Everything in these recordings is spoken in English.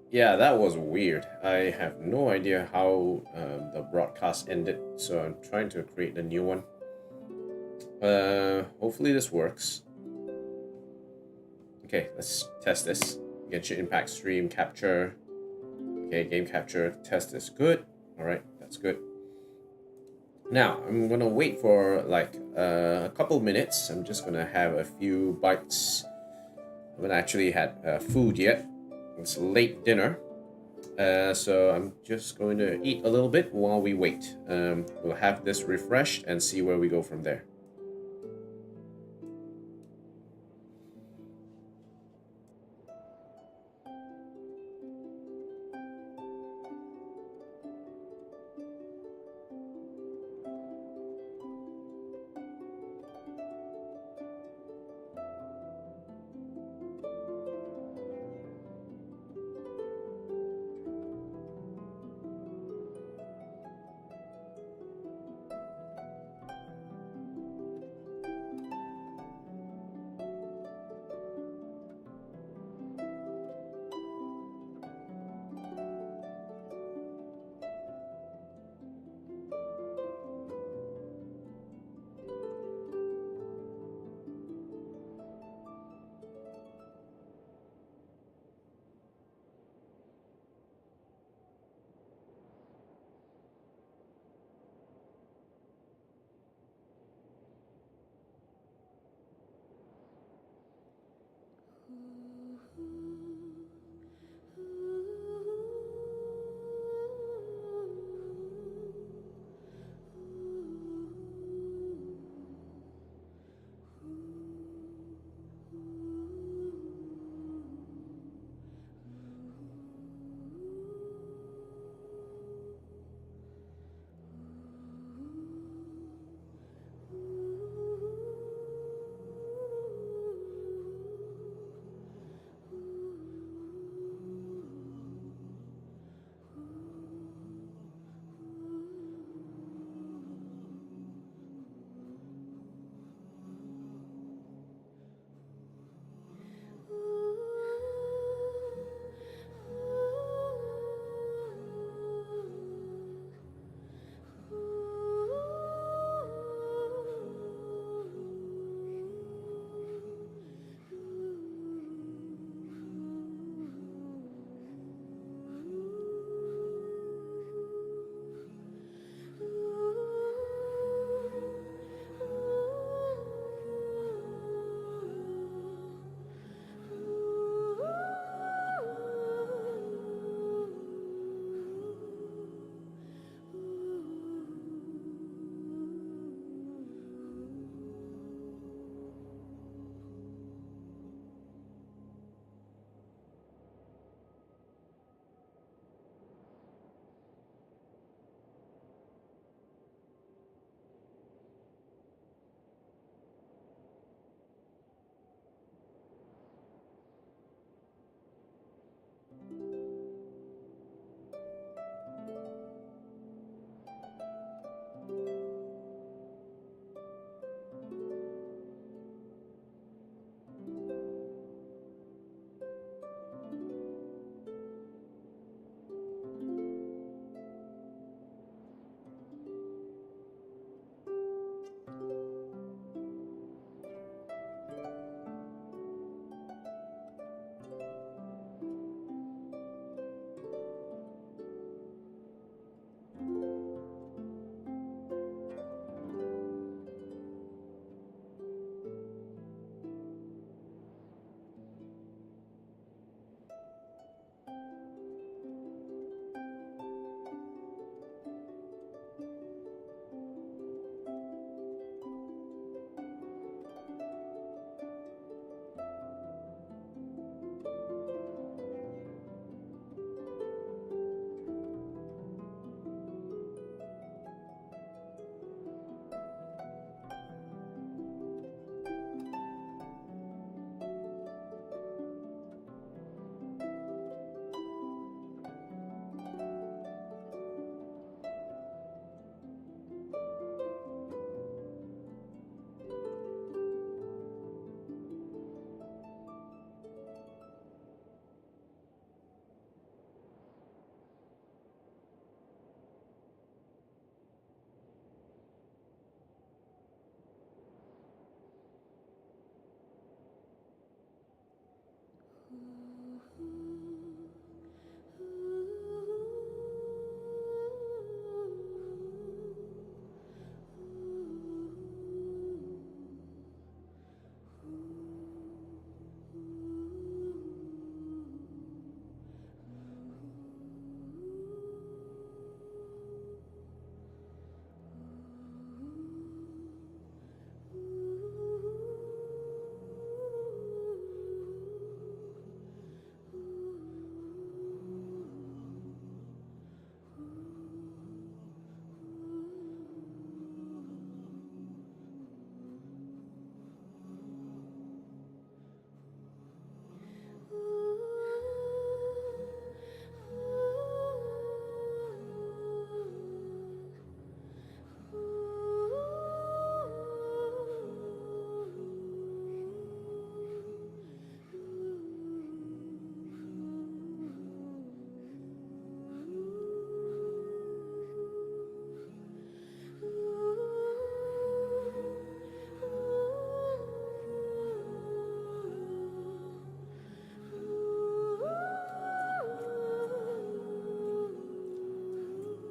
Yeah, that was weird. I have no idea how the broadcast ended, so I'm trying to create a new one. Hopefully this works. Okay, let's test this. Genshin Impact stream capture. Okay, game capture. Test is good. All right, that's good. Now I'm gonna wait for like a couple minutes. I'm just gonna have a few bites. I haven't actually had food yet. It's late dinner. So I'm just going to eat a little bit while we wait. We'll have this refreshed and see where we go from there.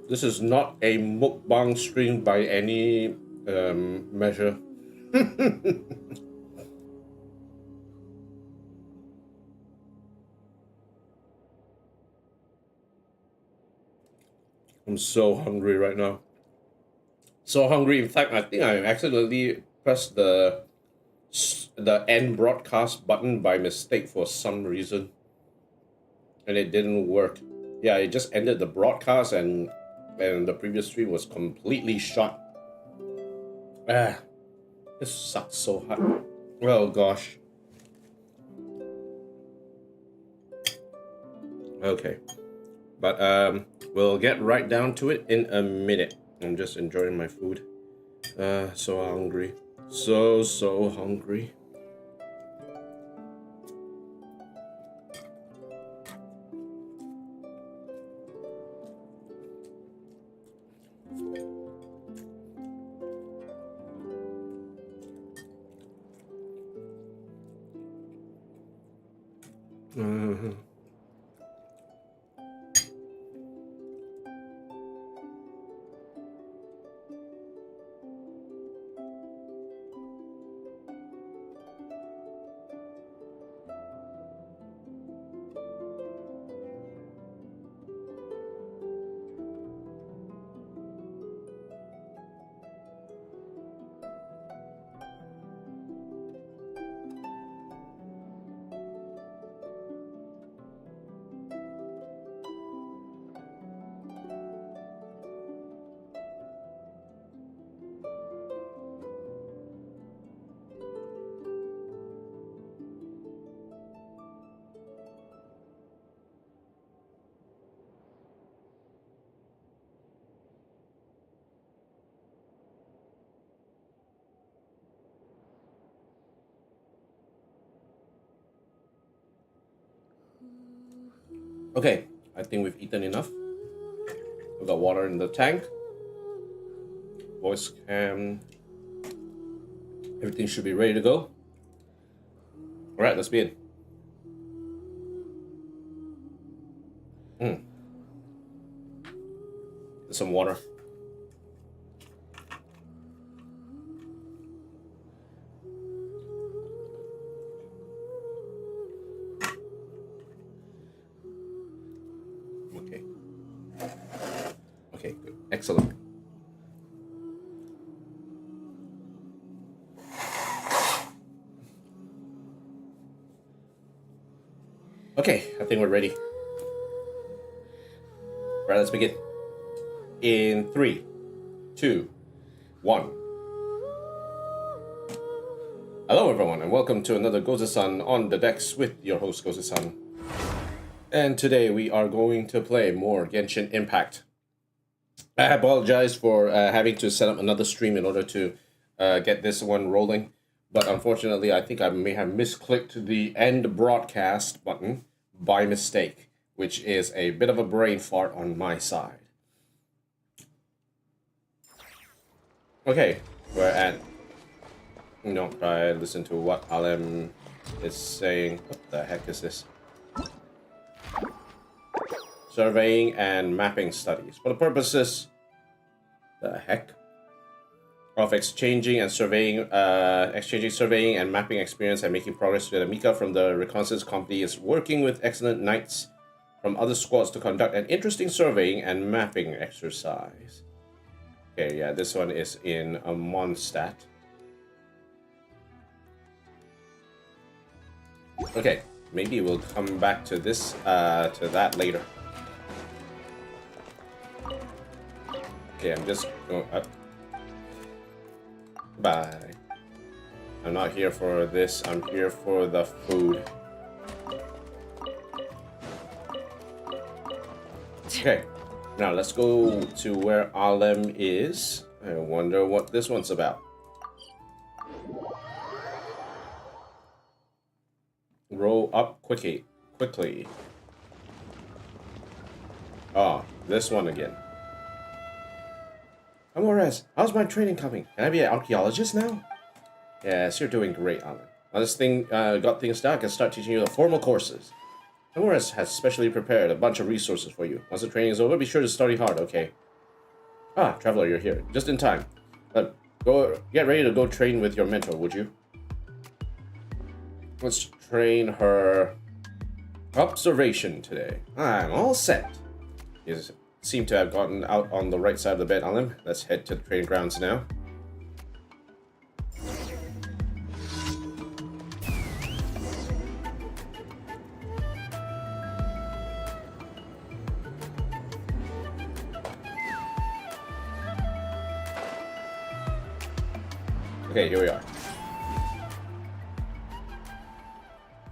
This is not a mukbang stream by any measure. I'm so hungry right now. So hungry. In fact, I think I accidentally pressed the end broadcast button by mistake for some reason, and it didn't work. Yeah, it just ended the broadcast, and the previous stream was completely shut. Ah, this sucks so hard. Oh gosh. Okay, but we'll get right down to it in a minute. I'm just enjoying my food. So hungry. So hungry. Okay, I think we've eaten enough. We've got water in the tank. Voice cam. Everything should be ready to go. Alright, let's begin. Some water. Okay. Okay, good. Excellent. Okay, I think we're ready. Alright, let's begin. In 3, 2, 1. Hello everyone, and welcome to another Gozu-san on the decks with your host Gozu-san. And today we are going to play more Genshin Impact. I apologize for having to set up another stream in order to get this one rolling. But unfortunately, I think I may have misclicked the end broadcast button by mistake, which is a bit of a brain fart on my side. Okay, we're at Nod-krai. Listen to what Alem is saying. What the heck is this? Surveying and mapping studies. For the purposes, the heck? Of exchanging, surveying and mapping experience and making progress with Mika from the Reconnaissance Company is working with excellent knights from other squads to conduct an interesting surveying and mapping exercise. Okay, yeah, this one is in a Mondstat. Okay, maybe we'll come back to this, to that later. Okay, I'm just going up. Bye. I'm not here for this, I'm here for the food. Okay, now let's go to where Alem is. I wonder what this one's about. Roll up quickly. Ah, this one again. Amores, how's my training coming? Can I be an archaeologist now? Yes, you're doing great, Alan. Now this thing got things down, I can start teaching you the formal courses. Amores has specially prepared a bunch of resources for you. Once the training is over, be sure to study hard, okay? Ah, Traveler, you're here. Just in time. Go get ready to go train with your mentor, would you? Let's train her observation today. I'm all set. You seem to have gotten out on the right side of the bed, Alan. Let's head to the training grounds now. Okay, here we are.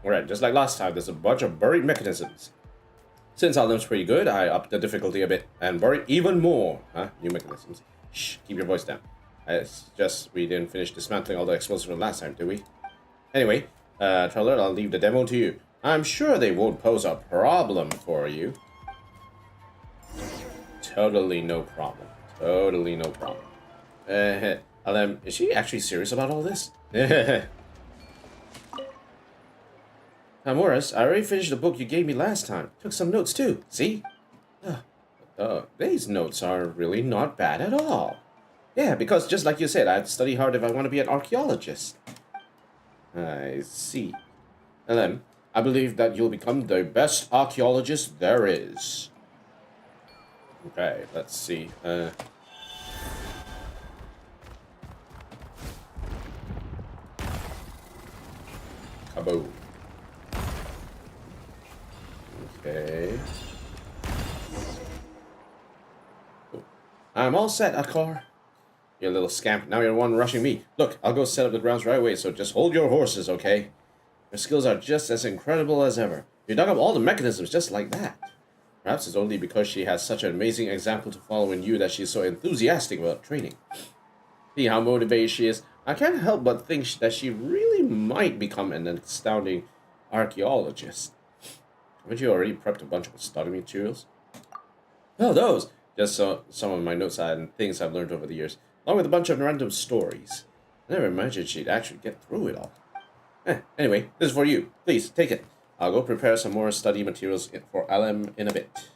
Alright, just like last time, there's a bunch of buried mechanisms. Since our limb's pretty good, I upped the difficulty a bit and buried even more. New mechanisms. Shh, keep your voice down. It's just we didn't finish dismantling all the explosives from last time, did we? Anyway, Traveler, I'll leave the demo to you. I'm sure they won't pose a problem for you. Totally no problem. Totally no problem. Is she actually serious about all this? Morris, I already finished the book you gave me last time. Took some notes too, see? These notes are really not bad at all. Yeah, because just like you said, I have to study hard if I want to be an archaeologist. I see. I believe that you'll become the best archaeologist there is. Okay, let's see. Kaboom. Okay. I'm all set, Akar. You little scamp. Now you're the one rushing me. Look, I'll go set up the grounds right away, so just hold your horses, okay? Your skills are just as incredible as ever. You dug up all the mechanisms just like that. Perhaps it's only because she has such an amazing example to follow in you that she's so enthusiastic about training. See how motivated she is? I can't help but think that she really might become an astounding archaeologist. Haven't you already prepped a bunch of study materials? Oh, those! Just some of my notes and things I've learned over the years, along with a bunch of random stories. I never imagined she'd actually get through it all. Anyway, this is for you. Please, take it. I'll go prepare some more study materials for LM in a bit.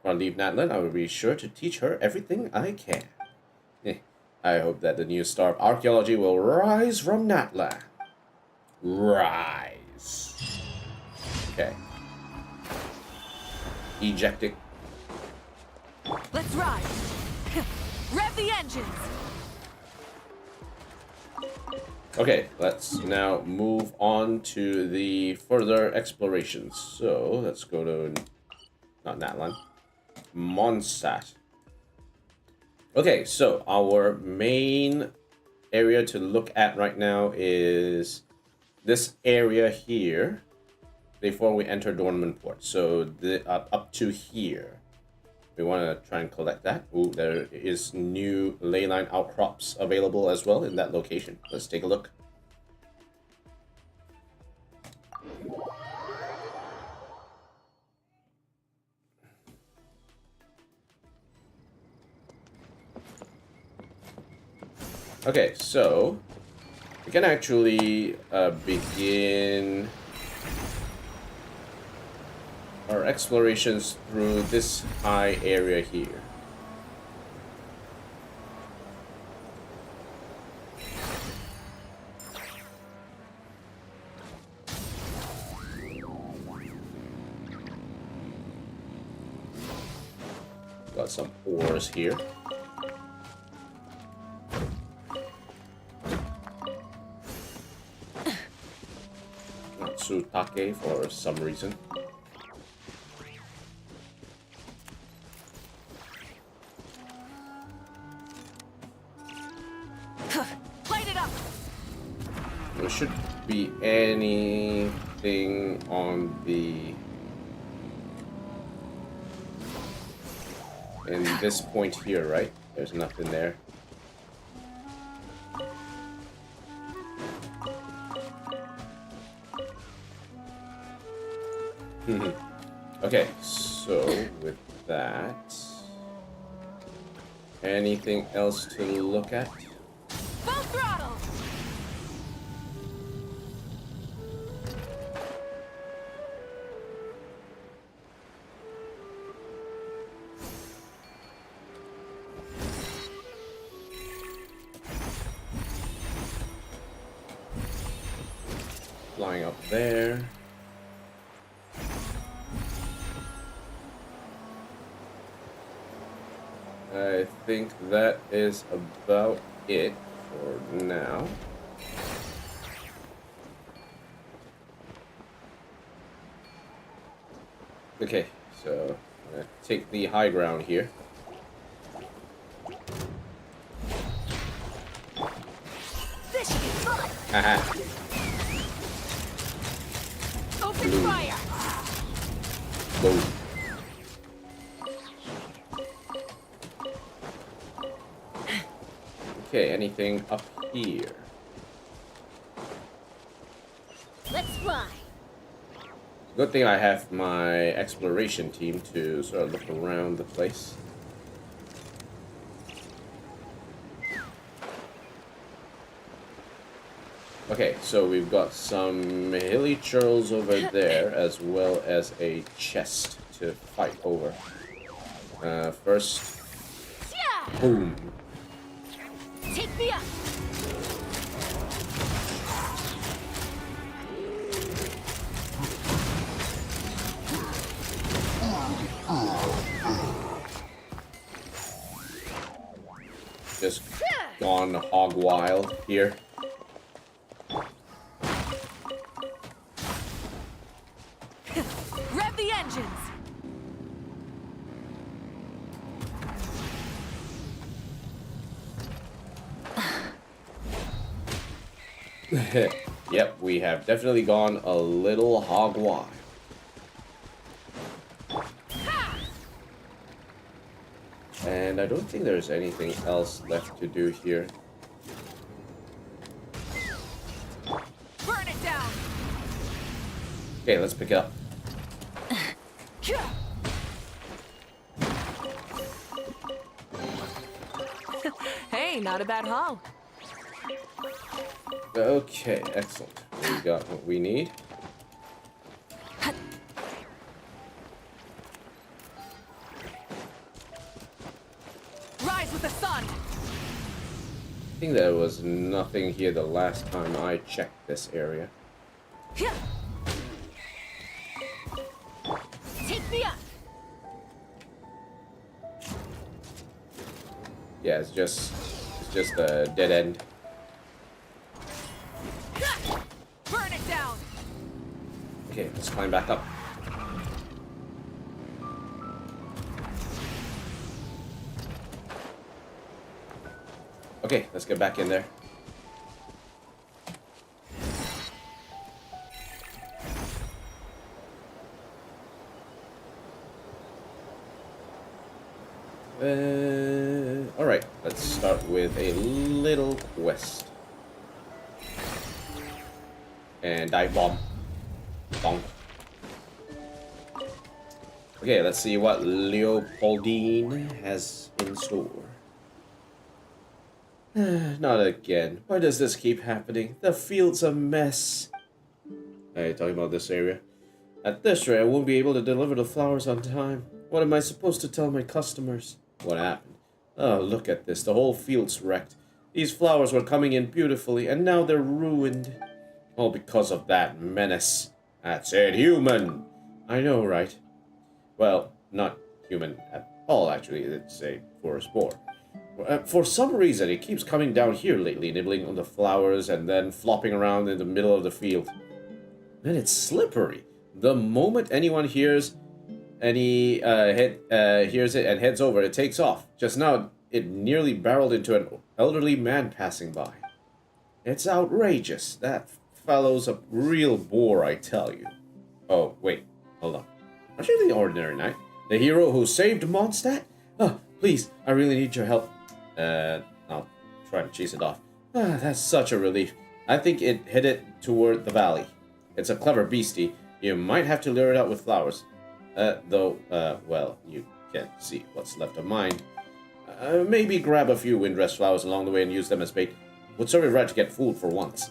When I leave Natlan, I will be sure to teach her everything I can. I hope that the new star of archaeology will rise from Natlan. Rise. Okay. Ejecting. Let's ride! Rev the engines! Okay, let's now move on to the further explorations. So, let's go to... not Natlan. Mondstat. Okay, so our main area to look at right now is this area here before we enter Dornman Port. So, up to here. We want to try and collect that. Ooh, there is new leyline outcrops available as well in that location. Let's take a look. Okay, so we can actually begin our explorations through this high area here. Got some ores here. Natsutake for some reason. There should be anything on the... in this point here, right? There's nothing there. Okay, so with that... anything else to look at? Full throttle! flying up there. I think that is about it for now. Okay, so I'm gonna take the high ground here. This should be fun. Haha. Open Blue. fire. Boom. Okay, anything up here? Let's fly. Good thing I have my exploration team to sort of look around the place. Okay, so we've got some hilly churls over there, as well as a chest to fight over. First, Yeah. boom. Take me up. Just gone hog wild here. Rev the engines. Yep, we have definitely gone a little hog wild. And I don't think there's anything else left to do here. Burn it down. Okay, let's pick it up. Hey, not a bad haul. Okay, excellent. We got what we need. Rise with the sun. I think there was nothing here the last time I checked this area. Take me up. Yeah, it's just a dead end. Burn it down. Okay, let's climb back up. Okay, let's get back in there. Alright, let's start with a little quest. And dive bomb. Bonk. Okay, let's see what Leopoldine has in store. Not again. Why does this keep happening? The field's a mess. Hey, talking about this area. At this rate, I won't be able to deliver the flowers on time. What am I supposed to tell my customers? What happened? Oh, look at this. The whole field's wrecked. These flowers were coming in beautifully, and now they're ruined. All because of that menace. That's it, human! I know, right? Well, not human at all, actually. It's a forest boar. For some reason, it keeps coming down here lately, nibbling on the flowers and then flopping around in the middle of the field. And it's slippery. The moment anyone hears hears it and heads over, it takes off. Just now, it nearly barreled into an elderly man passing by. It's outrageous. That fellow's a real bore, I tell you. Oh, wait. Hold on. Aren't you the ordinary knight? The hero who saved Mondstat? Oh, please, I really need your help. I'll try to chase it off. Ah, that's such a relief. I think it headed toward the valley. It's a clever beastie. You might have to lure it out with flowers. Well, you can't see what's left of mine. Maybe grab a few windrest flowers along the way and use them as bait. Would serve you right to get fooled for once.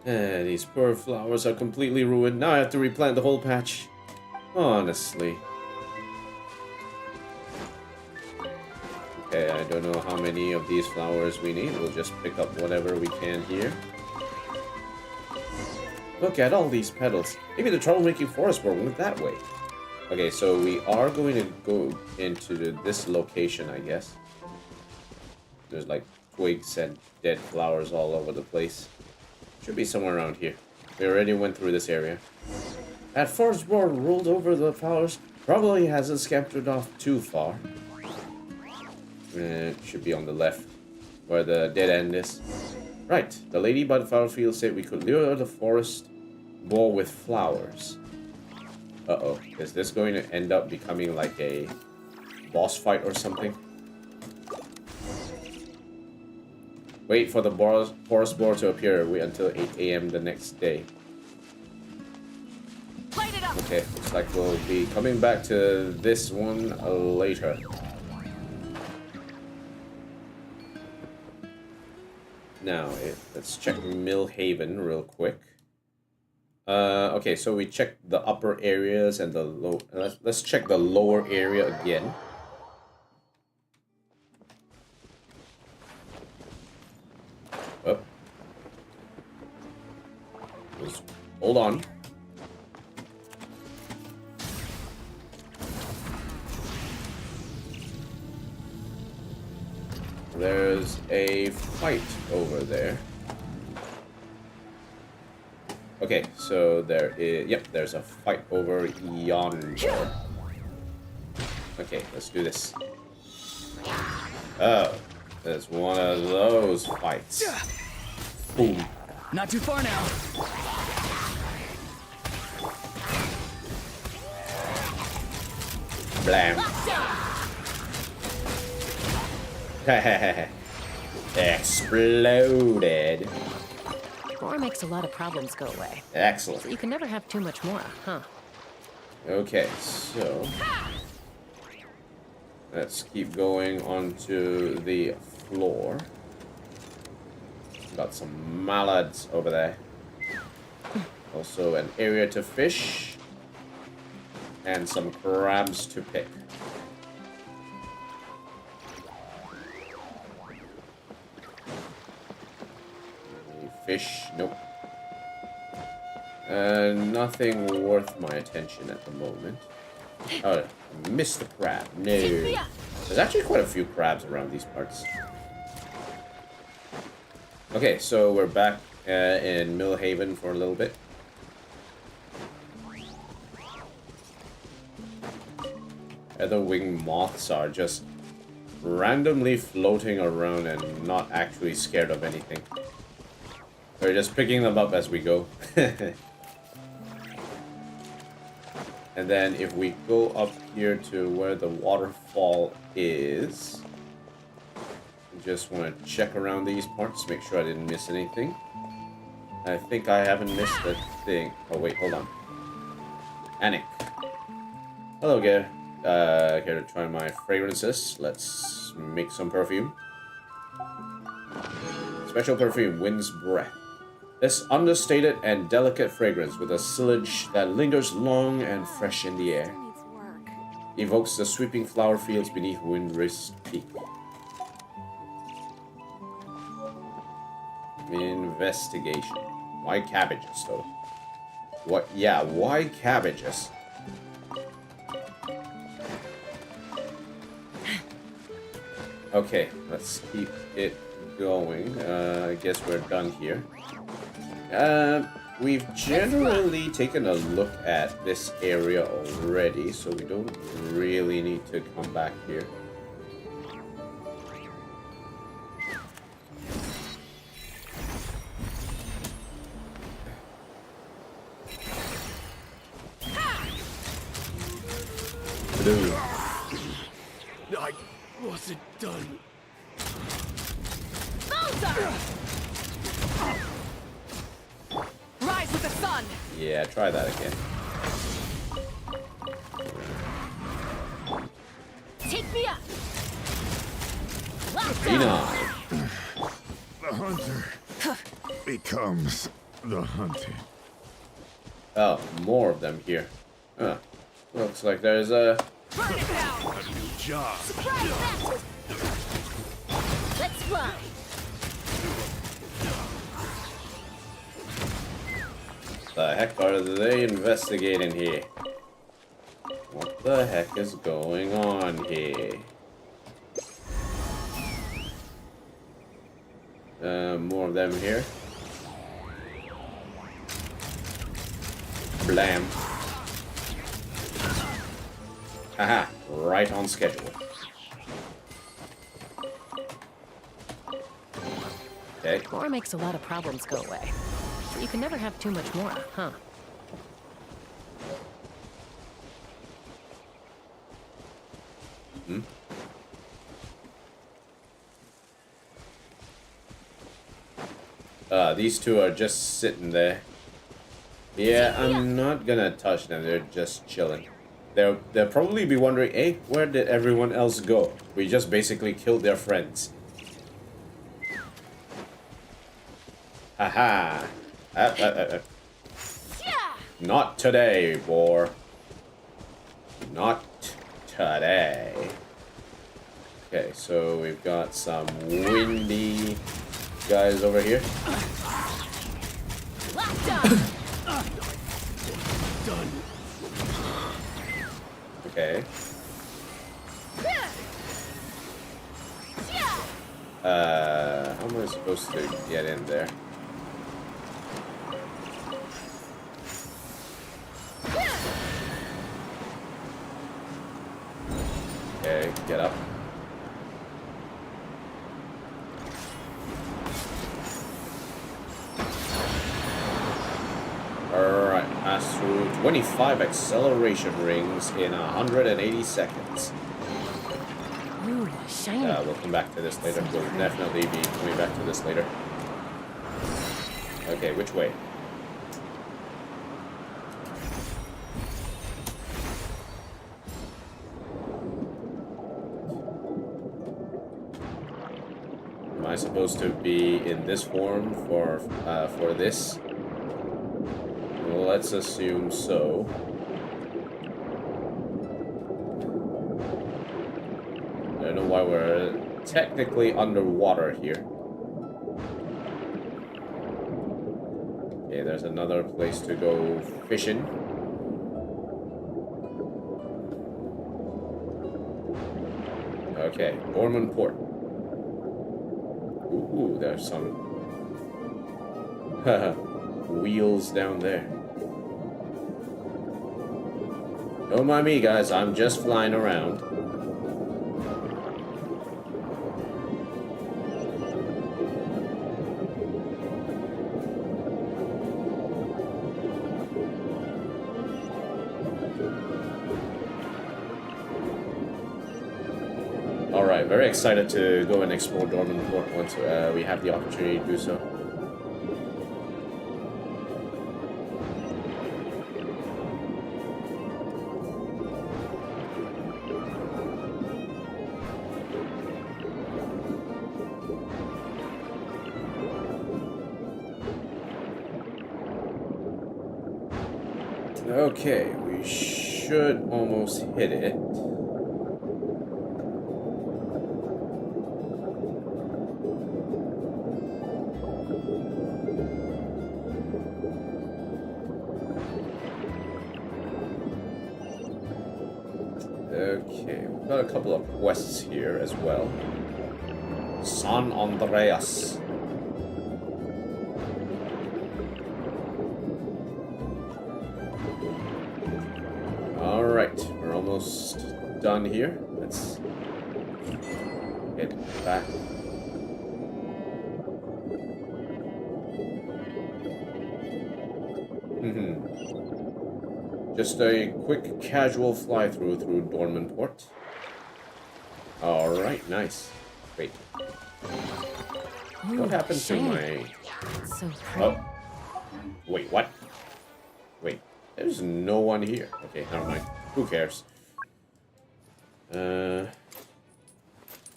These poor flowers are completely ruined. Now I have to replant the whole patch. Honestly. Okay, I don't know how many of these flowers we need. We'll just pick up whatever we can here. Look at all these petals. Maybe the troublemaking forest boar went that way. Okay, so we are going to go into this location, I guess. There's like twigs and dead flowers all over the place. Should be somewhere around here. We already went through this area. That forest boar rolled over the flowers. Probably hasn't scampered off too far. It should be on the left, where the dead end is. Right, the lady by the flower field said we could lure the forest boar with flowers. Uh-oh, is this going to end up becoming like a boss fight or something? Wait for the forest boar to appear. Wait until 8 AM the next day. Okay, looks like we'll be coming back to this one later. Now, let's check Millhaven real quick. Okay, so we checked the upper areas and the low. Let's check the lower area again. Oh. Just hold on. There's a fight over there. Okay, so there is... Yep, there's a fight over yonder. Okay, let's do this. Oh, there's one of those fights. Boom. Not too far now. Blam. Exploded. More makes a lot of problems go away. Excellent. So you can never have too much more, huh? Okay, so let's keep going onto the floor. Got some mallards over there. Also an area to fish. And some crabs to pick. Fish, nope. Nothing worth my attention at the moment. Oh, I missed the crab. No. There's actually quite a few crabs around these parts. Okay, so we're back in Millhaven for a little bit. Feather-winged moths are just randomly floating around and not actually scared of anything. We're just picking them up as we go. And then if we go up here to where the waterfall is, just want to check around these parts, make sure I didn't miss anything. I think I haven't missed a thing. Oh wait, hold on. Anik. Hello, Gare. Here to try my fragrances. Let's make some perfume. Special perfume, Wind's Breath. This understated and delicate fragrance with a sillage that lingers long and fresh in the air evokes the sweeping flower fields beneath Windwrist Peak. Investigation. Why cabbages, though? What? Yeah, why cabbages? Okay, let's keep it going. I guess we're done here. We've generally taken a look at this area already, so we don't really need to come back here. Blue. I wasn't done. Rise with the sun. Yeah, try that again. Take me up. Enough. The hunter becomes the hunted. Oh, more of them here. Huh. Looks like there's a... Burn it down. A new job. Surprise that. Let's fly. The heck are they investigating here? What the heck is going on here? More of them here. Blam. Haha, right on schedule. Okay. More makes a lot of problems go away. But you can never have too much more, huh? Hmm? These two are just sitting there. Yeah, I'm not gonna touch them. They're just chilling. They'll probably be wondering, hey, where did everyone else go? We just basically killed their friends. Haha. Not today, boy. Not today. Okay, so we've got some windy guys over here. Done. Okay. How am I supposed to get in there? Okay, get up. Alright, pass through 25 acceleration rings in 180 seconds. Ooh, shiny. We'll come back to this later. We'll definitely be coming back to this later. Okay, which way? Am I supposed to be in this form for this? Well, let's assume so. I don't know why we're technically underwater here. Okay, there's another place to go fishing. Okay, Dornman Port. Ooh, there's some wheels down there. Don't mind me, guys. I'm just flying around. Alright, very excited to go and explore Dornman Port once we have the opportunity to do so. Okay, we should almost hit it. Okay, we've got a couple of quests here as well. San Andreas. Alright, we're almost done here. Let's get back. Just a quick casual fly through Dornman Port. Alright, nice. Wait. What happened to my... So pretty. Oh. Wait, what? Wait, there's no one here. Okay, never mind. Who cares? We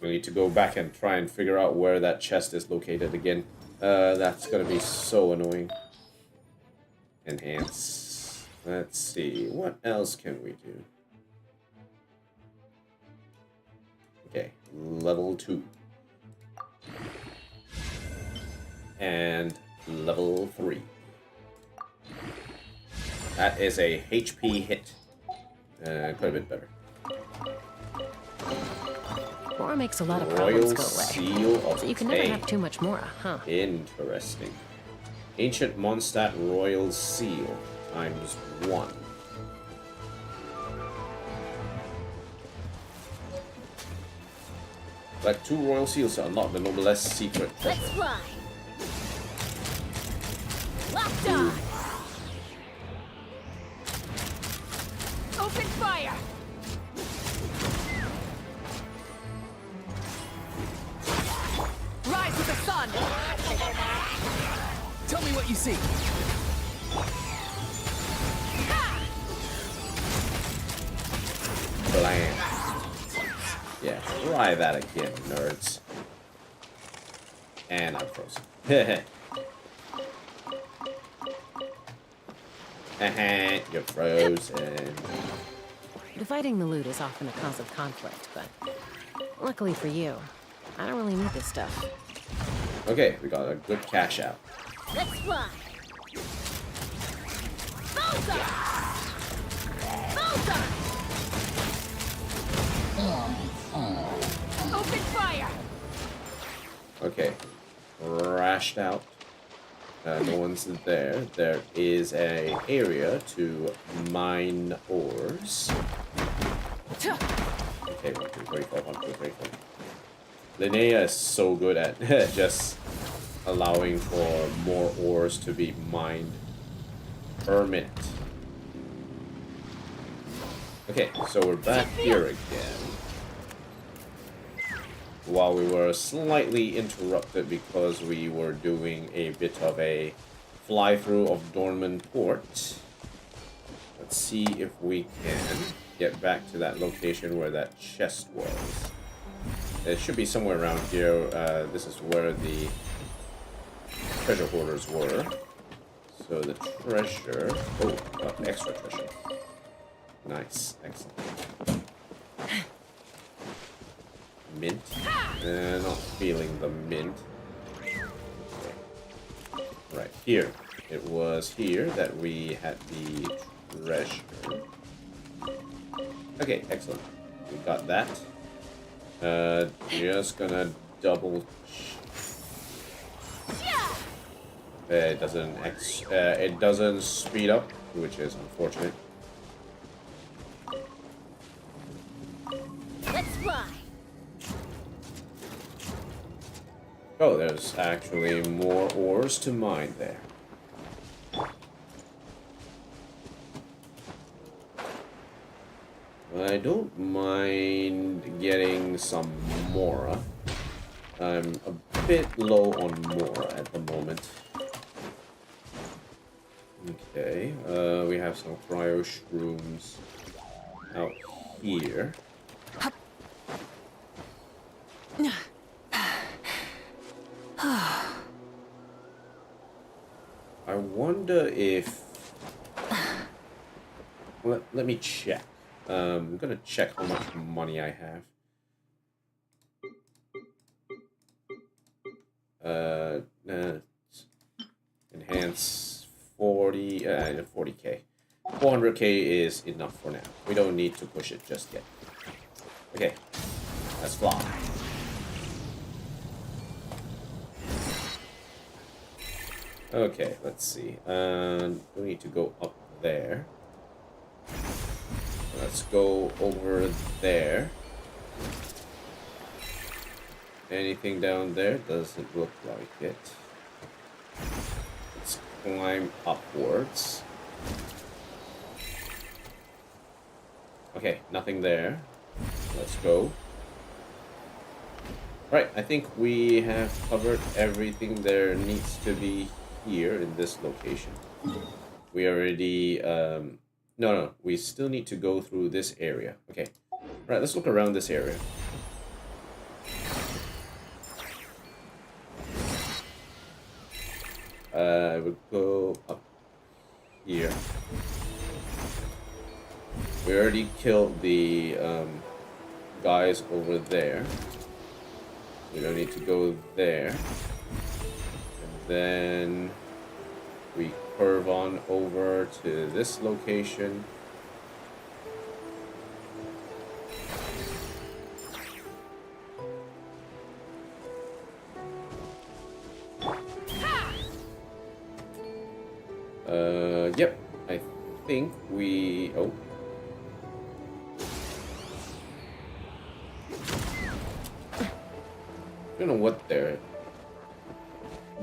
need to go back and try and figure out where that chest is located again. That's gonna be so annoying. Enhance. Let's see, what else can we do? Okay, level 2. and level 3. That is a HP hit. Quite a bit better. Mora makes a lot of Royal problems go away. Seal of So you can never Tay. have too much Mora, huh? Interesting. Ancient Mondstat Royal Seal times 1. Like 2 Royal Seals to unlock the Noblesse secret Let's treasure. fly. Locked on. Open fire. Rise with the sun. Tell me what you see. Blam. Yeah, try that again, nerds. And I'm frozen. You're frozen. Dividing the loot is often a cause of conflict, but luckily for you, I don't really need this stuff. Okay, we got a good cash out. Let's fly. Bullseye. Bullseye. Open fire. Okay, rashed out. No one's there. There is a area to mine ores. Okay, 1, 2, 3, 4, 1, 2, 3, 4. Linnea is so good at just allowing for more ores to be mined per minute. Okay, so we're back here again. While we were slightly interrupted because we were doing a bit of a fly-through of Dornman Port. Let's see if we can get back to that location where that chest was. It should be somewhere around here. This is where the treasure hoarders were. So the treasure... Oh, extra treasure. Nice, excellent. Mint. Not feeling the mint. Right, here. It was here that we had the treasure. Okay, excellent. We got that. Just gonna double... It doesn't speed up, which is unfortunate. Let's fly. Oh, there's actually more ores to mine there. I don't mind getting some Mora. I'm a bit low on Mora at the moment. Okay, we have some cryo shrooms out here. I wonder if... Let me check. I'm gonna check how much money I have. Enhance 40k. 400k is enough for now. We don't need to push it just yet. Okay, let's fly. Okay, let's see. We need to go up there. Let's go over there. Anything down there? Doesn't look like it. Let's climb upwards. Okay, nothing there. Let's go. Right, I think we have covered everything there needs to be here in this location. We already, no, we still need to go through this area. Okay, right, let's look around this area. I would go up here. We already killed the guys over there. We don't need to go there. And Then we curve on over to this location. Yep, I think we... Oh. I don't know what they're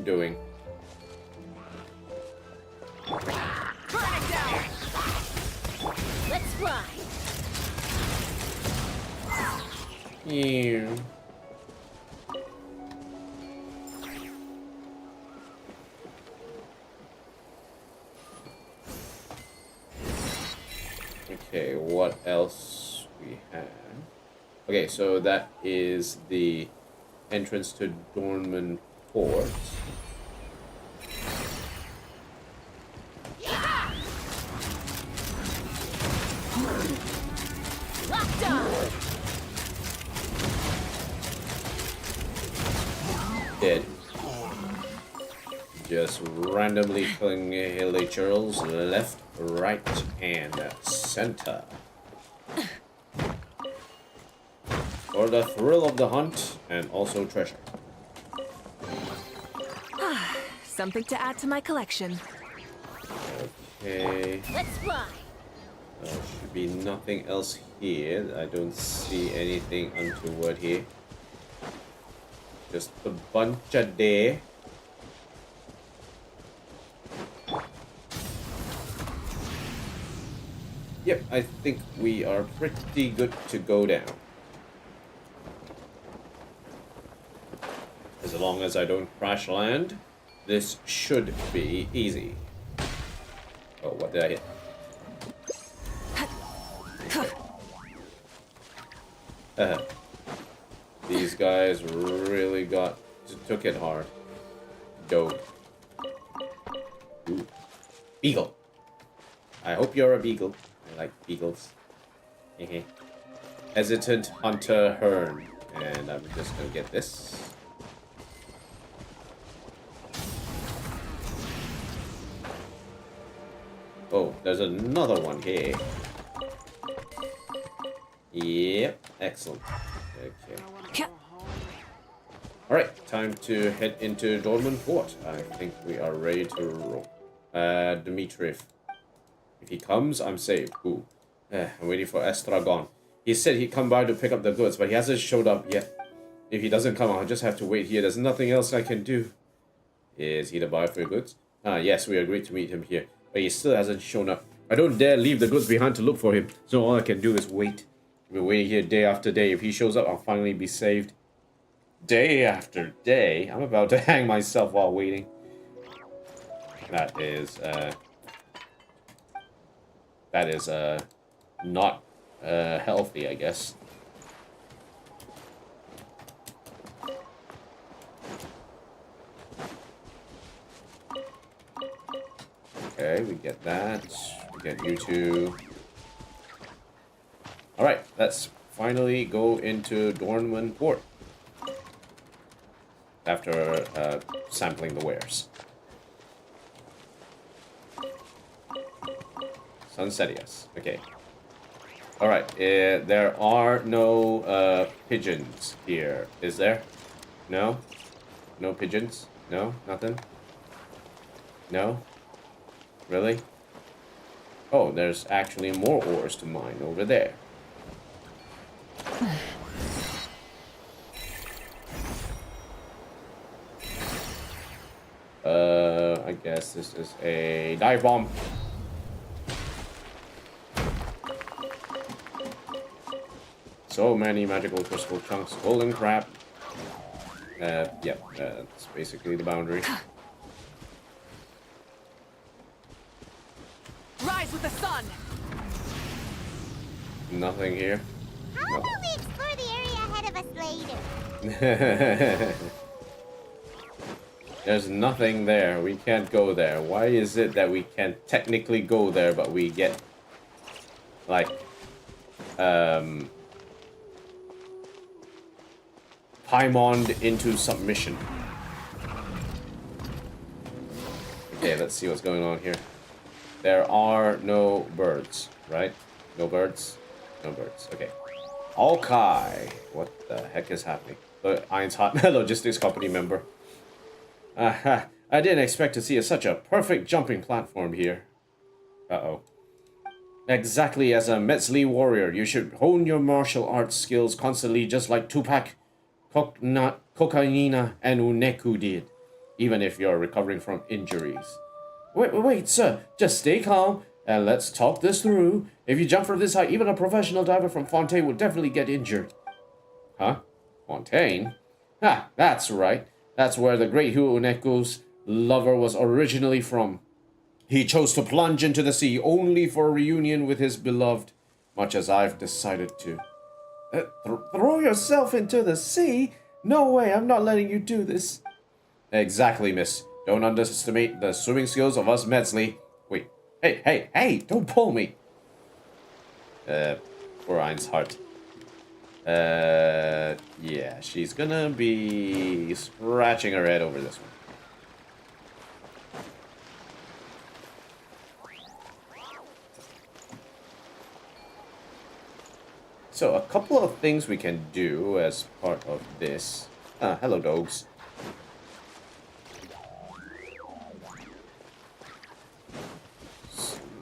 doing. Burn it down. Let's fly. Yeah. Okay, what else we have? Okay, so that is the entrance to Dornman Port. Locked on. Dead. Just randomly killing villagers left, right, and center. For the thrill of the hunt and also treasure. Something to add to my collection. Okay. Let's fly. There should be nothing else here. I don't see anything untoward here. Just a bunch of there. Yep, I think we are pretty good to go down. As long as I don't crash land, this should be easy. Oh, what did I hit? These guys really took it hard. Dope. Ooh. Beagle. I hope you're a beagle. I like beagles. Hesitant hunter hern. And I'm just gonna get this. Oh, there's another one here. Yep, excellent. Okay. Alright, time to head into Dornman Port. I think we are ready to roll. Dmitriev. If he comes, I'm saved. Ooh. I'm waiting for Estragon. He said he'd come by to pick up the goods, but he hasn't showed up yet. If he doesn't come, I'll just have to wait here. There's nothing else I can do. Is he the buyer for your goods? Yes, we agreed to meet him here. But he still hasn't shown up. I don't dare leave the goods behind to look for him. So all I can do is wait. I've been waiting here day after day. If he shows up, I'll finally be saved. Day after day? I'm about to hang myself while waiting. That is not healthy, I guess. Okay, we get that. We get you two. Alright, let's finally go into Dornman Port. After sampling the wares. Sunsetius. Okay. Alright, there are no pigeons here, is there? No? No pigeons? No? Nothing? No? Really? Oh, there's actually more ores to mine over there. I guess this is a dive bomb. So many magical crystal chunks, golden crap. Yep, that's basically the boundary. Rise with the sun. Nothing here. How about we explore the area ahead of us later? There's nothing there. We can't go there. Why is it that we can technically go there, but we get, like, Paimoned into submission? Okay, let's see what's going on here. There are no birds, right? No birds? No birds. Okay. Okay. What the heck is happening? Iron's Hot Logistics Company member. I didn't expect to see such a perfect jumping platform here. Uh-oh. Exactly, as a Metzli warrior, you should hone your martial arts skills constantly, just like Tupac, Kokaina, and Uneku did, even if you're recovering from injuries. Wait, sir, just stay calm, and let's talk this through. If you jump from this height, even a professional diver from Fontaine will definitely get injured. Huh? Fontaine? Ha, that's right. That's where the great Uneku's lover was originally from. He chose to plunge into the sea only for a reunion with his beloved, much as I've decided to. Throw yourself into the sea? No way, I'm not letting you do this. Exactly, miss. Don't underestimate the swimming skills of us Metzli. Wait, hey, don't pull me. Poor Ein's heart. Yeah, she's gonna be scratching her head over this one. So, a couple of things we can do as part of this. Hello, dogs.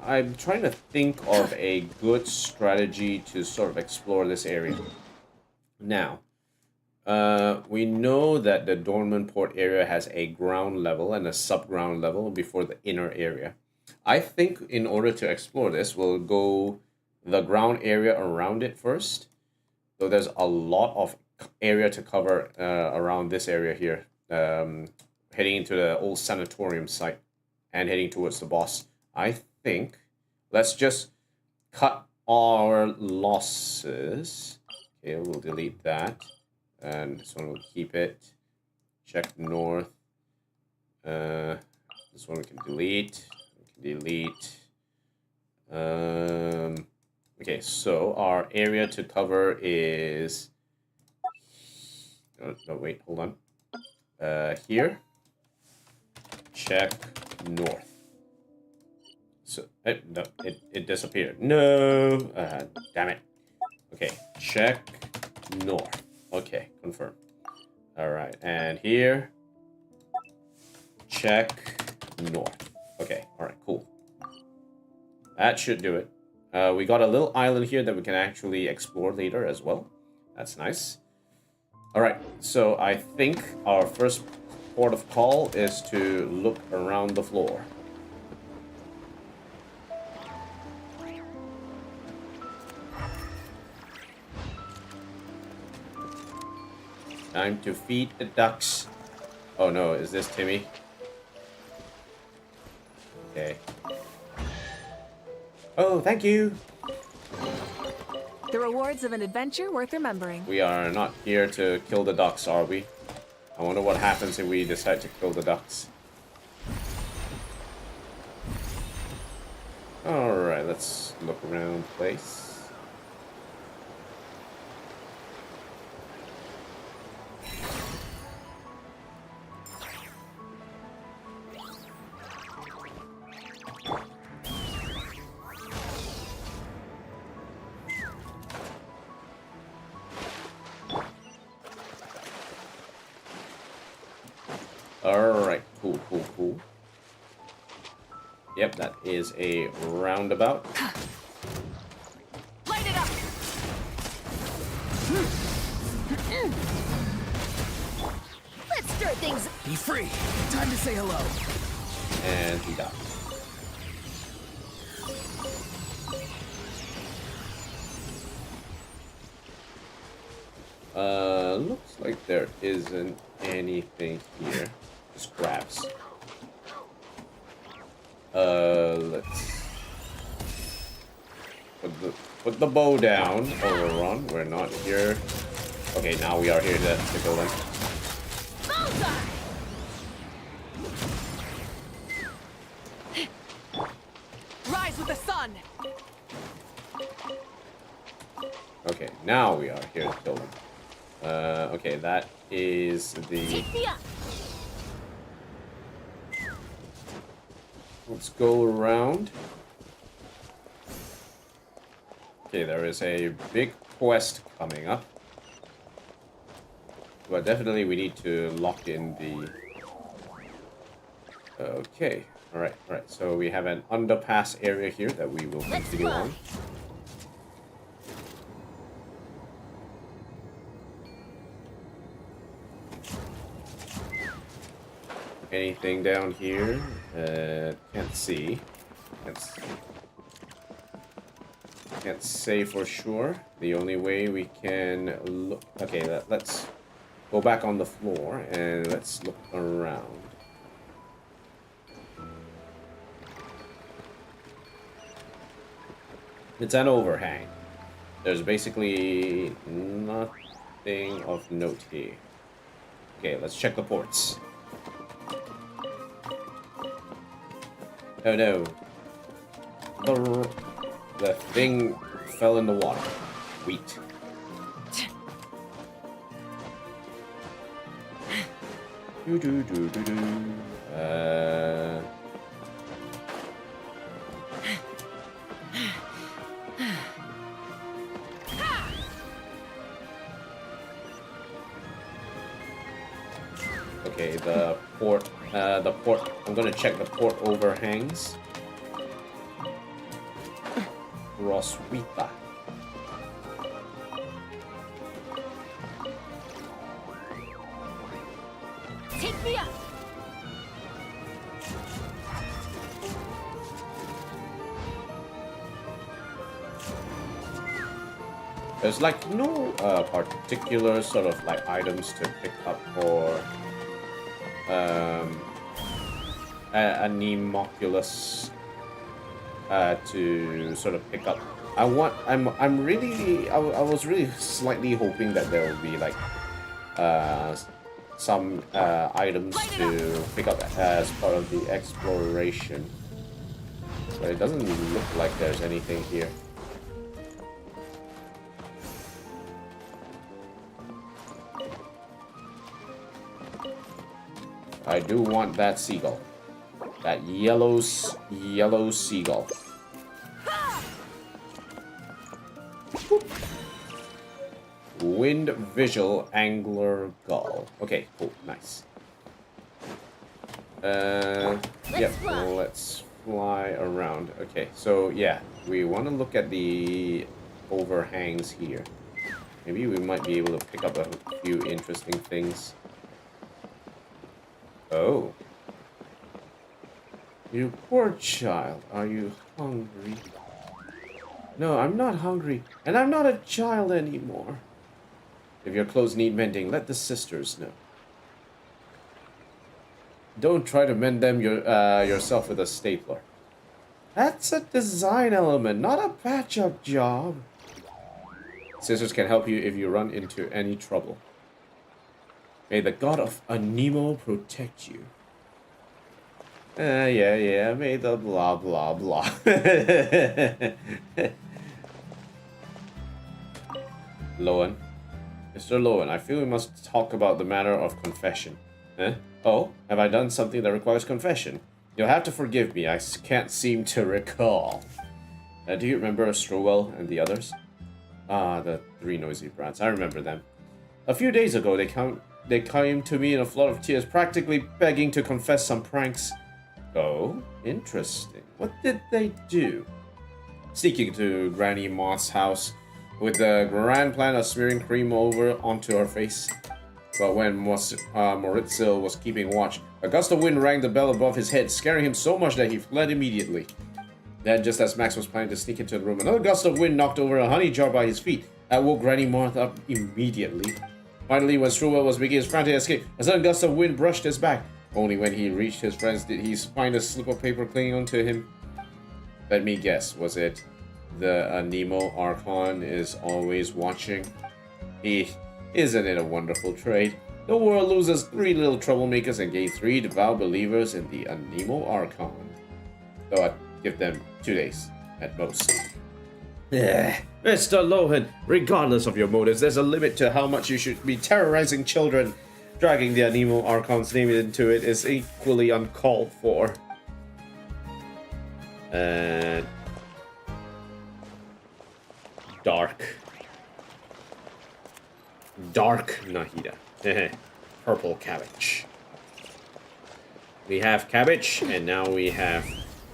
I'm trying to think of a good strategy to sort of explore this area. Now, we know that the Dornman port area has a ground level and a sub-ground level before the inner area. I think in order to explore this, we'll go the ground area around it first. So there's a lot of area to cover around this area here. Heading into the old sanatorium site and heading towards the boss. I think let's just cut our losses. Okay, we'll delete that. And this one we'll keep it. Check north. This one we can delete. Okay, so our area to cover is... No, wait, hold on. Here. Check north. So, no, it disappeared. No! Damn it. Okay, check north. Okay, confirm. Alright, and here. Check north. Okay, alright, cool. That should do it. We got a little island here that we can actually explore later as well. That's nice. Alright, so I think our first port of call is to look around the floor. Time to feed the ducks. Oh no, is this Timmy? Okay. Oh, thank you. The rewards of an adventure worth remembering. We are not here to kill the ducks, are we? I wonder what happens if we decide to kill the ducks. Alright, let's look around the place. Alright, cool. Yep, that is a roundabout. Light it up! Let's start things. Be free. Time to say hello. And he died. Looks like there isn't anything here. Scraps. Let's put the bow down. Overrun. We're not here. Okay, now we are here to kill them. Rise with the sun! Okay, now we are here to kill them. Okay, that is the... Take me up. Let's go around. Okay, there is a big quest coming up. But definitely we need to lock in the... Okay, alright. So we have an underpass area here that we will continue on. Anything down here? Can't see. Can't say for sure. The only way we can look... Okay, let's go back on the floor and let's look around. It's an overhang. There's basically nothing of note here. Okay, let's check the ports. Oh no. The thing fell in the water. Wheat. Okay, the port, I'm gonna check the port overhangs. Roswitha. Take me up. There's like no particular sort of like items to pick up for Anemoculus to sort of pick up. I was really slightly hoping that there would be like some items to pick up as part of the exploration, but it doesn't look like there's anything here. I do want that seagull. That yellow seagull. Wind visual angler gull. Okay, cool, nice. Let's fly around. Okay, so yeah, we want to look at the overhangs here. Maybe we might be able to pick up a few interesting things. Oh. You poor child. Are you hungry? No, I'm not hungry. And I'm not a child anymore. If your clothes need mending, let the sisters know. Don't try to mend them yourself with a stapler. That's a design element, not a patch-up job. Sisters can help you if you run into any trouble. May the god of Anemo protect you. Yeah, may the blah blah blah. Lowen. Mr. Lowen, I feel we must talk about the matter of confession. Eh? Oh, have I done something that requires confession? You'll have to forgive me, I can't seem to recall. Do you remember Strowell and the others? Ah, the three noisy brats, I remember them. A few days ago, they came to me in a flood of tears, practically begging to confess some pranks. Oh, interesting. What did they do? Sneaking to Granny Moth's house with the grand plan of smearing cream over onto her face. But when Maurizio was keeping watch, a gust of wind rang the bell above his head, scaring him so much that he fled immediately. Then, just as Max was planning to sneak into the room, another gust of wind knocked over a honey jar by his feet. That woke Granny Moth up immediately. Finally, when Strowell was making his frantic escape, a sudden gust of wind brushed his back. Only when he reached his friends did he find a slip of paper clinging onto him. Let me guess, was it the Anemo Archon is always watching? Isn't it a wonderful trade? The world loses 3 little troublemakers and gains 3 devout believers in the Anemo Archon. Though I'd give them 2 days, at most. Mr. Lohan, regardless of your motives, there's a limit to how much you should be terrorizing children. Dragging the Anemo Archon's name into it is equally uncalled for. Dark Nahida. Purple cabbage. We have cabbage, and now we have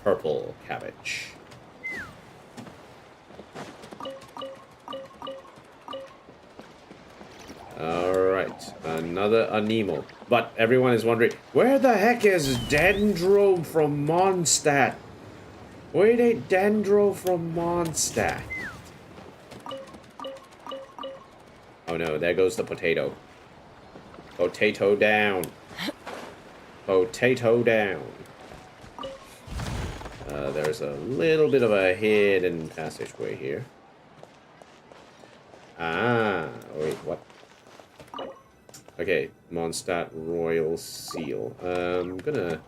purple cabbage. Alright, another Anemo. But everyone is wondering, where the heck is Dendro from Mondstat? Where did Dendro from Mondstat? Oh no, there goes the potato. Potato down. Potato down. There's a little bit of a hidden passageway here. Ah, wait, what? Okay, Mondstat Royal Seal. I'm gonna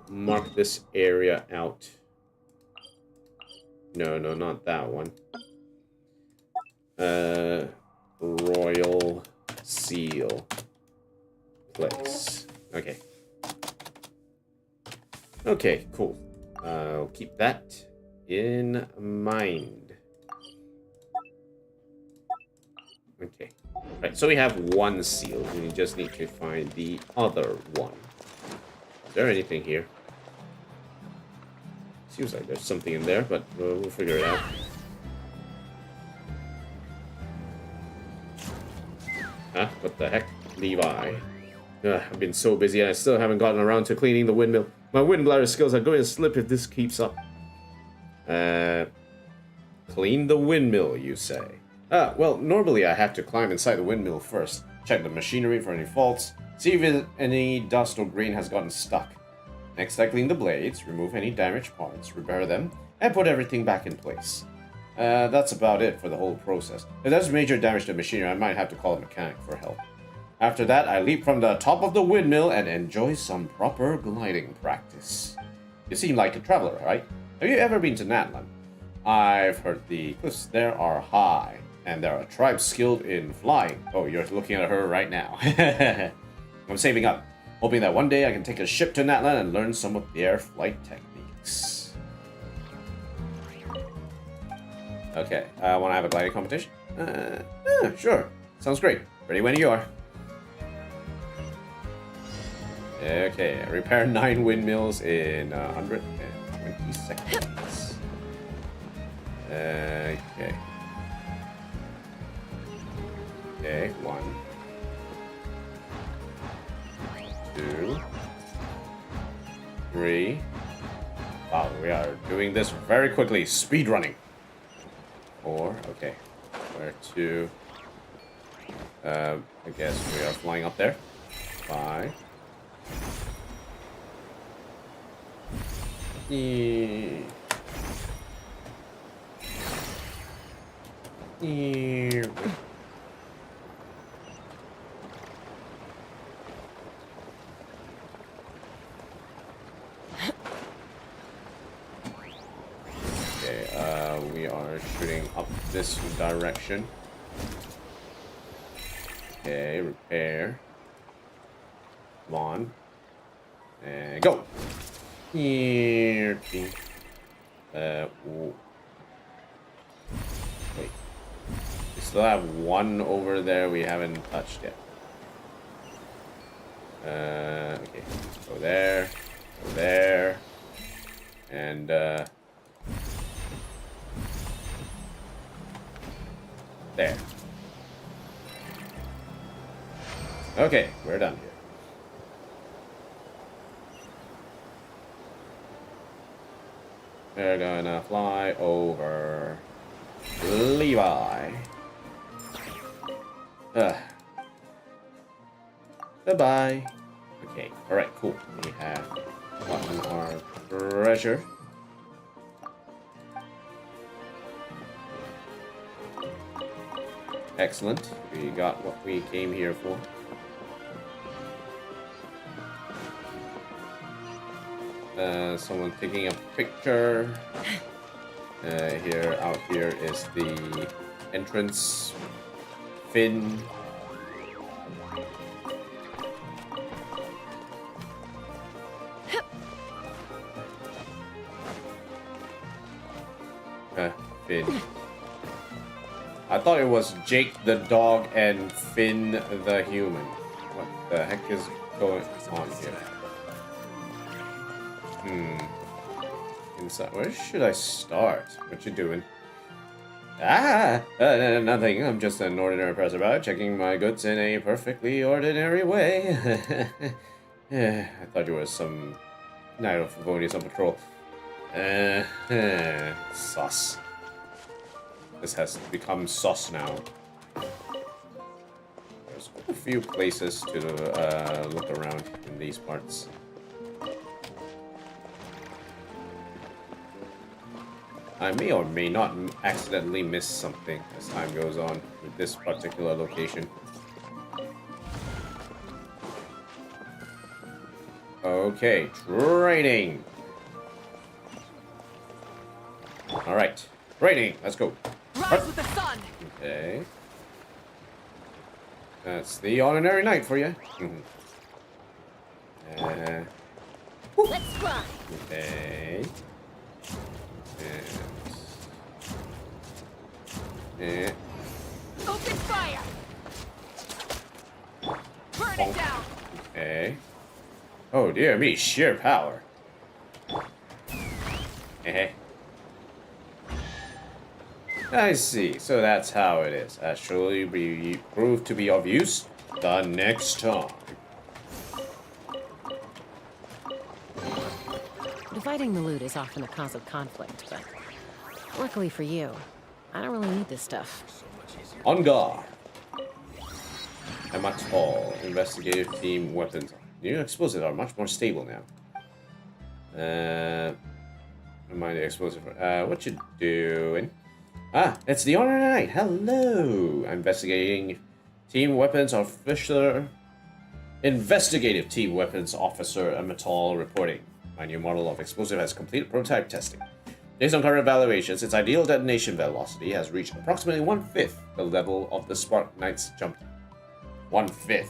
mark this area out. No, not that one. Royal Seal place. Okay. Okay, cool. I'll keep that in mind. Okay. Right, so we have one seal. We just need to find the other one. Is there anything here? Seems like there's something in there, but we'll figure it out. Huh? What the heck? Levi. I've been so busy and I still haven't gotten around to cleaning the windmill. My wind bladder skills are going to slip if this keeps up. Clean the windmill, you say? Well, normally I have to climb inside the windmill first, check the machinery for any faults, see if any dust or grain has gotten stuck. Next, I clean the blades, remove any damaged parts, repair them, and put everything back in place. That's about it for the whole process. If there's major damage to the machinery, I might have to call a mechanic for help. After that, I leap from the top of the windmill and enjoy some proper gliding practice. You seem like a traveler, right? Have you ever been to Natlan? I've heard the cliffs there are high, and there are tribes skilled in flying. Oh, you're looking at her right now. I'm saving up, hoping that one day I can take a ship to Natlan and learn some of their flight techniques. Okay, I want to have a gliding competition? Sure. Sounds great. Ready when you are. Okay, repair 9 windmills in 120 seconds. Okay. Okay, 1, 2, 3. Wow, we are doing this very quickly. Speed running. 4. Okay. Where to? I guess we are flying up there. 5. Okay, we are shooting up this direction. Okay, repair. Come on. And go! Here. Wait. We still have one over there we haven't touched yet. Okay. Go there. Go there. And, there. Okay, we're done here. We're gonna fly over Levi. Goodbye. Okay, alright, cool. We have gotten our treasure. Excellent. We got what we came here for. Someone taking a picture. Out here is the entrance fin. Finn. I thought it was Jake the dog and Finn the human. What the heck is going on here? Inside. Where should I start? What you doing? Nothing. I'm just an ordinary passerby checking my goods in a perfectly ordinary way. I thought you were some Knight of Favonius on patrol. Sauce. This has become sauce now. There's quite a few places to look around in these parts. I may or may not accidentally miss something as time goes on with this particular location. Okay, training. All right, training. Let's go. Rise with the sun. Okay. That's the ordinary night for you. Let's run. Okay. Open fire. Burn it down. Okay. Oh dear me, sheer power. I see. So that's how it is. That surely be proved to be of use the next time. Dividing the loot is often a cause of conflict, but luckily for you, I don't really need this stuff. On guard. Ematal. Investigative team weapons. New explosives are much more stable now. Remind the explosive. What you doing? Ah, it's the Honor Knight. Hello. Investigating team weapons officer. Investigative team weapons officer Ematal reporting. My new model of explosive has completed prototype testing. Based on current evaluations, its ideal detonation velocity has reached approximately 1/5 the level of the Spark Knight's jump. 1/5.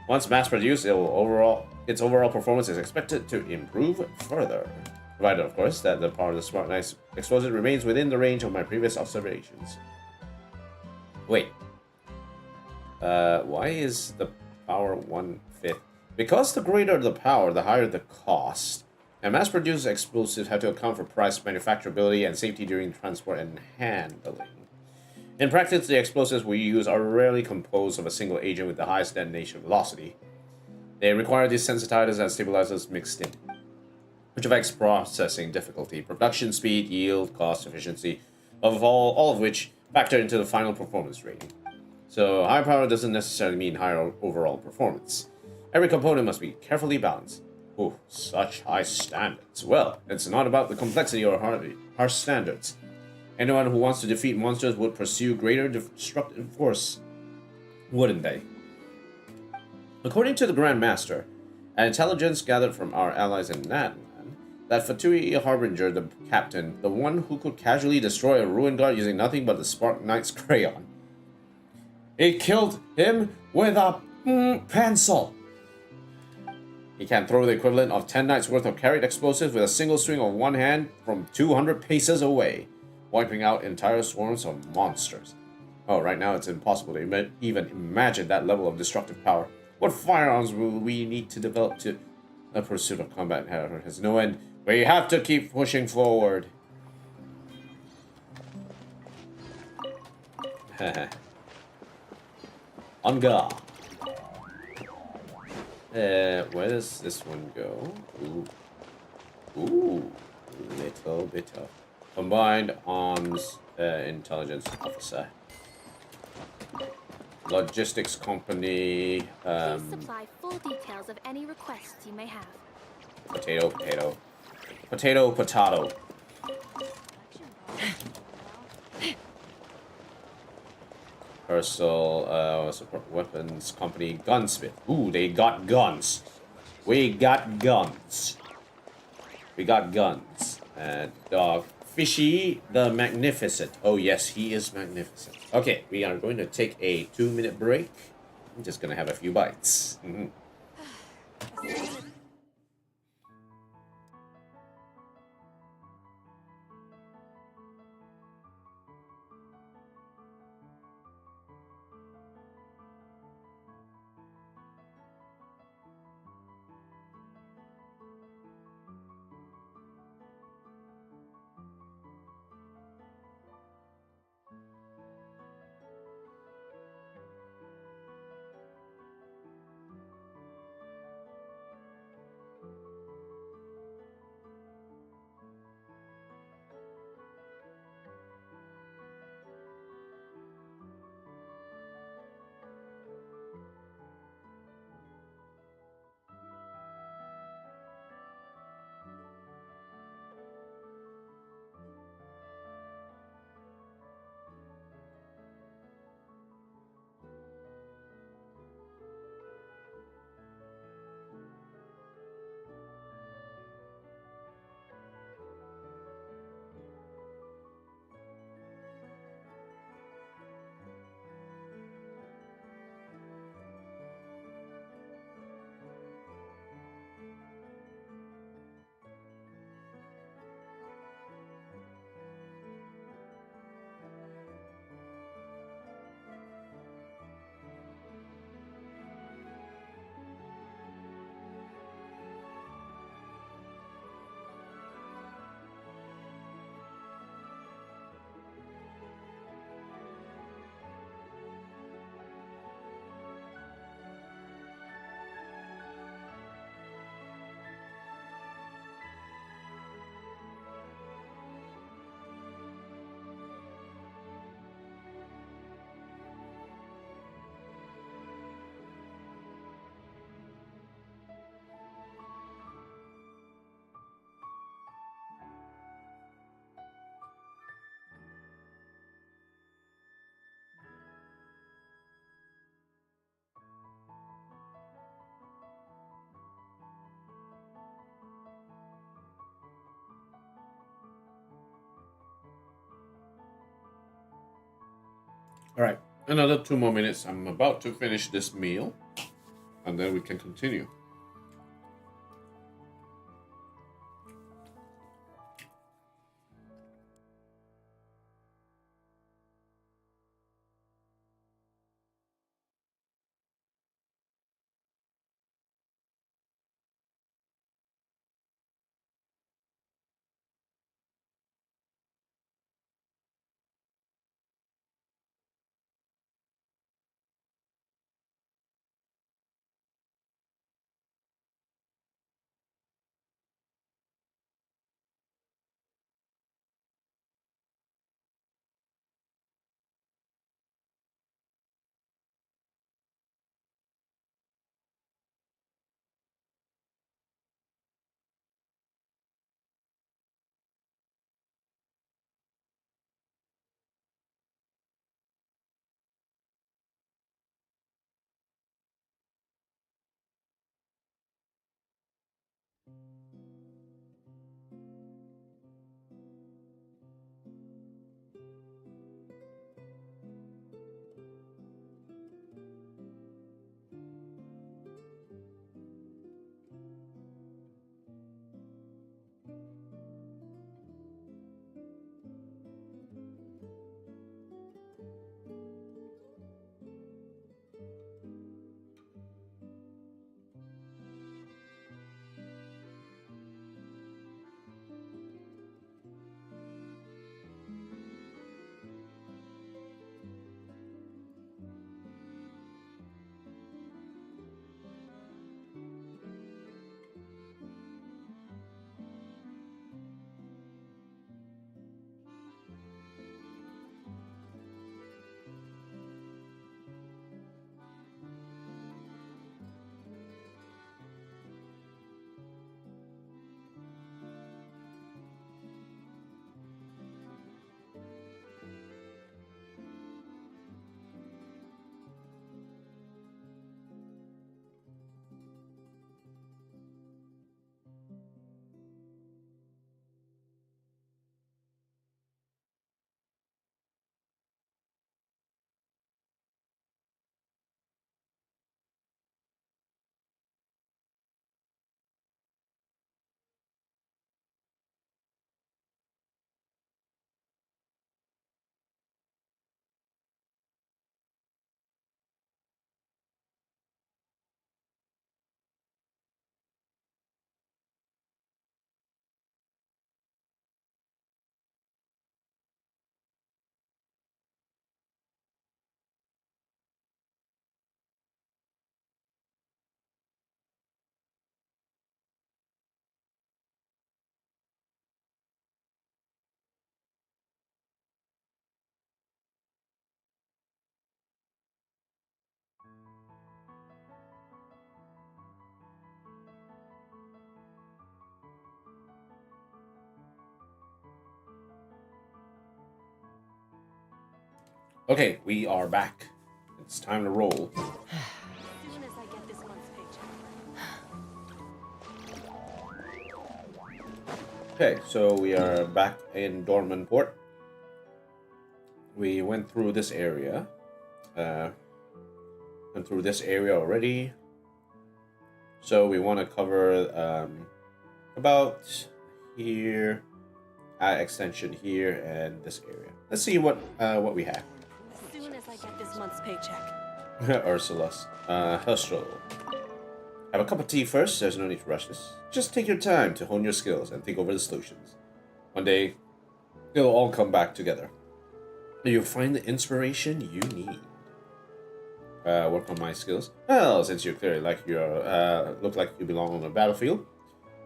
Once mass-produced, its overall performance is expected to improve further. Provided, of course, that the power of the Spark Knight's explosive remains within the range of my previous observations. Wait. Why is the power 1/5? Because the greater the power, the higher the cost. And mass-produced explosives have to account for price, manufacturability, and safety during transport and handling. In practice, the explosives we use are rarely composed of a single agent with the highest detonation velocity. They require desensitizers and stabilizers mixed in, which affects processing difficulty, production speed, yield, cost, efficiency, of all of which factor into the final performance rating. So high power doesn't necessarily mean higher overall performance. Every component must be carefully balanced. Oh, such high standards. Well, it's not about the complexity or harsh standards. Anyone who wants to defeat monsters would pursue greater destructive force, wouldn't they? According to the Grand Master, an intelligence gathered from our allies in Nod-krai, that Fatui Harbinger, the captain, the one who could casually destroy a ruin guard using nothing but the Spark Knight's crayon. It killed him with a pencil. He can throw the equivalent of 10 knights worth of carried explosives with a single swing of one hand from 200 paces away, wiping out entire swarms of monsters. Oh, right now it's impossible to even imagine that level of destructive power. What firearms will we need to develop to... The pursuit of combat, however, has no end. We have to keep pushing forward. On guard. Where does this one go? Ooh, little bit of combined arms intelligence officer. Logistics company. Please supply full details of any requests you may have. Potato, potato. Potato, potato. Personal support weapons company gunsmith. Ooh, they got guns. We got guns. We got guns. Dog. Fishy the Magnificent. Oh yes, he is magnificent. Okay, we are going to take a 2-minute break. I'm just gonna have a few bites. All right, another 2 more minutes. I'm about to finish this meal, and then we can continue. Okay, we are back. It's time to roll. As soon as I get this month's paycheck. Okay, so we are back in Dornman Port. We went through this area. Already. So we want to cover about here, extension here, and this area. Let's see what we have. As soon as I get this month's paycheck. Ursulus. Hustle. Have a cup of tea first. There's no need to rush this. Just take your time to hone your skills and think over the solutions. One day, it'll all come back together. You'll find the inspiration you need. Work on my skills. Well, since you clearly look like you belong on the battlefield,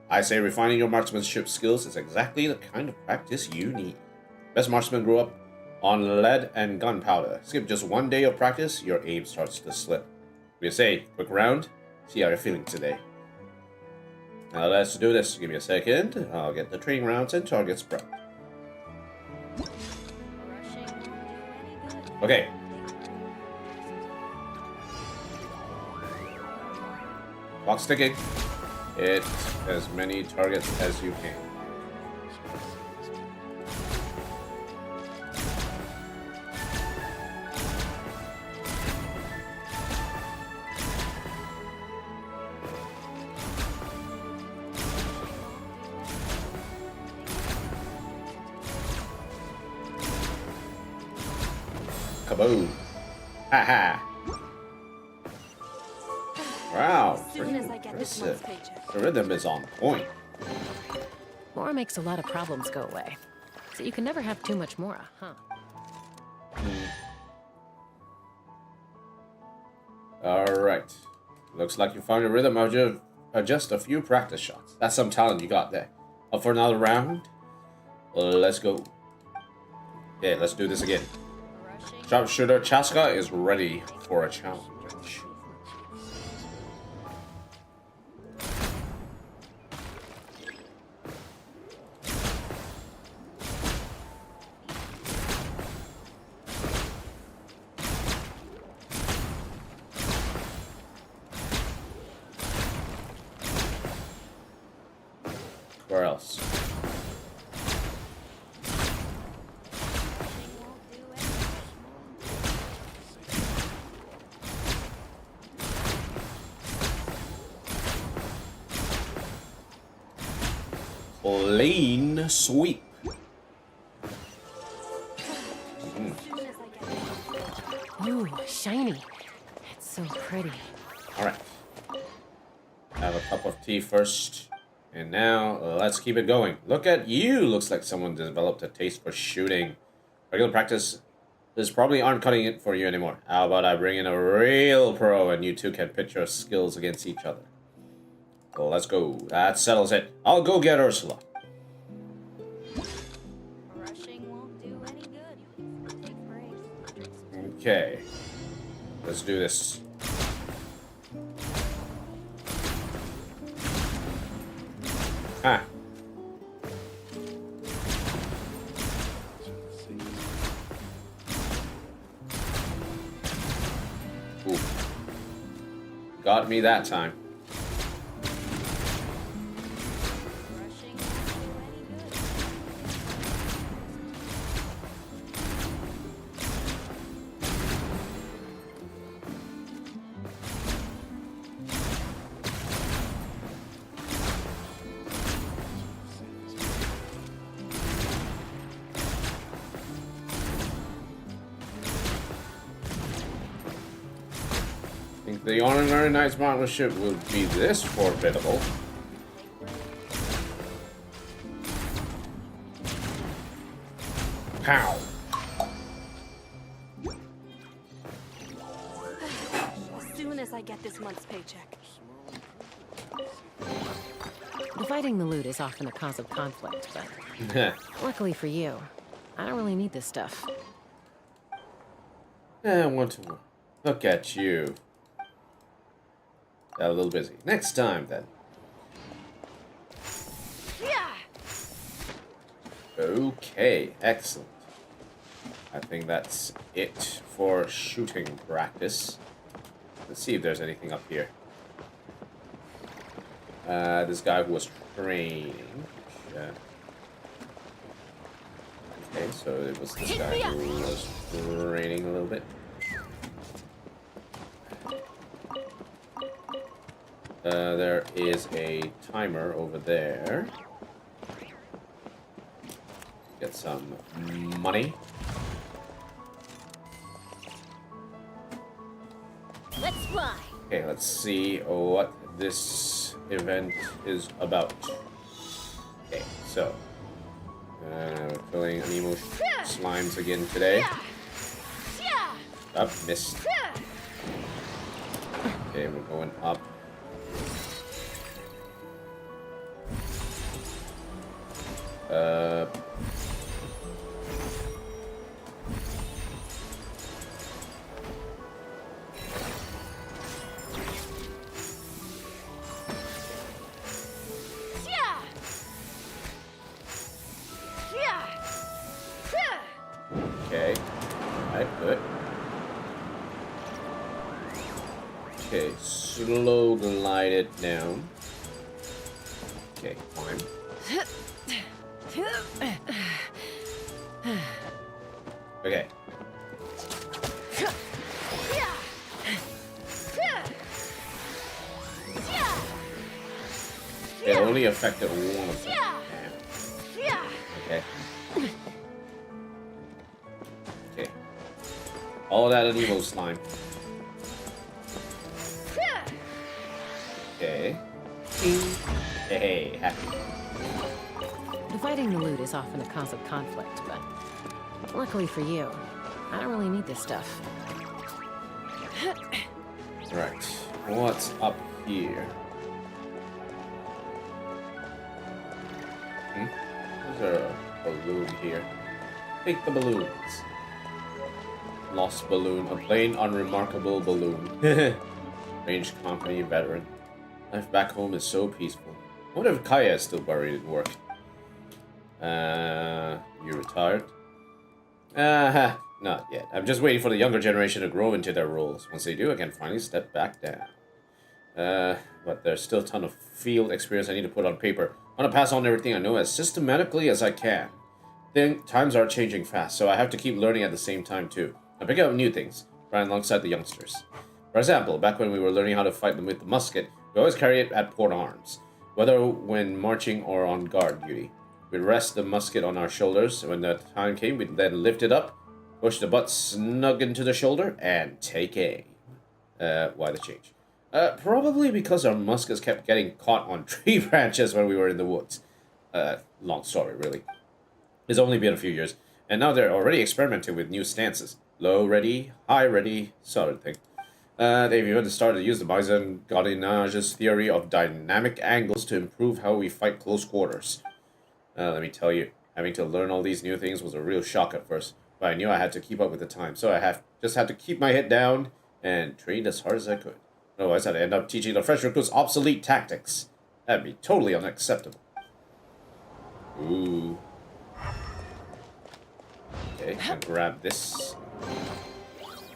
I say refining your marksmanship skills is exactly the kind of practice you need. Best marksmen grew up on lead and gunpowder. Skip just one day of practice, your aim starts to slip. We say, quick round, see how you're feeling today. Now let's do this. Give me a second. I'll get the training rounds and targets prepped. Okay. Clock's ticking. Hit as many targets as you can. Kaboom. Haha. Wow. As soon as I get this month's paycheck. The rhythm is on point. Mora makes a lot of problems go away. So you can never have too much Mora, huh? Alright. Looks like you found a rhythm of just a few practice shots. That's some talent you got there. Up for another round? Let's go. Yeah, let's do this again. Sharpshooter Chaska is ready for a challenge. Where else? Clean sweep. Ooh, shiny. It's so pretty. Alright. Have a cup of tea first. And now, let's keep it going. Look at you! Looks like someone developed a taste for shooting. Regular practice probably aren't cutting it for you anymore. How about I bring in a real pro and you two can pit your skills against each other. Well, let's go. That settles it. I'll go get Ursula. Rushing won't do any good. Take breaks. Okay. Let's do this. Ha. Ooh. Got me that time. Rushing won't do any good. I think the Honorary Knight's partnership will be this formidable. Pow! As soon as I get this month's paycheck. Dividing the loot is often a cause of conflict, but luckily for you, I don't really need this stuff. I want to look at you. Got a little busy. Next time, then. Okay, excellent. I think that's it for shooting practice. Let's see if there's anything up here. This guy who was training. Okay, so it was this guy who was training a little bit. There is a timer over there. Get some money. Let's fly. Okay, let's see what this event is about. Okay, so we're killing Anemo slimes again today. Up, missed. Okay, we're going up. Okay, alright, good. Okay, slow glide it down. Okay, climb. Okay. It only affected one of them. Okay. Okay. All that an evil slime. Okay. Hey, happy. Dividing the loot is often a cause of conflict, but luckily for you, I don't really need this stuff. Right. What's up here? Is there a balloon here? Take the balloons. Lost balloon. A plain, unremarkable balloon. Range company veteran. Life back home is so peaceful. I wonder if Kaya is still buried at work. You retired? Not yet. I'm just waiting for the younger generation to grow into their roles. Once they do, I can finally step back down. But there's still a ton of field experience I need to put on paper. I want to pass on everything I know as systematically as I can. Times are changing fast, so I have to keep learning at the same time too. I pick up new things, right alongside the youngsters. For example, back when we were learning how to fight them with the musket, we always carry it at port arms, whether when marching or on guard duty. We'd rest the musket on our shoulders, and when the time came, we'd then lift it up, push the butt snug into the shoulder, and take aim. Why the change? Probably because our muskets kept getting caught on tree branches when we were in the woods. Long story, really. It's only been a few years, and now they're already experimenting with new stances. Low ready, high ready, sort of thing. They've even started to use the Bison Godinage's theory of dynamic angles to improve how we fight close quarters. Let me tell you, having to learn all these new things was a real shock at first, but I knew I had to keep up with the time, so I just had to keep my head down and train as hard as I could. Otherwise, I'd end up teaching the fresh recruits obsolete tactics. That'd be totally unacceptable. Ooh. Okay, can grab this.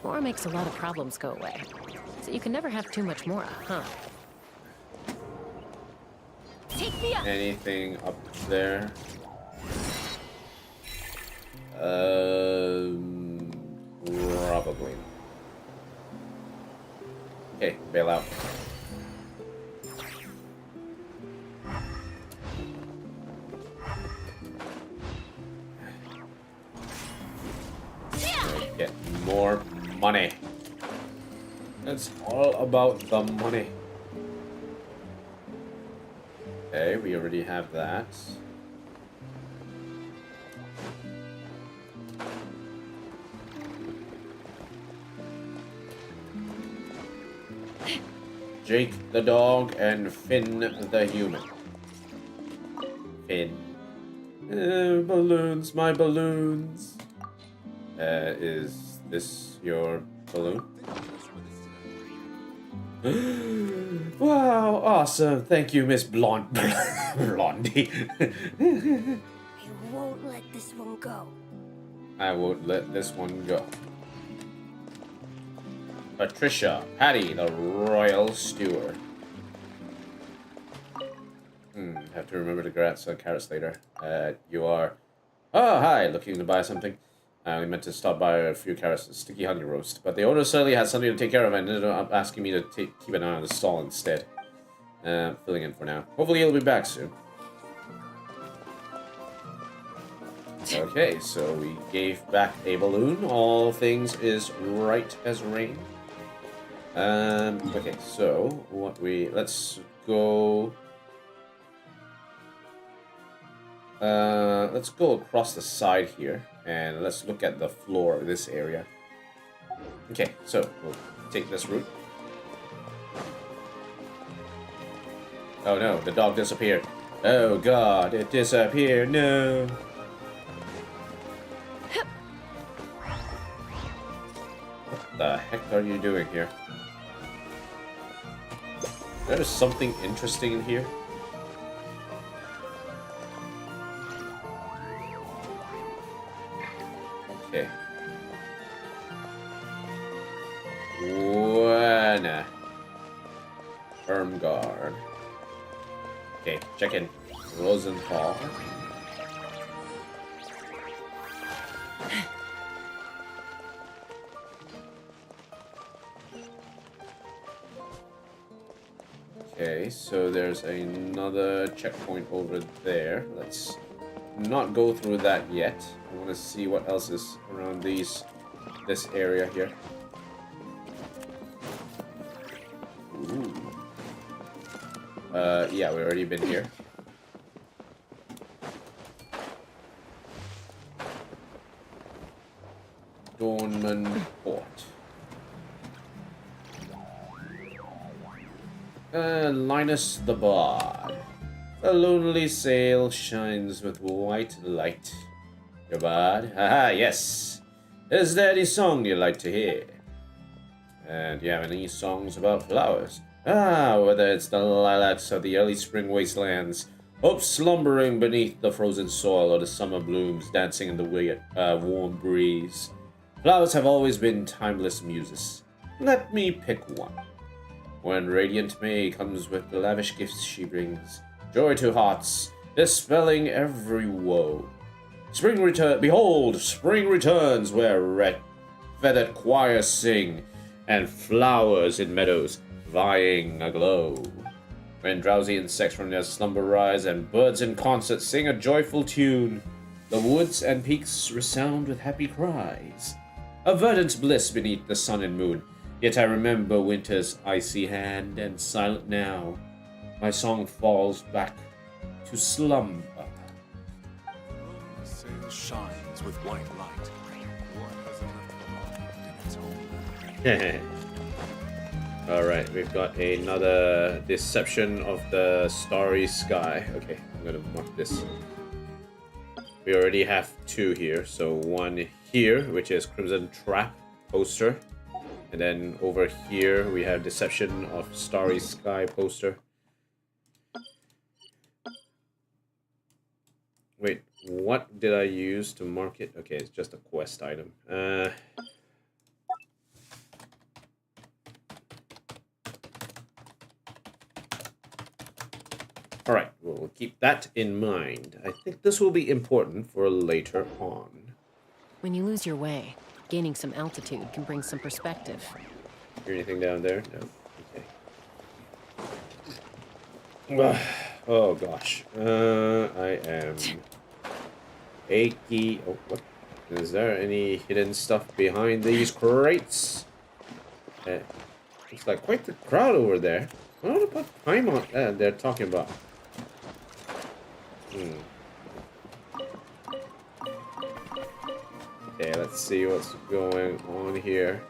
More makes a lot of problems go away. So you can never have too much more, huh? Anything up there? Probably. Okay, bail out. Get more money. It's all about the money. Okay, we already have that. Jake the dog and Finn the human. Finn. Balloons, my balloons. Is this your balloon? Wow, awesome. Thank you, Miss Blondie. I won't let this one go. I won't let this one go. Patricia, Patty, the royal steward. Have to remember to grab some carrots later. You are... Oh, hi, looking to buy something. I only meant to stop by a few carrots and sticky honey roast, but the owner suddenly had something to take care of and ended up asking me to keep an eye on the stall instead. Filling in for now. Hopefully he'll be back soon. Okay, so we gave back a balloon. All things is right as rain. Okay, so let's go. Let's go across the side here, and let's look at the floor of this area. Okay, so we'll take this route. Oh no, the dog disappeared. Oh god, it disappeared, no. What the heck are you doing here? There's something interesting in here. Okay. One. Firm guard. Okay, check in. Rosenthal. Okay, so there's another checkpoint over there. Let's not go through that yet. I want to see what else is around these this area here. Ooh. Yeah, we've already been here. Dornman Port. Linus the Bard. A lonely sail shines with white light. Your bard? Haha, yes. Is there any song you'd like to hear? And do you have any songs about flowers? Ah, whether it's the lilacs or the early spring wastelands, hope slumbering beneath the frozen soil, or the summer blooms dancing in the warm breeze. Flowers have always been timeless muses. Let me pick one. When radiant May comes with the lavish gifts she brings, joy to hearts, dispelling every woe. Behold, spring returns where red feathered choirs sing, and flowers in meadows vying aglow. When drowsy insects from their slumber rise, and birds in concert sing a joyful tune, the woods and peaks resound with happy cries. A verdant bliss beneath the sun and moon, yet I remember winter's icy hand, and silent now, my song falls back to slumber. The sail shines with white light. What has left in its home? Alright, we've got another Deception of the Starry Sky. Okay, I'm gonna mark this. We already have two here, so one here, which is Crimson Trap poster. And then over here we have Deception of Starry Sky poster. Wait, what did I use to mark it? Okay, it's just a quest item. Alright, we'll keep that in mind. I think this will be important for later on. When you lose your way, gaining some altitude can bring some perspective. Hear anything down there? No. Okay. Oh gosh. I am achy. Oh, what? Is there any hidden stuff behind these crates? Looks like quite the crowd over there. I don't know what Paimon they're talking about. Okay, let's see what's going on here.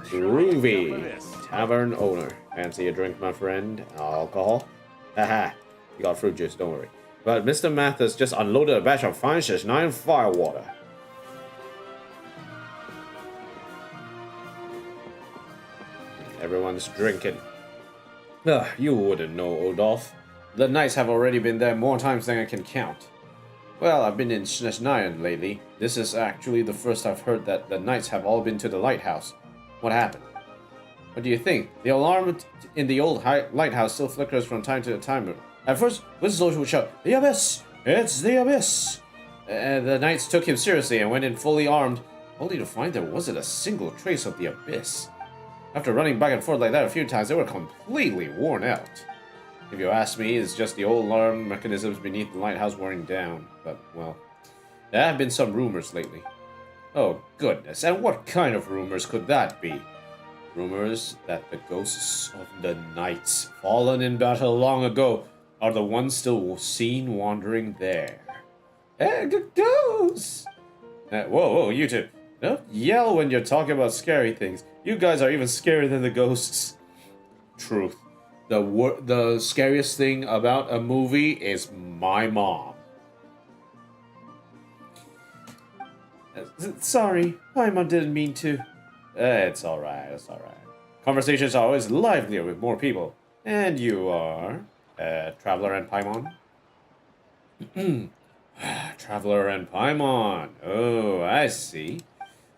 Groovy. Tavern owner. Fancy a drink, my friend? Alcohol? Haha. You got fruit juice, don't worry. But Mr. Mathis just unloaded a batch of fine 9 firewater. Everyone's drinking. Ugh, you wouldn't know, Odolph. The knights have already been there more times than I can count. Well, I've been in Snezhnaya lately. This is actually the first I've heard that the knights have all been to the lighthouse. What happened? What do you think? The alarm in the old lighthouse still flickers from time to time. At first, Winslow would shout, "The Abyss! It's the Abyss!" The knights took him seriously and went in fully armed, only to find there wasn't a single trace of the Abyss. After running back and forth like that a few times, they were completely worn out. If you ask me, it's just the old alarm mechanisms beneath the lighthouse wearing down. But, well, there have been some rumors lately. Oh, goodness, and what kind of rumors could that be? Rumors that the ghosts of the knights fallen in battle long ago are the ones still seen wandering there. Ghosts! Whoa, you two. Don't yell when you're talking about scary things. You guys are even scarier than the ghosts. Truth. The scariest thing about a movie is my mom. Sorry, my mom didn't mean to. It's alright, it's alright. Conversations are always livelier with more people. And you are... Traveler and Paimon? Traveler and Paimon. Oh, I see.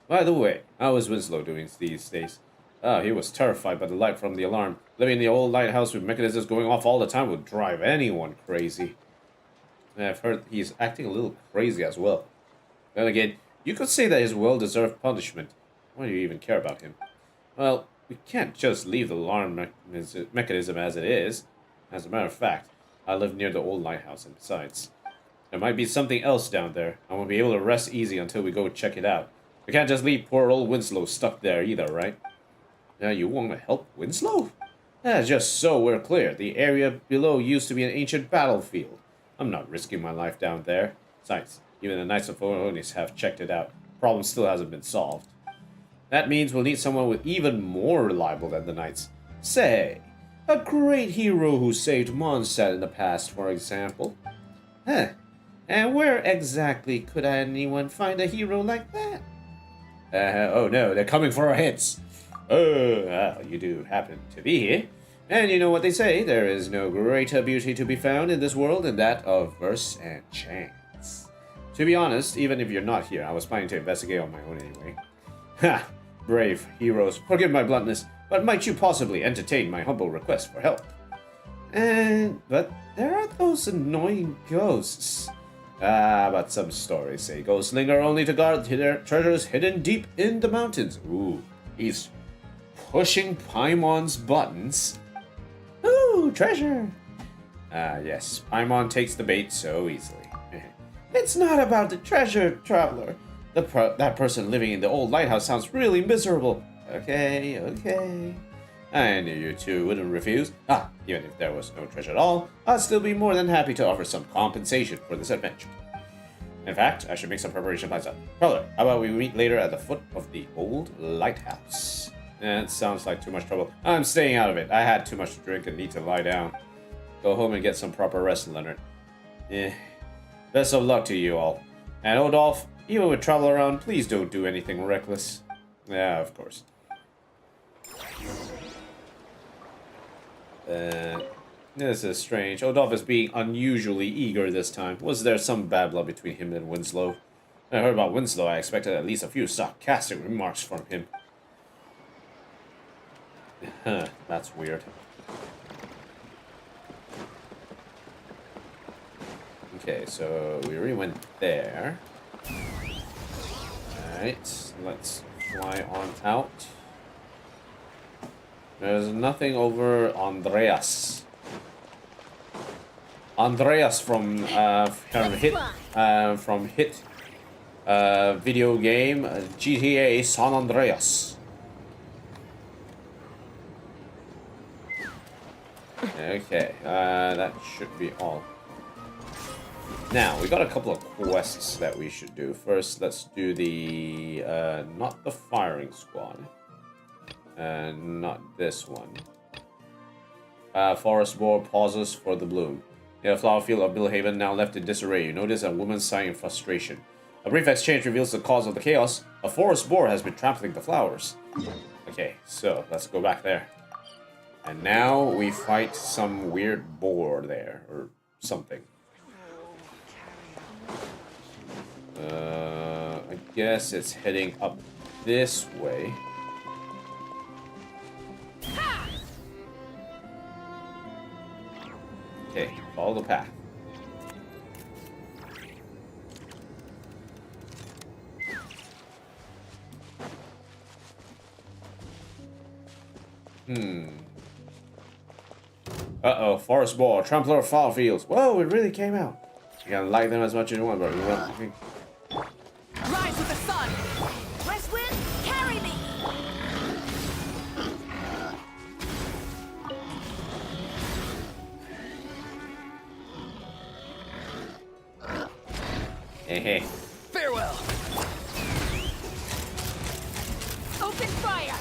By the way, how is Winslow doing these days? He was terrified by the light from the alarm. Living in the old lighthouse with mechanisms going off all the time would drive anyone crazy. I've heard he's acting a little crazy as well. Then again, you could say that is well-deserved punishment. Why do you even care about him? Well, we can't just leave the alarm mechanism as it is. As a matter of fact, I live near the old lighthouse, and besides, There might be something else down there. I won't be able to rest easy until we go check it out. We can't just leave poor old Winslow stuck there either, right? Yeah, you want to help Winslow? Yeah, just so we're clear, the area below used to be an ancient battlefield. I'm not risking my life down there. Besides, even the Knights of Oronis have checked it out. Problem still hasn't been solved. That means we'll need someone with even more reliable than the Knights. Say, a great hero who saved Mondstat in the past, for example. Huh. And where exactly could anyone find a hero like that? Oh no, they're coming for our heads. Oh, well, you do happen to be here. And you know what they say, there is no greater beauty to be found in this world than that of verse and chance. To be honest, even if you're not here, I was planning to investigate on my own anyway. Ha! Brave heroes, forgive my bluntness, but might you possibly entertain my humble request for help? But there are those annoying ghosts. But some stories say ghosts linger only to guard their treasures hidden deep in the mountains. Ooh, he's pushing Paimon's buttons. Ooh, treasure! Yes, Paimon takes the bait so easily. It's not about the treasure, traveler. That person living in the old lighthouse sounds really miserable. Okay. I knew you two wouldn't refuse. Even if there was no treasure at all, I'd still be more than happy to offer some compensation for this adventure. In fact, I should make some preparation plans up. Traveler, how about we meet later at the foot of the old lighthouse? That sounds like too much trouble. I'm staying out of it. I had too much to drink and need to lie down. Go home and get some proper rest, Leonard. Best of luck to you all. And Odolph, even with travel around, please don't do anything reckless. Yeah, of course. This is strange. Odolph is being unusually eager this time. Was there some bad blood between him and Winslow? When I heard about Winslow, I expected at least a few sarcastic remarks from him. That's weird. Okay, so we already went there. Alright, let's fly on out. There's nothing over Andreas. Andreas from hit video game GTA San Andreas. Okay, that should be all. Now, we got a couple of quests that we should do. First, let's do the, not the firing squad. Not this one. Forest boar pauses for the bloom. In the flower field of Millhaven, now left in disarray, you notice a woman sighing in frustration. A brief exchange reveals the cause of the chaos. A forest boar has been trampling the flowers. Okay, so let's go back there. And now we fight some weird boar there, or something. I guess it's heading up this way. Okay, follow the path. Uh-oh, forest boar, trampler of flower fields. Whoa, it really came out. You can like them as much as you want, but we want... Rise with the sun! West wind, carry me! Hey. Farewell! Open fire!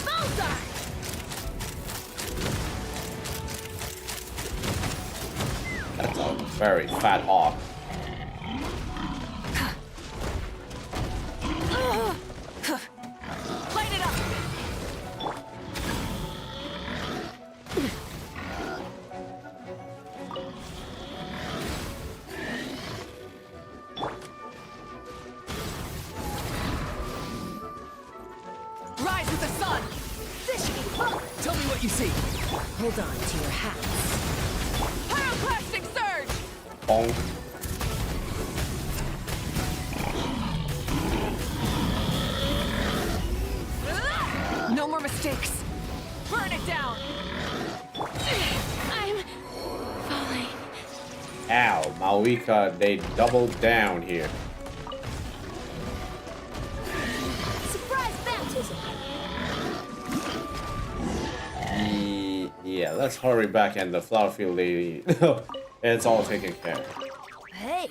Bullseye! That's a very fat hawk. Light it up! Rise with the sun! Fish! Tell me what you see! Hold on to your hats. Pyroclastic surge! Bonk. No more mistakes! Burn it down! I'm falling. Ow, Aoika, they doubled down here. Surprise baptism! Yeah, let's hurry back and the flower field lady. It's all taken care of. Hey,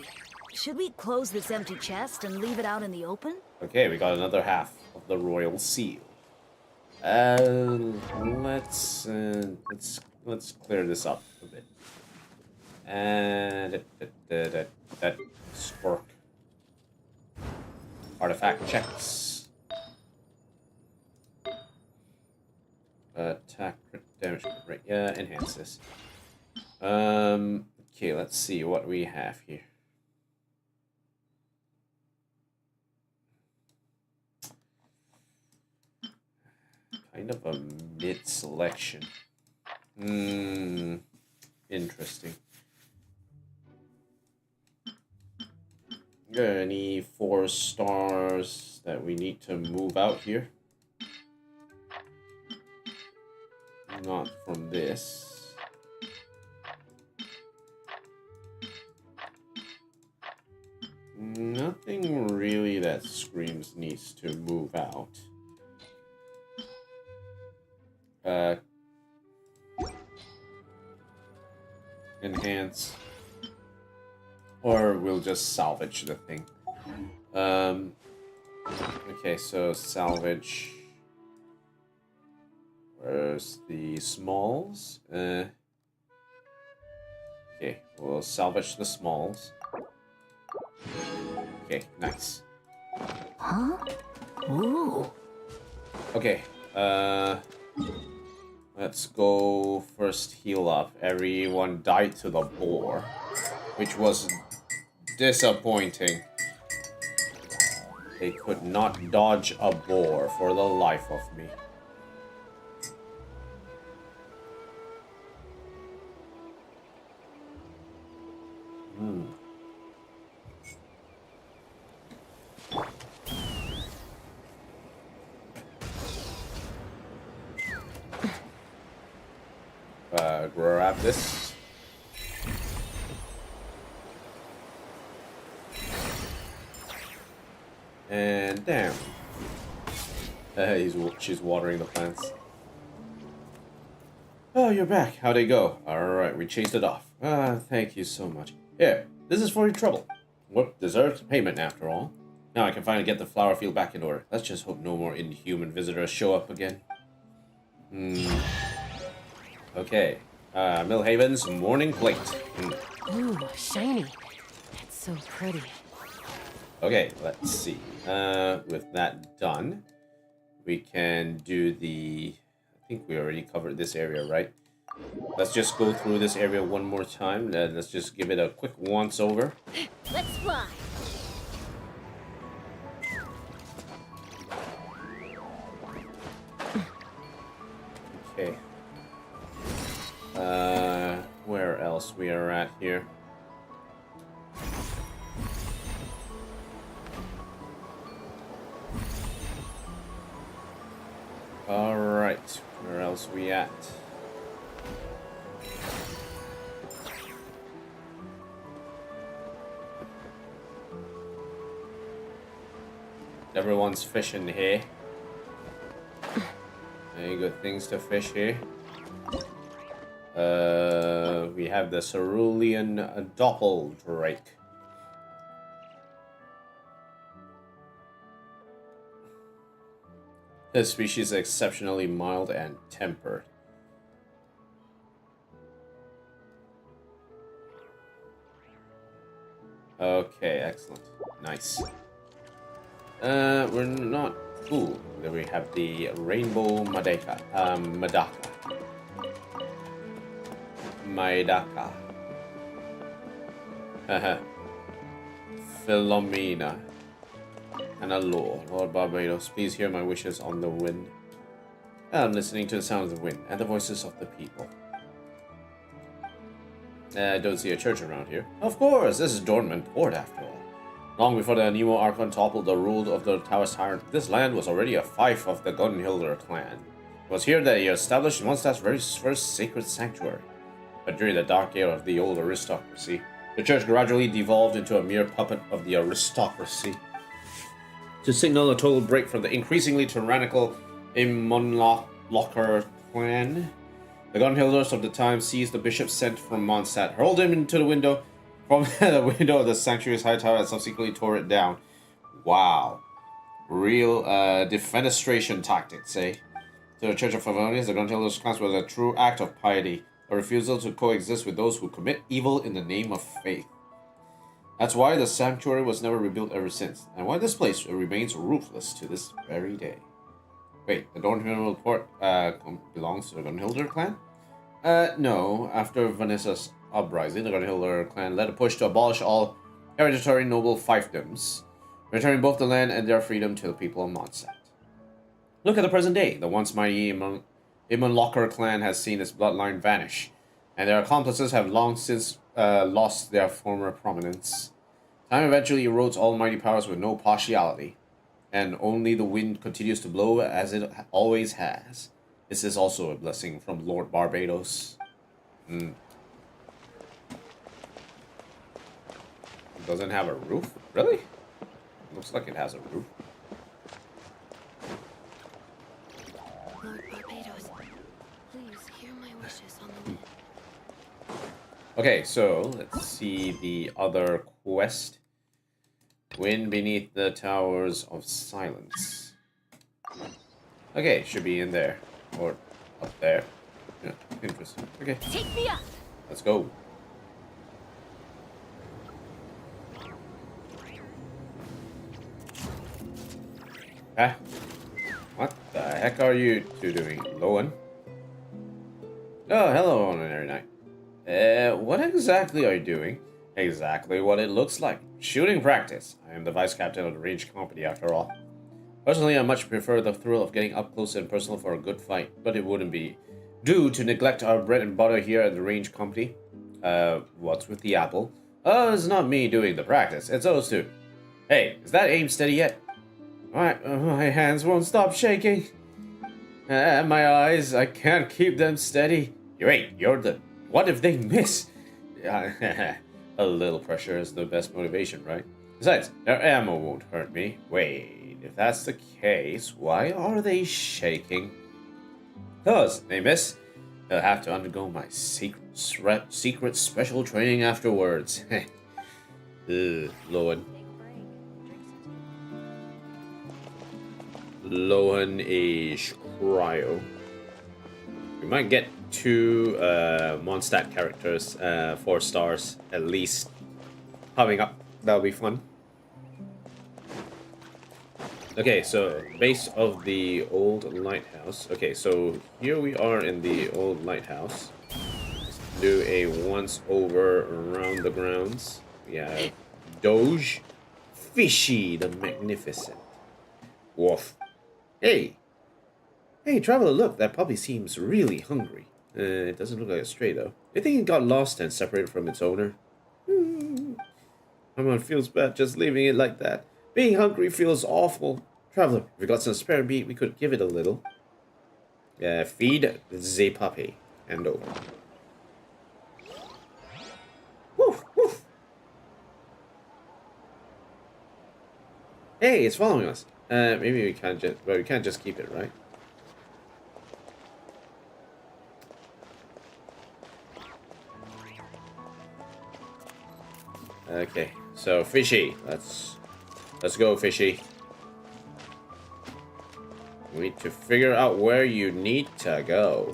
should we close this empty chest and leave it out in the open? Okay, we got another half of the royal seal. Let's clear this up a bit. And that squirk. Artifact checks. Attack, crit damage, right? Yeah, enhance this. Okay, let's see what we have here. Kind of a mid selection. Interesting. Any 4 stars that we need to move out here? Not from this. Nothing really that screams needs to move out. Enhance. Or we'll just salvage the thing. Okay, so salvage. Where's the smalls? Okay, we'll salvage the smalls. Okay, nice. Huh? Ooh. Okay, let's go first heal up. Everyone died to the boar, which was disappointing. They could not dodge a boar for the life of me. Grab this. And down. She's watering the plants. Oh, you're back. How'd it go? Alright, we chased it off. Thank you so much. Here, this is for your trouble. What deserved payment after all. Now I can finally get the flower field back in order. Let's just hope no more inhuman visitors show up again. Okay. Millhaven's morning plate. Ooh, shiny. That's so pretty. Okay, let's see. With that done, we can do the... I think we already covered this area, right? Let's just go through this area one more time. Let's just give it a quick once over. Let's fly. Okay. Where else we are at here? Alright, where else we at? Everyone's fishing here. Any good things to fish here? We have the cerulean doppeldrake. This species is exceptionally mild and tempered. Okay, excellent. Nice. We're not... Ooh, then we have the rainbow Madaka. Maedaka. Haha. Philomena. And a Lord Barbados, please hear my wishes on the wind. I'm listening to the sound of the wind and the voices of the people. I don't see a church around here. Of course, this is Dornman Port after all. Long before the Nemo Archon toppled the rule of the Tower's tyrant, this land was already a fief of the Gunhilder clan. It was here that he established Mondstat's very first sacred sanctuary. But during the dark era of the old aristocracy, The church gradually devolved into a mere puppet of the aristocracy. To signal a total break from the increasingly tyrannical Locker clan, the gunhilders of the time seized the bishop sent from Mondstat, hurled him into the window from the window of the sanctuary's high tower, and subsequently tore it down. Wow. Real defenestration tactics, eh? To the Church of Favonius, the gunhilders' class was a true act of piety, a refusal to coexist with those who commit evil in the name of faith. That's why the sanctuary was never rebuilt ever since, and why this place remains roofless to this very day. Wait, the Dornman port belongs to the Gunhilder clan? No. After Vanessa's uprising, the Gunhilder clan led a push to abolish all hereditary noble fiefdoms, returning both the land and their freedom to the people of Mondstat. Look at the present day. The once mighty Locker clan has seen its bloodline vanish, and their accomplices have long since lost their former prominence. Time eventually erodes all mighty powers with no partiality, and only the wind continues to blow as it always has. This is also a blessing from Lord Barbados. It doesn't have a roof? Really? Looks like it has a roof. Lord Barbados, please hear my wishes on the wind. Okay, so let's see the other quest. Wind beneath the towers of silence. Okay, should be in there. Or up there. Yeah, interesting. Okay. Take me up. Let's go. Huh? What the heck are you two doing, Lowen? Oh, hello, Ordinary Knight. What exactly are you doing? Exactly what it looks like. Shooting practice. I am the vice captain of the range company, after all. Personally, I much prefer the thrill of getting up close and personal for a good fight, but it wouldn't be due to neglect our bread and butter here at the range company. What's with the apple? Oh, it's not me doing the practice, it's those two. Hey, is that aim steady yet? My hands won't stop shaking. And my eyes, I can't keep them steady. You're the... What if they miss? A little pressure is the best motivation, right? Besides, their ammo won't hurt me. Wait, if that's the case, why are they shaking? 'Cause they miss. They'll have to undergo my secret special training afterwards. Lowen. Lowen is cryo. We might get 2 Mondstat characters, 4 stars at least, coming up. That'll be fun. Okay, so base of the old lighthouse. Okay, so here we are in the old lighthouse. Let's do a once over around the grounds. We have Doge, Fishy the Magnificent, Woof. Hey, traveler, look, that puppy seems really hungry. It doesn't look like a stray, though. I think it got lost and separated from its owner. Someone feels bad just leaving it like that. Being hungry feels awful. Traveler, if we got some spare meat, we could give it a little. Feed the puppy. Hand over. Woof, woof. Hey, it's following us. Maybe we can't just... Well, we can't just keep it, right? Okay, so Fishy, let's go, Fishy. We need to figure out where you need to go.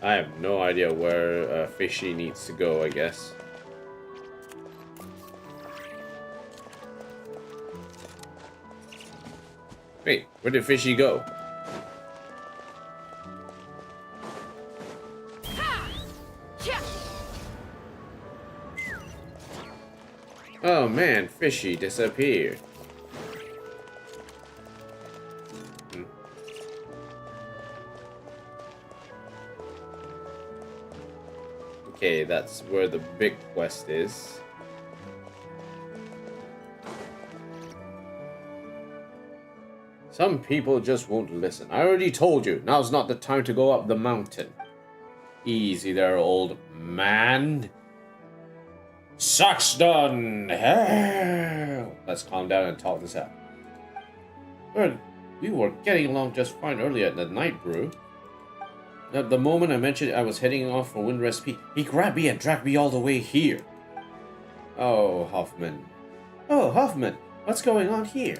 I have no idea where Fishy needs to go, I guess. Wait, where did Fishy go? Oh man, Fishy disappeared. that's where the big quest is. Some people just won't listen. I already told you, now's not the time to go up the mountain. Easy there, old man. Saxton! Let's calm down and talk this out. Well, we were getting along just fine earlier at the night brew. At the moment I mentioned I was heading off for Windrest Peak, he grabbed me and dragged me all the way here. Oh, Hoffman. Oh, Hoffman, what's going on here?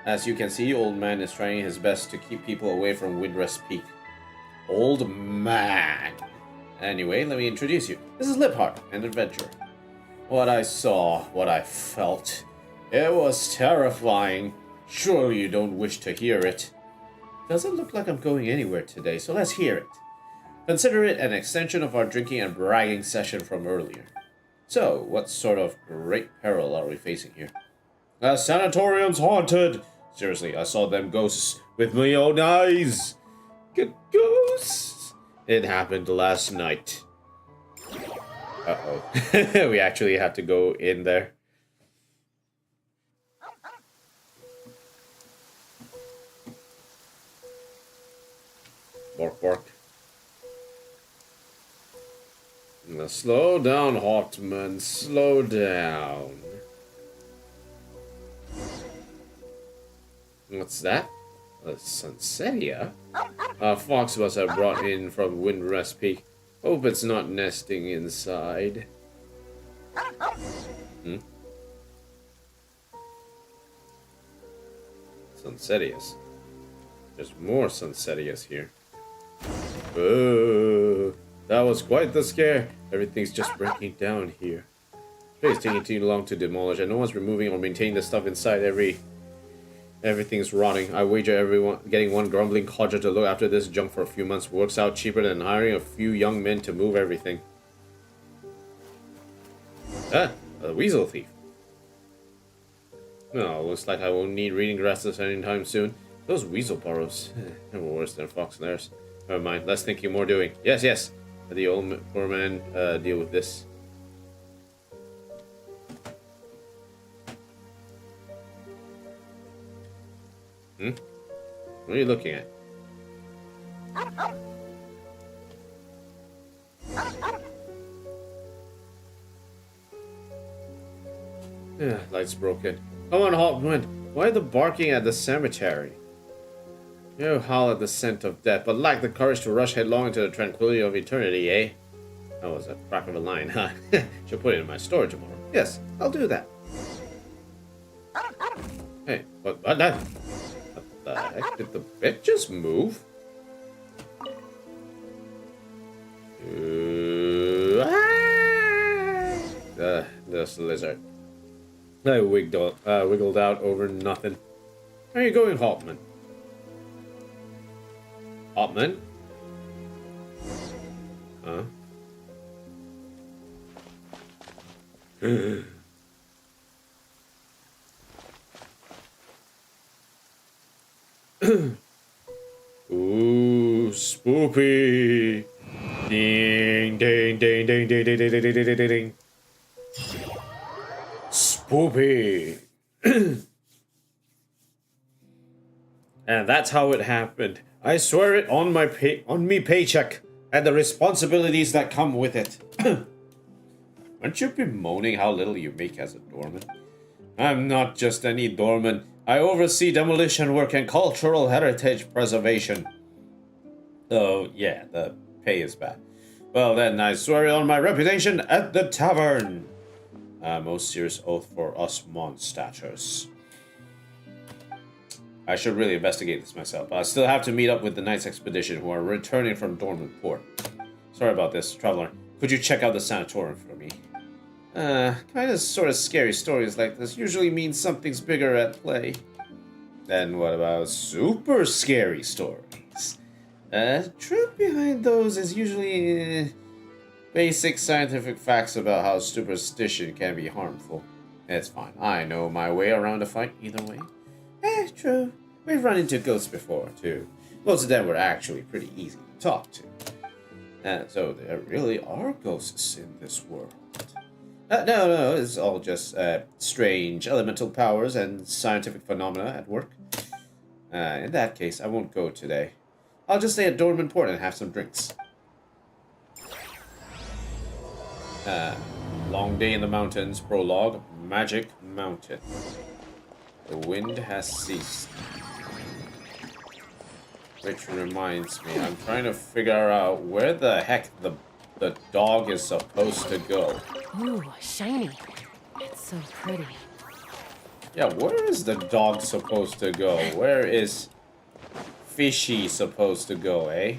As you can see, old man is trying his best to keep people away from Windrest Peak. Old man. Anyway, let me introduce you. This is Liphart, an adventurer. What I saw, what I felt, it was terrifying. Surely you don't wish to hear it. Doesn't look like I'm going anywhere today, so let's hear it. Consider it an extension of our drinking and bragging session from earlier. So, what sort of great peril are we facing here? The sanatorium's haunted! Seriously, I saw them ghosts with my own eyes! Ghosts! It happened last night. Uh-oh. We actually have to go in there. Bark, bark. Now, slow down, Hartman. Slow down. What's that? A Sunsetia? A fox must have brought in from Windrest Peak. Hope it's not nesting inside. Sunsetias. There's more Sunsetias here. Oh, that was quite the scare. Everything's just breaking down here. It's taking too long to demolish, and no one's removing or maintaining the stuff inside. Everything's rotting. I wager everyone getting one grumbling codger to look after this junk for a few months works out cheaper than hiring a few young men to move everything. Ah, a weasel thief. No, looks like I won't need reading glasses anytime soon. Those weasel burrows, they were worse than fox lairs. Never mind, less thinking, more doing. Yes, yes. Let the old poor man deal with this. What are you looking at? Yeah, light's broken. Come on, Haltman. Why the barking at the cemetery? You howl at the scent of death, but lack the courage to rush headlong into the tranquility of eternity, eh? That was a crack of a line, huh? Should put it in my store tomorrow. Yes, I'll do that. Hey, what the heck? Did the bed just move? This lizard. I wiggled out over nothing. Where are you going, Haltman? Haltman? Huh? Ooh, spoopy. Ding, ding, ding, ding, ding, ding, ding, ding, ding, ding, ding. Spoopy. And that's how it happened. I swear it on my paycheck and the responsibilities that come with it. Aren't you bemoaning how little you make as a doorman? I'm not just any doorman. I oversee demolition work and cultural heritage preservation. Oh, yeah, the pay is bad. Well then, I swear it on my reputation at the tavern. Most serious oath for us Mondstatters. I should really investigate this myself, but I still have to meet up with the Knights Expedition who are returning from Dornman Port. Sorry about this, traveler. Could you check out the sanatorium for me? Kind of sort of scary stories like this usually mean something's bigger at play. Then what about super scary stories? Truth behind those is usually basic scientific facts about how superstition can be harmful. It's fine. I know my way around a fight either way. True. We've run into ghosts before, too. Most of them were actually pretty easy to talk to. So there really are ghosts in this world. No, it's all just strange elemental powers and scientific phenomena at work. In that case, I won't go today. I'll just stay at Dornman Port and have some drinks. Long day in the mountains, prologue, Magic Mountain. The wind has ceased. Which reminds me, I'm trying to figure out where the heck the dog is supposed to go. Ooh, shiny. It's so pretty. Yeah, where is the dog supposed to go? Where is Fishy supposed to go, eh?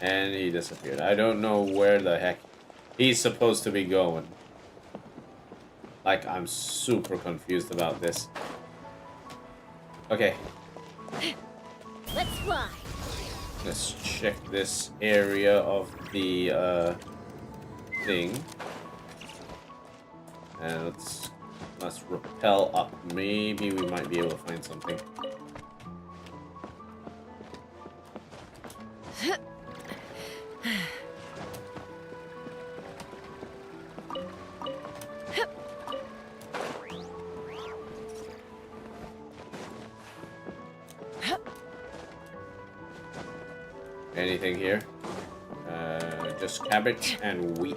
And he disappeared. I don't know where the heck he's supposed to be going. Like, I'm super confused about this. Okay. Let's fly. Let's check this area of the thing. And let's rappel up. Maybe we might be able to find something. Anything here? Just cabbage and wheat.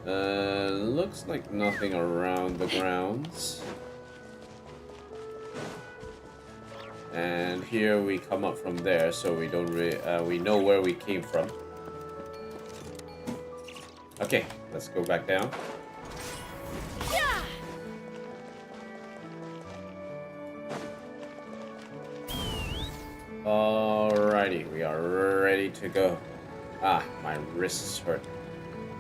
Looks like nothing around the grounds. And here we come up from there, so we don't really, we know where we came from. Okay, let's go back down. Alrighty, we are ready to go. Ah, my wrists hurt.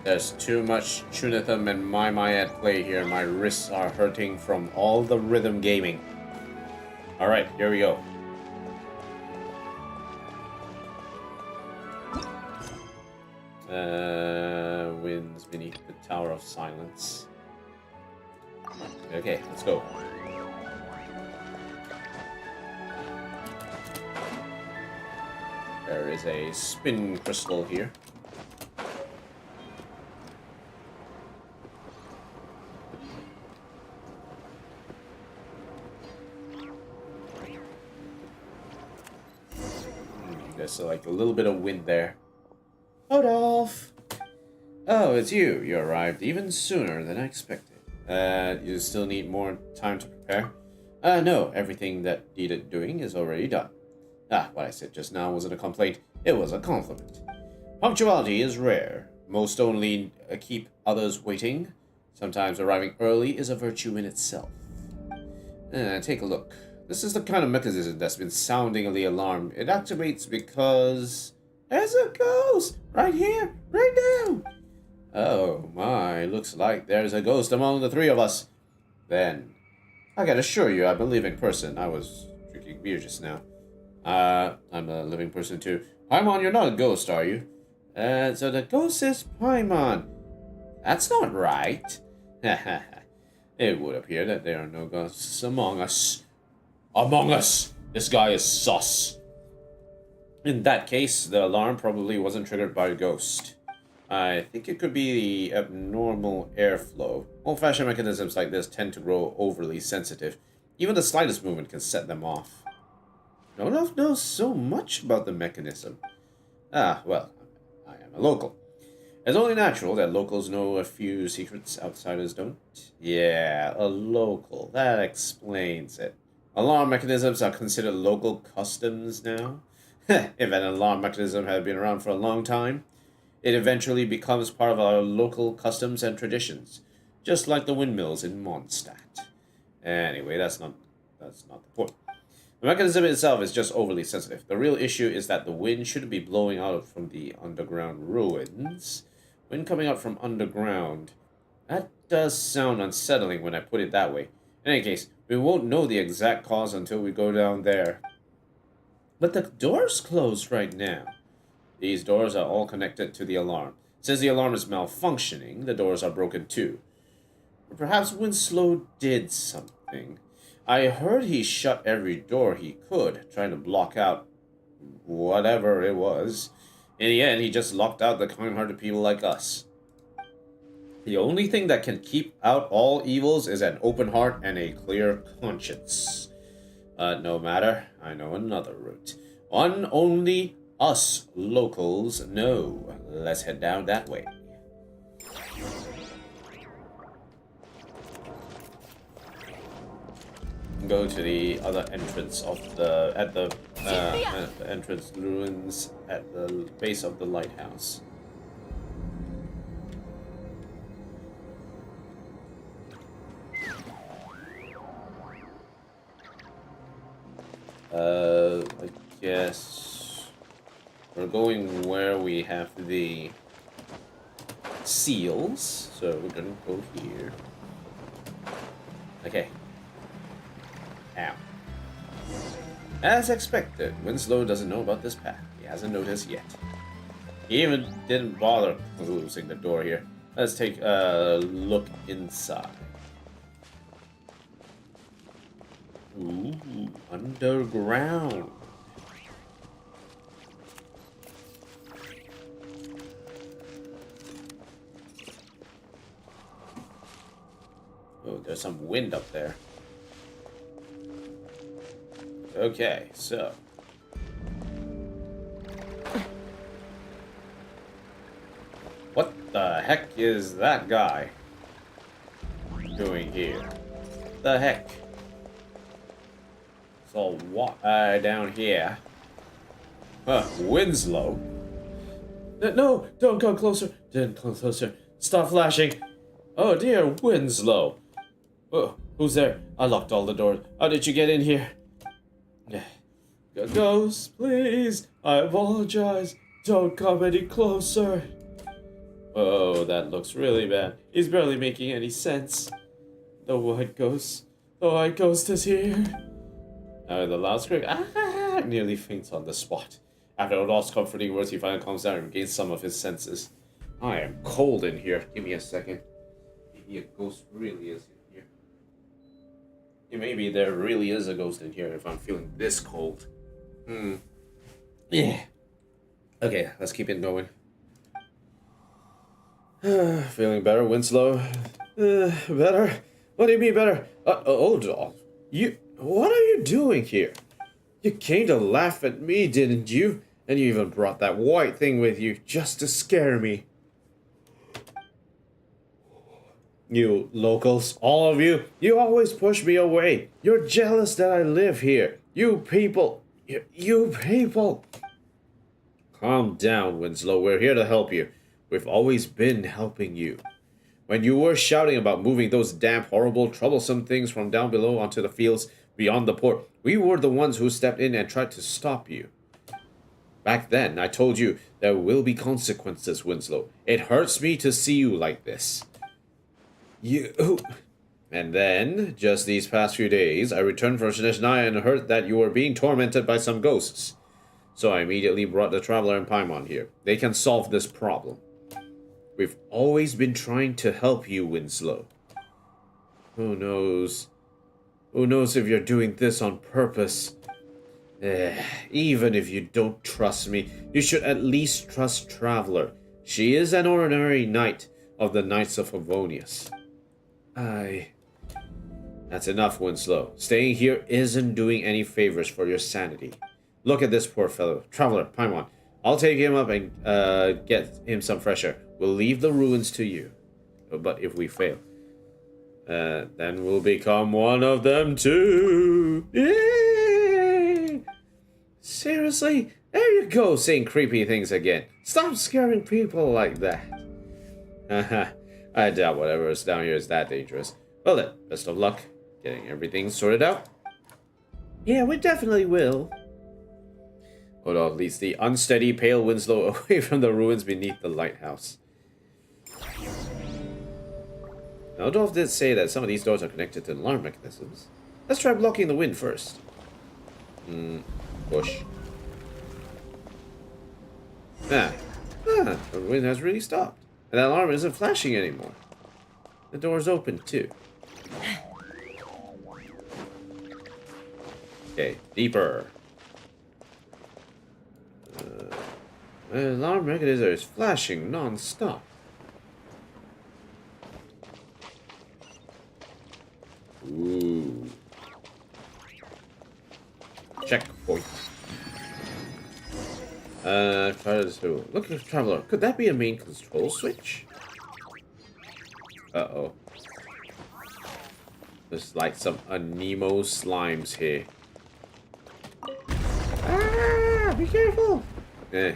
There's too much Chunitham and Mai at play here. My wrists are hurting from all the rhythm gaming. Alright, here we go. Winds beneath the Tower of Silence. Okay, let's go. There is a spin crystal here. There's like a little bit of wind there. Rodolph! Oh, it's you. You arrived even sooner than I expected. You still need more time to prepare? No, everything that needed doing is already done. Ah, what I said just now wasn't a complaint. It was a compliment. Punctuality is rare. Most only keep others waiting. Sometimes arriving early is a virtue in itself. Take a look. This is the kind of mechanism that's been sounding the alarm. It activates because there's a ghost right here, right now. Oh my, looks like there's a ghost among the three of us. Then, I can assure you I'm a living person. I was drinking beer just now. I'm a living person too. Paimon, you're not a ghost, are you? So the ghost is Paimon. That's not right. It would appear that there are no ghosts among us. Among us! This guy is sus. In that case, the alarm probably wasn't triggered by a ghost. I think it could be the abnormal airflow. Old-fashioned mechanisms like this tend to grow overly sensitive. Even the slightest movement can set them off. Olaf knows so much about the mechanism. Ah, well, I am a local. It's only natural that locals know a few secrets outsiders don't. Yeah, a local. That explains it. Alarm mechanisms are considered local customs now. If an alarm mechanism had been around for a long time, it eventually becomes part of our local customs and traditions, just like the windmills in Mondstat. Anyway, that's not the point. The mechanism itself is just overly sensitive. The real issue is that the wind shouldn't be blowing out from the underground ruins. Wind coming out from underground. That does sound unsettling when I put it that way. In any case, we won't know the exact cause until we go down there. But the door's closed right now. These doors are all connected to the alarm. Since the alarm is malfunctioning, the doors are broken too. Perhaps Winslow did something. I heard he shut every door he could, trying to block out whatever it was. In the end, he just locked out the kind-hearted people like us. The only thing that can keep out all evils is an open heart and a clear conscience. No matter, I know another route. One only us locals know. Let's head down that way. Go to the other entrance of the entrance ruins at the base of the lighthouse. I guess we're going where we have the seals, so we're gonna go here. Okay. Ow. As expected, Winslow doesn't know about this path. He hasn't noticed yet. He even didn't bother closing the door here. Let's take a look inside. Ooh, underground. Oh, there's some wind up there. Okay, so. What the heck is that guy doing here? The heck? So what down here? Winslow? No, don't come closer. Don't come closer. Stop flashing. Oh dear, Winslow. Oh, who's there? I locked all the doors. How did you get in here? Ghost, please. I apologize. Don't come any closer. Oh, that looks really bad. He's barely making any sense. The white ghost. The white ghost is here. The loud scream. Nearly faints on the spot. After Odolph's comforting words, he finally calms down and regains some of his senses. I am cold in here. Give me a second. Maybe a ghost really is in here. Yeah, maybe there really is a ghost in here if I'm feeling this cold. Yeah. Okay, let's keep it going. Feeling better, Winslow? Better? What do you mean better? Odolph, what are you doing here? You came to laugh at me, didn't you? And you even brought that white thing with you just to scare me. You locals, all of you, you always push me away. You're jealous that I live here. You people. Calm down, Winslow. We're here to help you. We've always been helping you. When you were shouting about moving those damp, horrible, troublesome things from down below onto the fields beyond the port, we were the ones who stepped in and tried to stop you. Back then, I told you there will be consequences, Winslow. It hurts me to see you like this. And then, just these past few days, I returned from Shineshina and heard that you were being tormented by some ghosts. So I immediately brought the Traveler and Paimon here. They can solve this problem. We've always been trying to help you, Winslow. Who knows? Who knows if you're doing this on purpose? Even if you don't trust me, you should at least trust Traveler. She is an ordinary knight of the Knights of Favonius. That's enough, Winslow. Staying here isn't doing any favors for your sanity. Look at this poor fellow. Traveler, Paimon. I'll take him up and get him some fresh air. We'll leave the ruins to you. But if we fail, then we'll become one of them too. Yay! Seriously? There you go, saying creepy things again. Stop scaring people like that. I doubt whatever is down here is that dangerous. Well then, best of luck getting everything sorted out. Yeah, we definitely will. Odolph leads the unsteady, pale Winslow away from the ruins beneath the lighthouse. Now, Adolf did say that some of these doors are connected to alarm mechanisms. Let's try blocking the wind first. Push. The wind has really stopped. And that alarm isn't flashing anymore. The door's open too. Okay, deeper. The alarm mechanism is flashing non-stop. Ooh. Checkpoint. Look at Traveler. Could that be a main control switch? Uh-oh. There's like some Nemo slimes here. Ah! Be careful! Eh.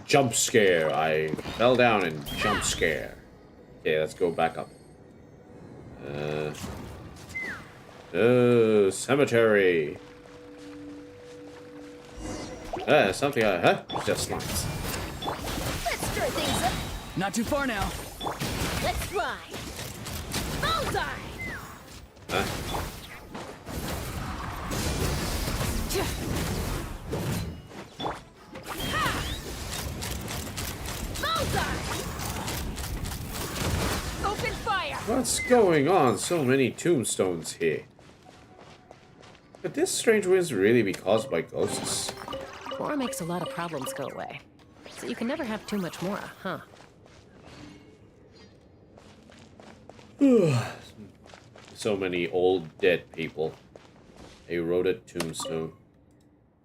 Jump scare. I fell down and jump scare. Okay, let's go back up. Cemetery. Something. It's just slimes. Let's stir things up. Not too far now. Let's fly. Bullseye. Huh? Open fire! What's going on? So many tombstones here. Could this strange winds really be caused by ghosts? Mora makes a lot of problems go away. So you can never have too much Mora, huh? So many old dead people. Eroded tombstone.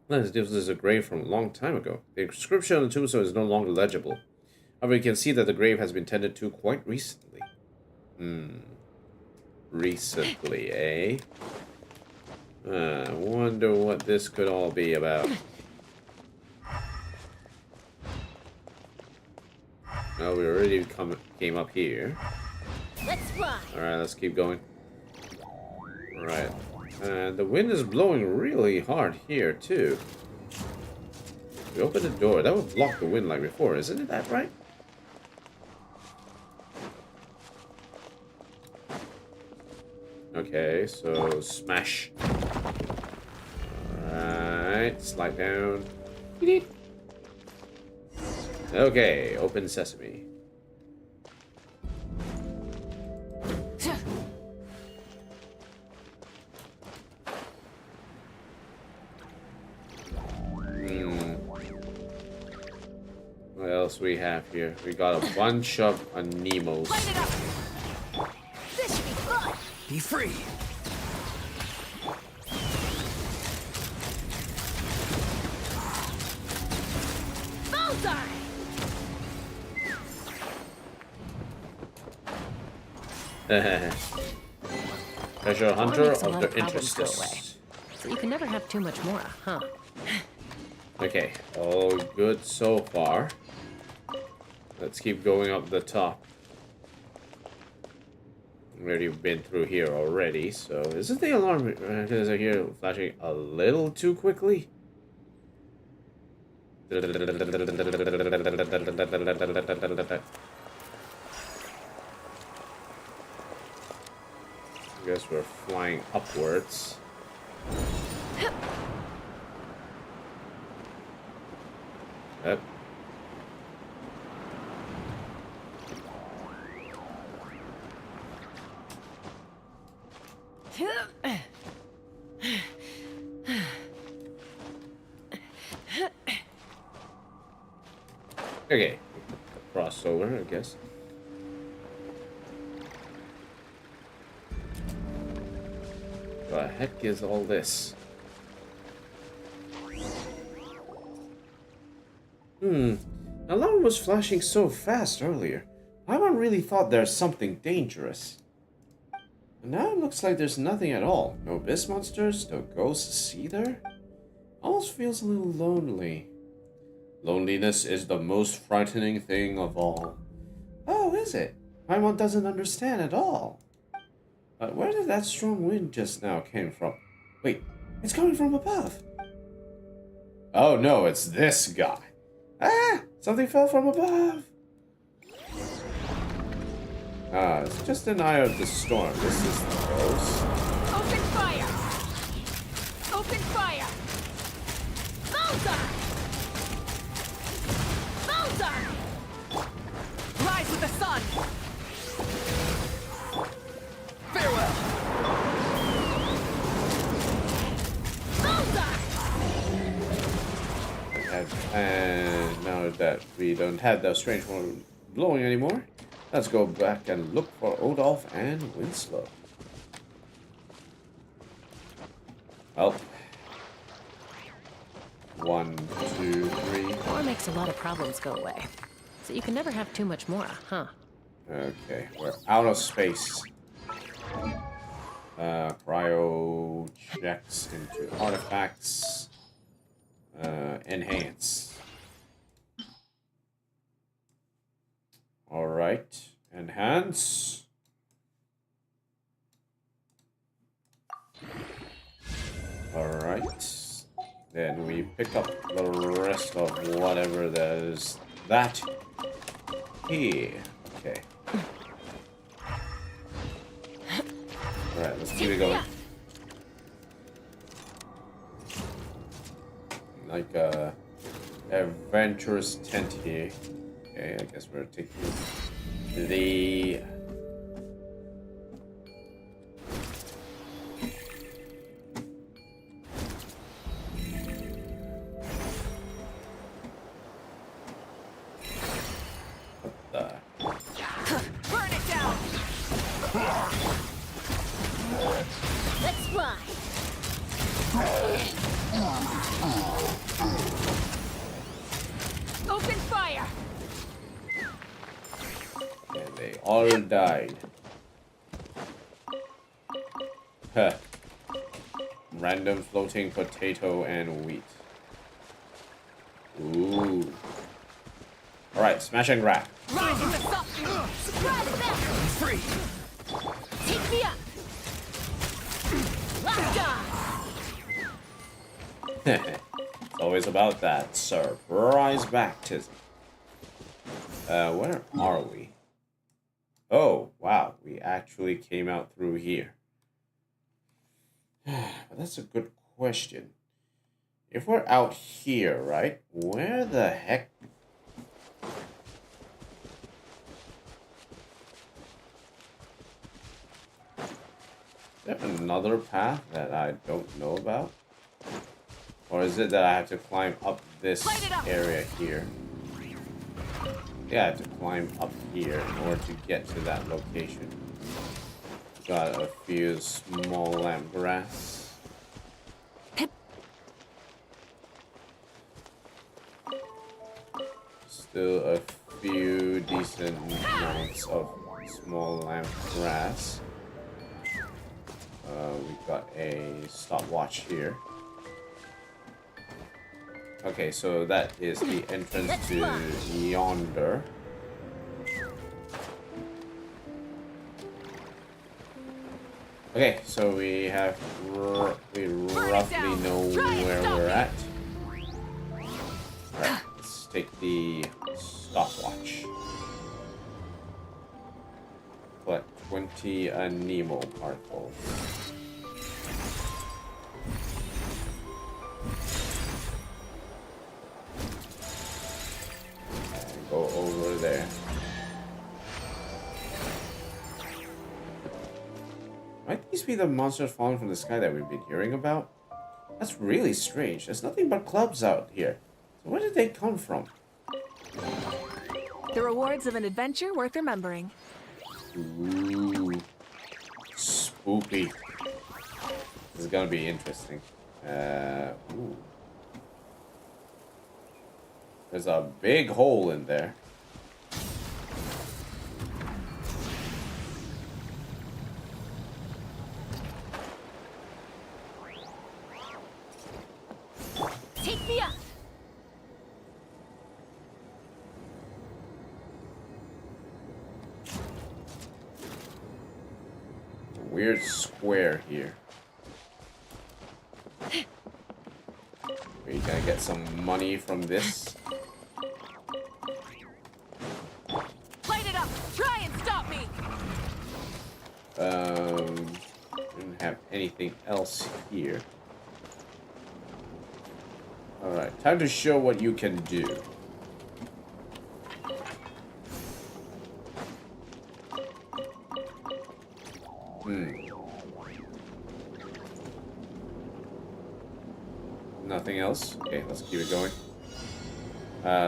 This is a grave from a long time ago. The inscription on the tombstone is no longer legible. However, you can see that the grave has been tended to quite recently. Recently, eh? I wonder what this could all be about. Well, we already came up here. Let's fly. Alright, let's keep going. Alright. And the wind is blowing really hard here, too. We open the door. That would block the wind like before, isn't it that right? Okay, so smash. Alright, slide down. Okay, open sesame. What else we have here? We got a bunch of Nemos. Light it up! This should be fun! Be free! Bullseye. Treasure Mora hunter makes a of lot the of problems go away. interstices. So you can never have too much Mora, huh? Okay, all good so far. Let's keep going up the top. We've already been through here already, so isn't the alarm because I hear flashing a little too quickly? I guess we're flying upwards. Yep. Okay, crossover, I guess. What the heck is all this? Alarm was flashing so fast earlier. I really thought there's something dangerous. And now it looks like there's nothing at all. No beast monsters, no ghosts either. Almost feels a little lonely. Loneliness is the most frightening thing of all. Oh, is it? Paimon doesn't understand at all. But where did that strong wind just now came from? Wait, it's coming from above. Oh no, it's this guy. Ah! Something fell from above. Ah, it's just an eye of the storm. This is gross. Open fire! Open fire! Bullseye! Bullseye! Rise with the sun! Farewell! Bullseye! And now that we don't have the strange one blowing anymore, let's go back and look for Odolph and Winslow. Well, 1, 2, 3. War makes a lot of problems go away. So you can never have too much more, huh? Okay, we're out of space. Cryo checks into artifacts. Enhance. Alright, enhance. Alright. Then we pick up the rest of whatever that is. That here. Okay. Alright, let's keep it going. Like a adventurous tent here. Okay, I guess we're taking the Burn it down! Let's fly. Open fire! and they all died. Huh. Random floating potato and wheat. Ooh. Alright, smash and grab. Rise with the sun! Surprise them. Free! Take me up. Lockdown! It's always about that surprise baptism. Where are we? Oh, wow. We actually came out through here. But that's a good question. If we're out here, right? Where the heck? Is there another path that I don't know about? Or is it that I have to climb up this area here? Yeah, I have to climb up here in order to get to that location. Got a few small lamp grass. Still a few decent amounts of small lamp grass. We've got a stopwatch here. Okay, so that is the entrance to yonder. Okay, so we have we roughly know where we're at. Alright, let's take the stopwatch. Collect 20 Nemo particles. And go over there. Might these be the monsters falling from the sky that we've been hearing about? That's really strange. There's nothing but clubs out here. So where did they come from? The rewards of an adventure worth remembering. Ooh. Spooky. This is gonna be interesting. Ooh. There's a big hole in there. Take me up. Weird square here. We Can I get some money from this? Light it up! Try and stop me! Didn't have anything else here. Alright, time to show what you can do. Nothing else? Okay, let's keep it going.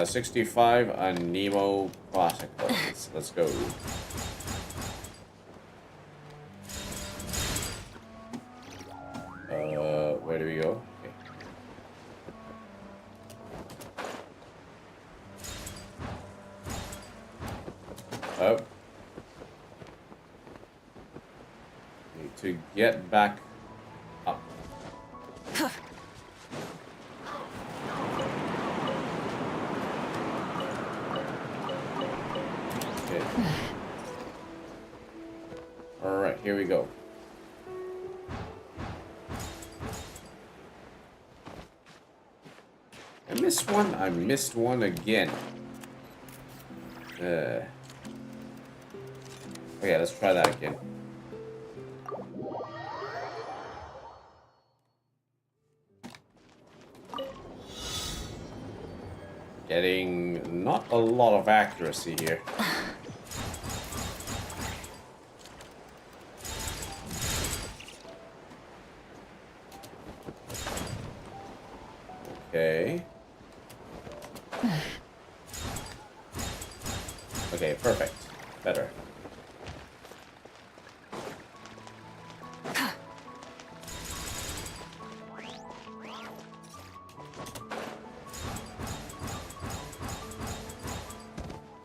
65 on Nemo Classical. Let's go. Where do we go? Okay. Up. Need to get back up. Okay. Alright, here we go. I missed one again. Okay, let's try that again. Getting not a lot of accuracy here. Okay. Okay, perfect. Better.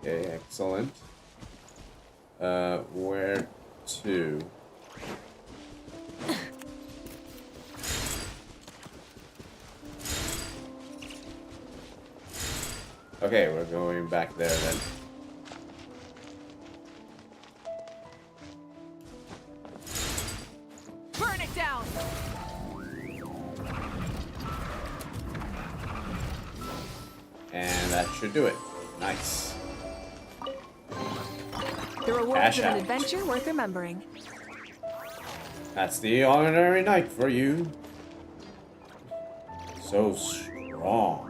Okay, excellent. Where to? Okay, we're going back there then. Burn it down! And that should do it. Nice. The rewards Cash of an out. adventure worth remembering. That's the ordinary night for you. So strong.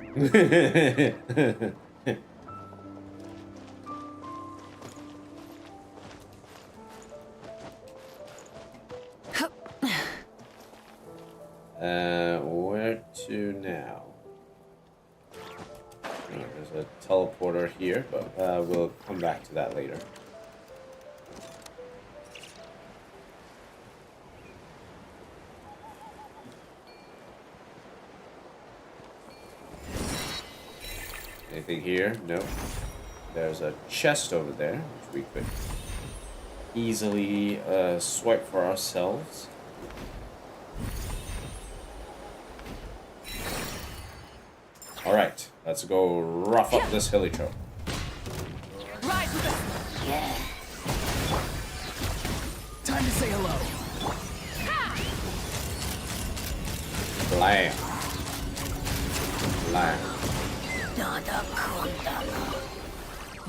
Where to now? Oh, there's a teleporter here, but we'll come back to that later. Anything here? No. There's a chest over there, which we could easily swipe for ourselves. Alright, let's go rough up this hilly trail. Rise with us! Time to say hello. Blam. Blam.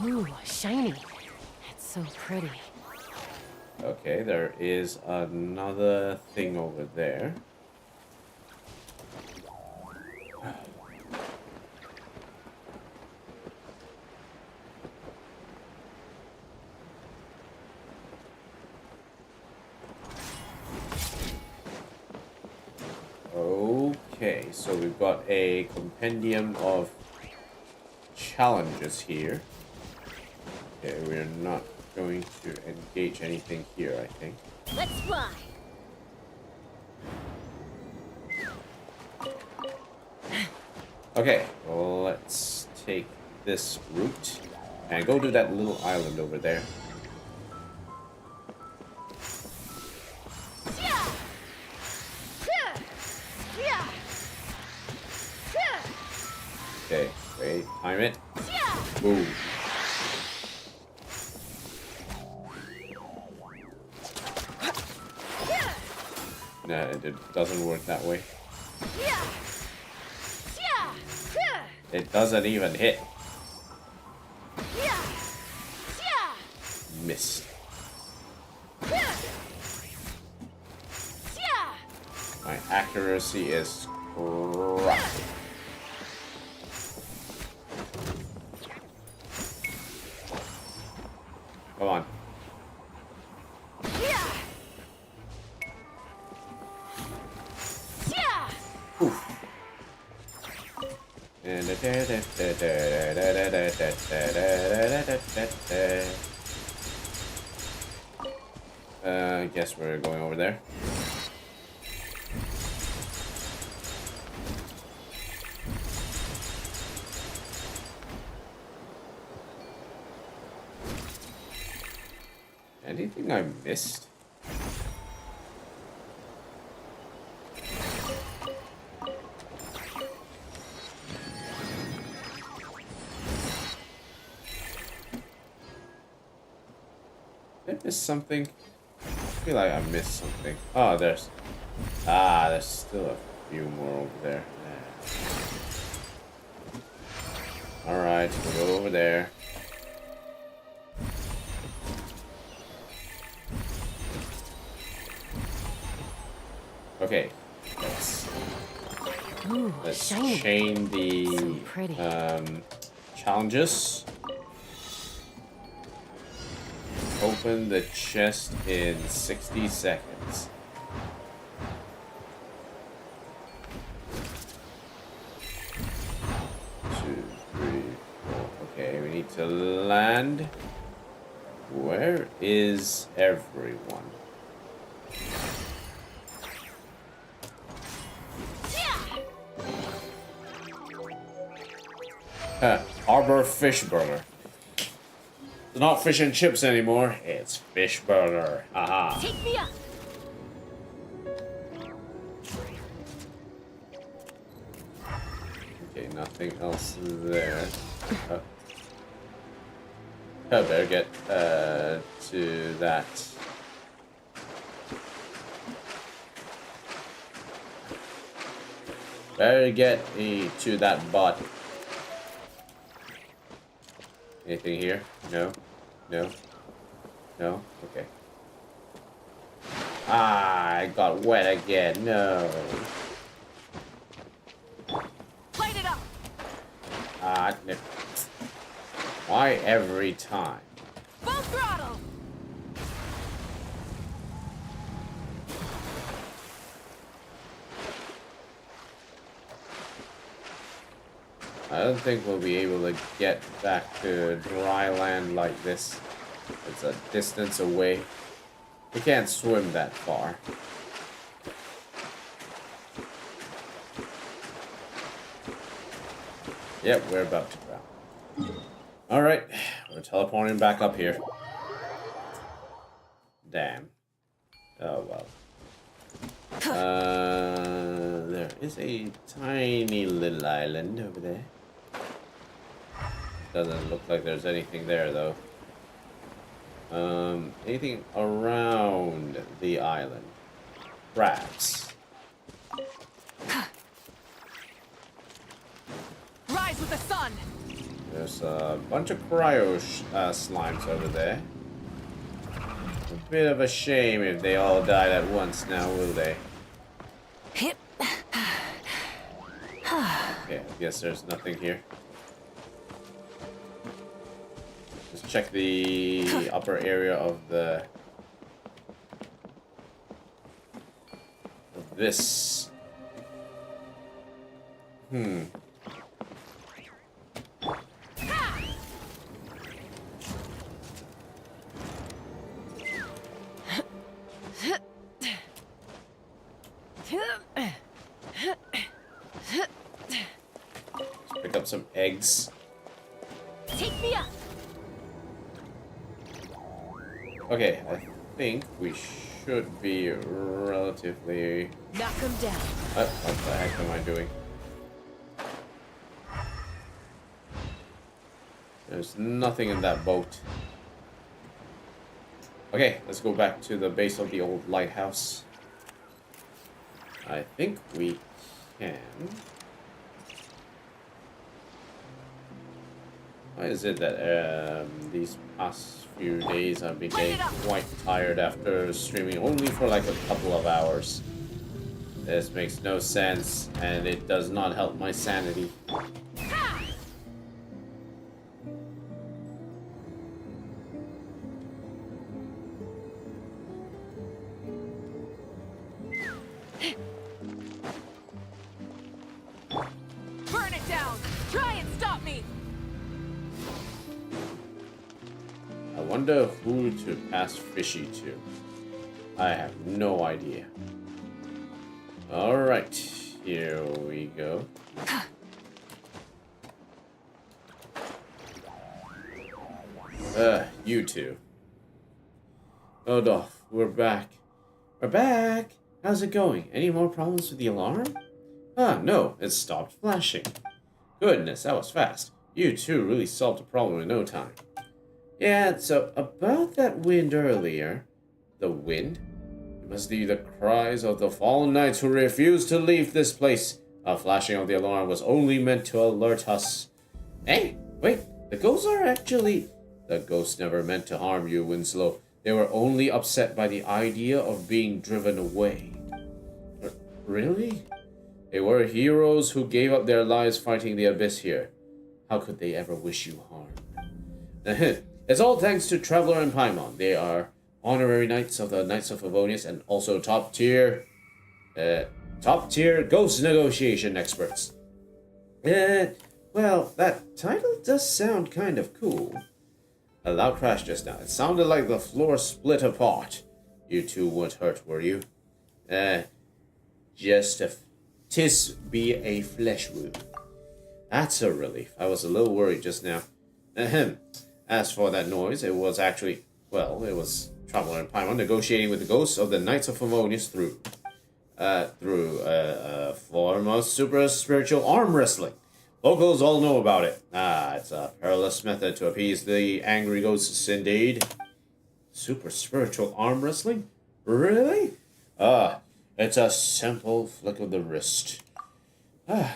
Ooh, shiny. It's so pretty. Okay, there is another thing over there. Okay, so we've got a compendium of challenges here. Okay, we're not going to engage anything here, I think. Let's fly. Okay, well, let's take this route and go to that little island over there. Okay, wait, time it. Boom. Nah, it doesn't work that way. It doesn't even hit. Missed. My accuracy is rough. Come on. Oof. I guess we're going over there. Anything I missed? Did I miss something? I feel like I missed something. Oh, there's still a few more over there. Alright, we'll go over there. Okay, let's shiny. chain the So pretty. challenges. Open the chest in 60 seconds. Two, three, four. Okay, we need to land. Where is everyone? Harbor Fish Burger. It's not fish and chips anymore. It's fish burger. Haha. Take me up. Okay, nothing else there. I better get to that. Better get to that bot. Anything here? No? No? No? Okay. Ah, I got wet again. No. Light it up. Ah, no. Why every time? Full throttle. I don't think we'll be able to get back to dry land like this. It's a distance away. We can't swim that far. Yep, we're about to drown. Alright, we're teleporting back up here. Damn. Oh well. There is a tiny little island over there. Doesn't look like there's anything there though. Anything around the island? Crabs. Rise with the sun. There's a bunch of cryo slimes over there. A bit of a shame if they all died at once now, will they? Hip. Okay, I guess there's nothing here. Let's check the upper area of this. Let's pick up some eggs. Take me up. Okay, I think we should be relatively... Knock him down. What the heck am I doing? There's nothing in that boat. Okay, let's go back to the base of the old lighthouse. I think we can. Why is it that these past few days I've been getting quite tired after streaming only for like a couple of hours? This makes no sense, and it does not help my sanity. Burn it down! Try and stop me! I wonder who to pass Fishy to. I have no idea. Alright, here we go. You two. Odolph, we're back. We're back! How's it going? Any more problems with the alarm? Ah, no, it stopped flashing. Goodness, that was fast. You two really solved the problem in no time. Yeah, so about that wind earlier. The wind? It must be the cries of the fallen knights who refused to leave this place. A flashing of the alarm was only meant to alert us. Hey, wait, the ghosts are actually... The ghosts never meant to harm you, Winslow. They were only upset by the idea of being driven away. Really? They were heroes who gave up their lives fighting the abyss here. How could they ever wish you harm? It's all thanks to Traveler and Paimon. They are honorary knights of the Knights of Favonius and also top tier ghost negotiation experts. Well, that title does sound kind of cool. A loud crash just now. It sounded like the floor split apart. You two weren't hurt, were you? Just a... 'Tis be a flesh wound. That's a relief. I was a little worried just now. Ahem. As for that noise, it was actually... Well, it was Traveler and Paimon negotiating with the ghosts of the Knights of Favonius through a form of super spiritual arm wrestling. Locals all know about it. It's a perilous method to appease the angry ghosts indeed. Super spiritual arm wrestling? Really? It's a simple flick of the wrist.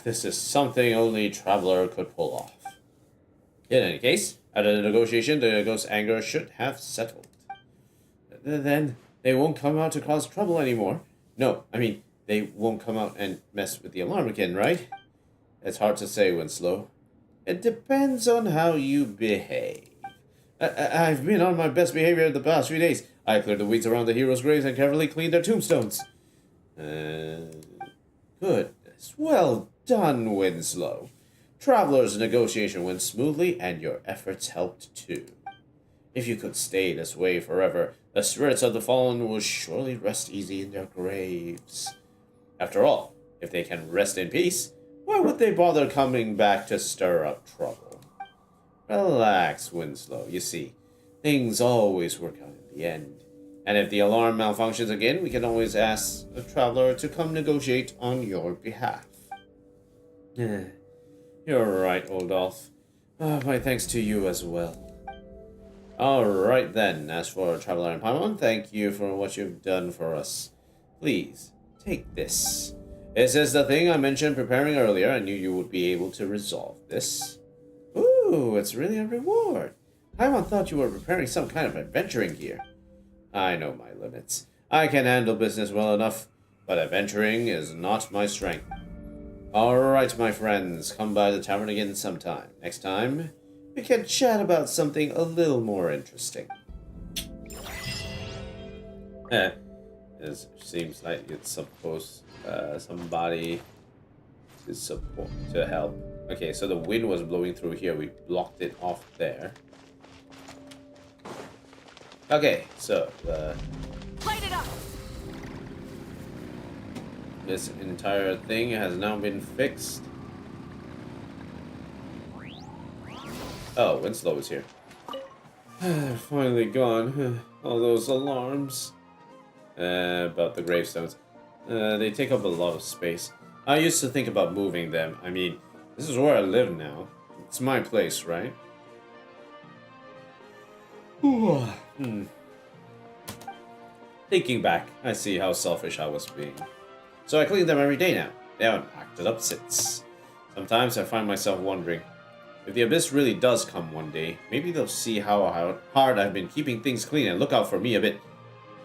This is something only Traveler could pull off. In any case, after the negotiation, the ghost's anger should have settled. Then they won't come out to cause trouble anymore. No, I mean, they won't come out and mess with the alarm again, right? It's hard to say, Winslow. It depends on how you behave. I've been on my best behavior the past few days. I cleared the weeds around the heroes' graves and carefully cleaned their tombstones. Goodness. Well done, Winslow. Traveler's negotiation went smoothly, and your efforts helped too. If you could stay this way forever, the spirits of the fallen will surely rest easy in their graves. After all, if they can rest in peace, why would they bother coming back to stir up trouble? Relax, Winslow. You see, things always work out in the end. And if the alarm malfunctions again, we can always ask the Traveler to come negotiate on your behalf. You're right, Odolph. My thanks to you as well. Alright then, as for Traveler and Paimon, thank you for what you've done for us. Please, take this. This is the thing I mentioned preparing earlier. I knew you would be able to resolve this. Ooh, it's really a reward. Paimon thought you were preparing some kind of adventuring gear. I know my limits. I can handle business well enough, but adventuring is not my strength. Alright, my friends, come by the tavern again sometime. Next time, we can chat about something a little more interesting. It seems like it's supposed somebody to help. Okay, so the wind was blowing through here. We blocked it off there. Okay, so Light it up! this entire thing has now been fixed. Oh, Winslow is here. They're finally gone. All those alarms. About the gravestones. They take up a lot of space. I used to think about moving them. I mean, this is where I live now. It's my place, right? Thinking back, I see how selfish I was being. So I clean them every day now. They haven't acted up since. Sometimes I find myself wondering, If the Abyss really does come one day, maybe they'll see how hard I've been keeping things clean and look out for me a bit.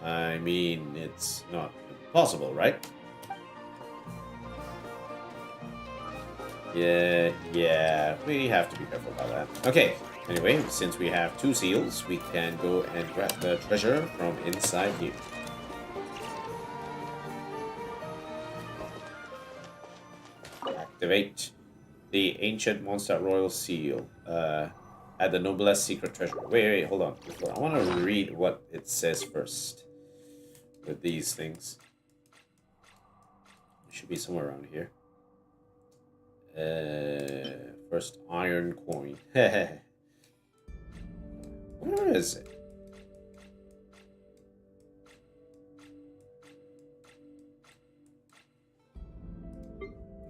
I mean, it's not impossible, right? Yeah, we have to be careful about that. Okay, anyway, since we have 2 seals, we can go and grab the treasure from inside here. Activate the ancient Mondstat Royal Seal. At the Noblesse Secret Treasure. Wait, hold on. I want to read what it says first. With these things. It should be somewhere around here. First iron coin. Where is it?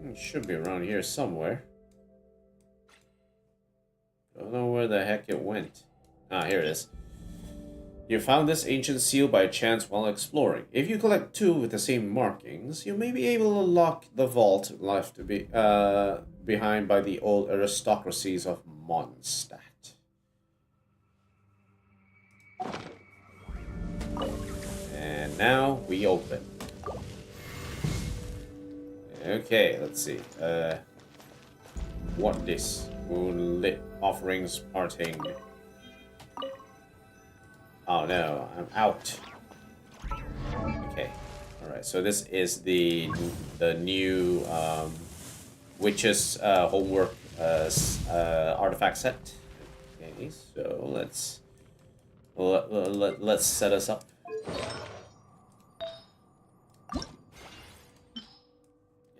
It should be around here somewhere. Don't know where the heck it went. Ah, here it is. You found this ancient seal by chance while exploring. If you collect 2 with the same markings, you may be able to lock the vault left to be behind by the old aristocracies of Mondstat. And now we open. Okay, let's see. What this? Moonlit offerings parting. Oh no, I'm out. Okay, all right. So this is the new witches homework artifact set. Okay, so let's set us up.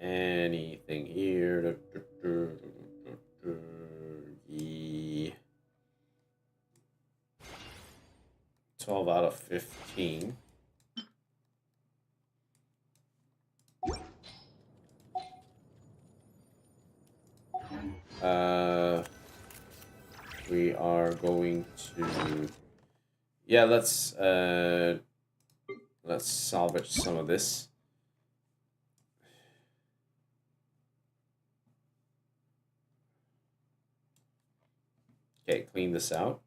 Anything here? 12 out of 15. We are going to, yeah, let's salvage some of this. Okay, clean this out.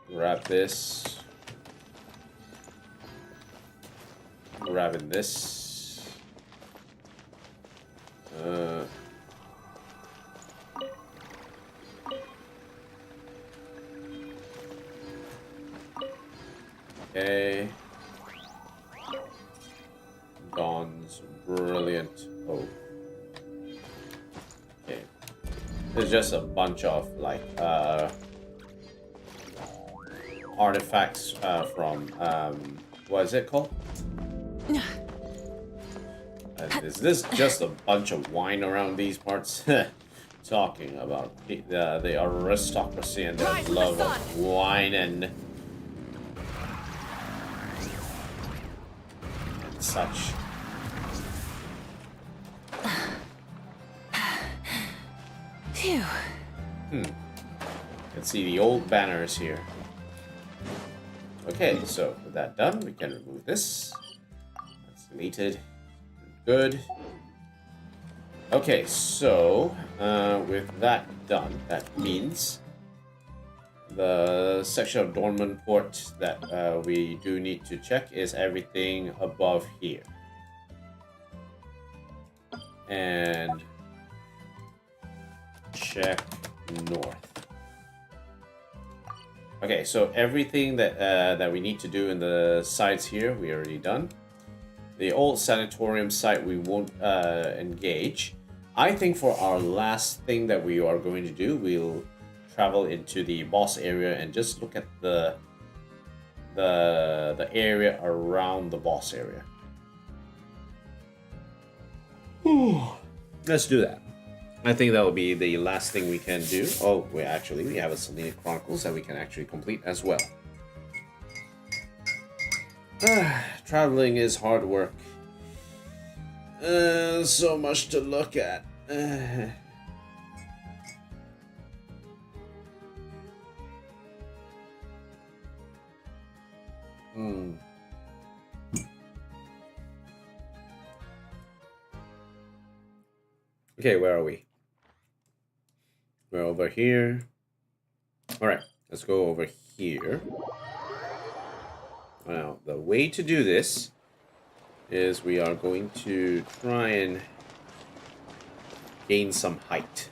Grab this. Grabbing this. Okay. Dawn's brilliant. Oh. Okay. There's just a bunch of like artifacts from what is it called? Is this just a bunch of wine around these parts? Talking about the aristocracy and their love of wine and such. Phew. You can see the old banners here. Okay, so with that done, we can remove this. That's deleted. Good. Okay, so with that done, that means the section of Dornman port that we do need to check is everything above here. And check north. Okay, so everything that we need to do in the sides here, we already done. The old sanatorium site we won't engage. I think for our last thing that we are going to do, we'll travel into the boss area and just look at the area around the boss area. Let's do that. I think that will be the last thing we can do. Oh, we have a Selena Chronicles that we can actually complete as well. Traveling is hard work. So much to look at. Okay, where are we? We're over here. Alright, let's go over here. Now, the way to do this is we are going to try and gain some height.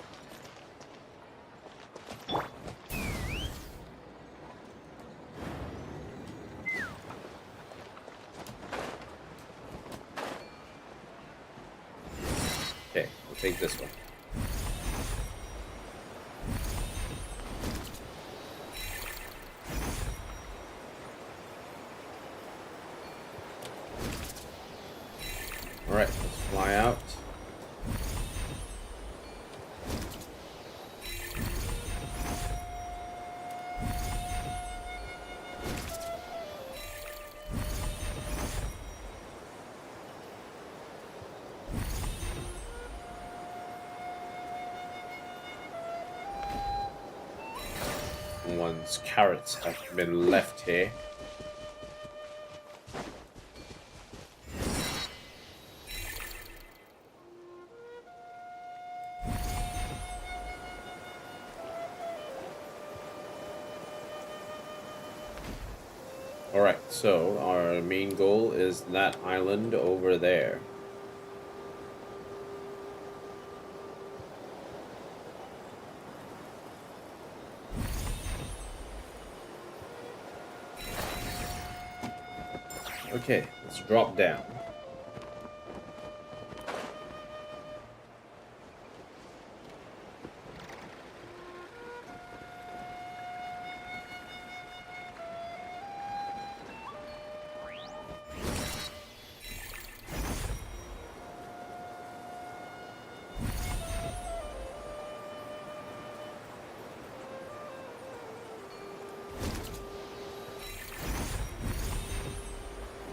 Okay, we'll take this one. Alright, let's fly out. One's carrots have been left here. Alright, so our main goal is that island over there. Okay, let's drop down.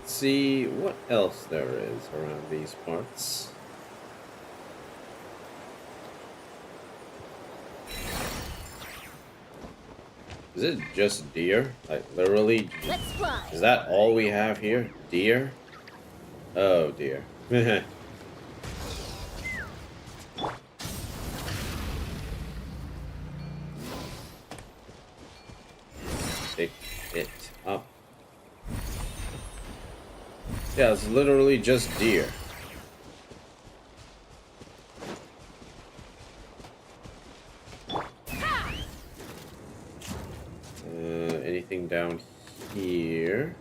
See what else there is around these parts. Is it just deer? Like literally? Let's fly. Is that all we have here? Deer? Oh dear. Pick it up. Yeah, it's literally just deer. Anything down here?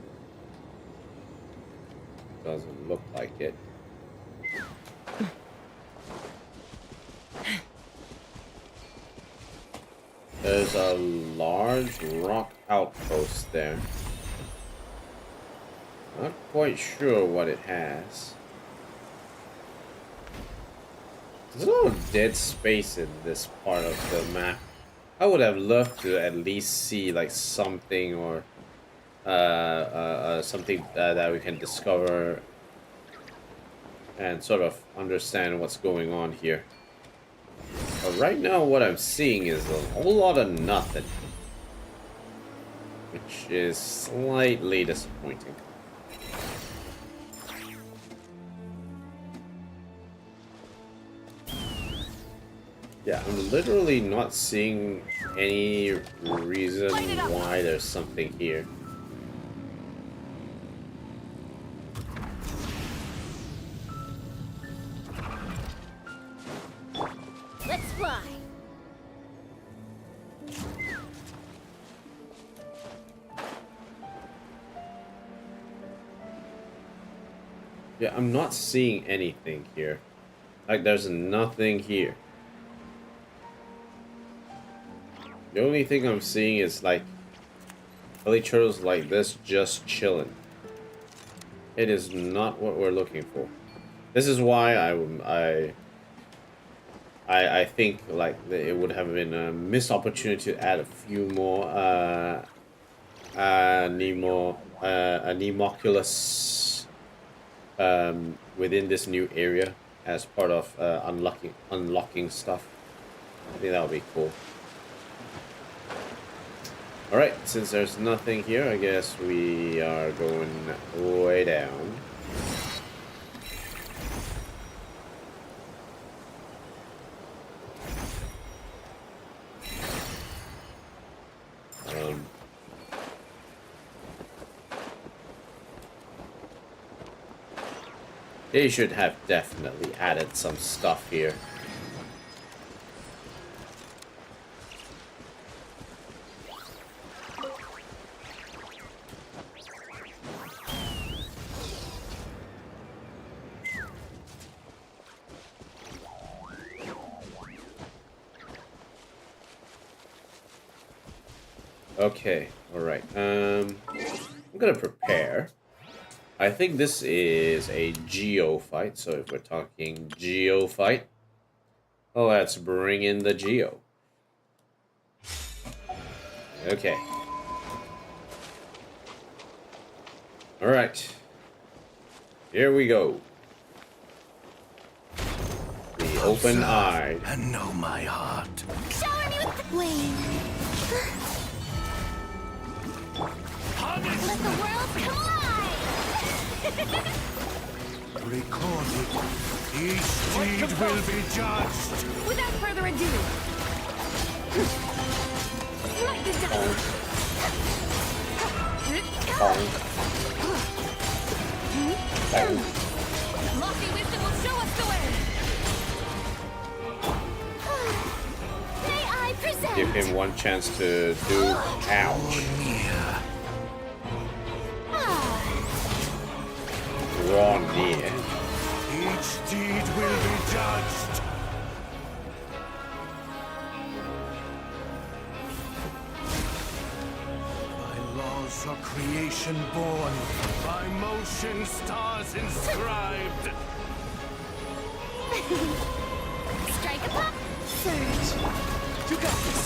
Doesn't look like it. There's a large rock outpost there. Not quite sure what it has. There's a lot of dead space in this part of the map. I would have loved to at least see like something or something that we can discover and sort of understand what's going on here. But right now what I'm seeing is a whole lot of nothing, which is slightly disappointing. Yeah, I'm literally not seeing any reason why there's something here. Let's fly. Yeah, I'm not seeing anything here. Like, there's nothing here. The only thing I'm seeing is like belly turtles like this just chilling. It is not what we're looking for. This is why I think like it would have been a missed opportunity to add a few more Nemoculus within this new area as part of unlocking stuff. I think that would be cool. Alright, since there's nothing here, I guess we are going way down. They should have definitely added some stuff here. Okay, alright. I'm gonna prepare. I think this is a Geo fight, so if we're talking Geo fight, let's bring in the Geo. Okay. Alright. Here we go. The open eye. And know my heart. Shower me with the wave. Let the world come alive! Recorded. Each deed will be judged. Without further ado, strike the dice. Lofty wisdom will show us the way. May I present? Give him one chance to do ouch. Draw near. Each deed will be judged. By laws of creation born, by motion stars inscribed. Strike a pop! Surge! You got this.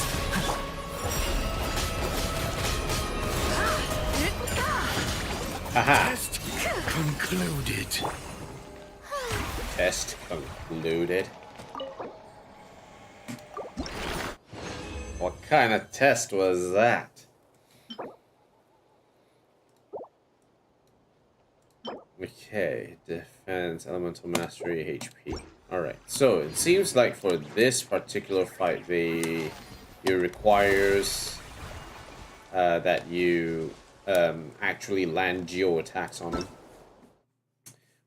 Haha. Test concluded. Test concluded. What kind of test was that? Okay, defense, elemental mastery, HP. Alright, so it seems like for this particular fight, it requires that you actually land geo attacks on him.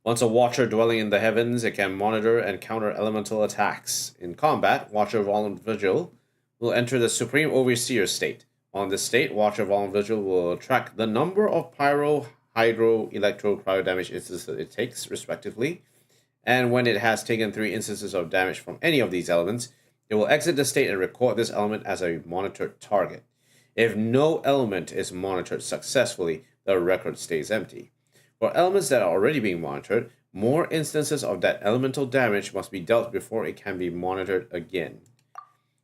Once a Watcher dwelling in the heavens, it can monitor and counter elemental attacks. In combat, Watcher Volant Vigil will enter the Supreme Overseer state. On this state, Watcher Volant Vigil will track the number of Pyro, Hydro, Electro, Cryo damage instances it takes, respectively. And when it has taken 3 instances of damage from any of these elements, it will exit the state and record this element as a monitored target. If no element is monitored successfully, the record stays empty. For elements that are already being monitored, more instances of that elemental damage must be dealt before it can be monitored again.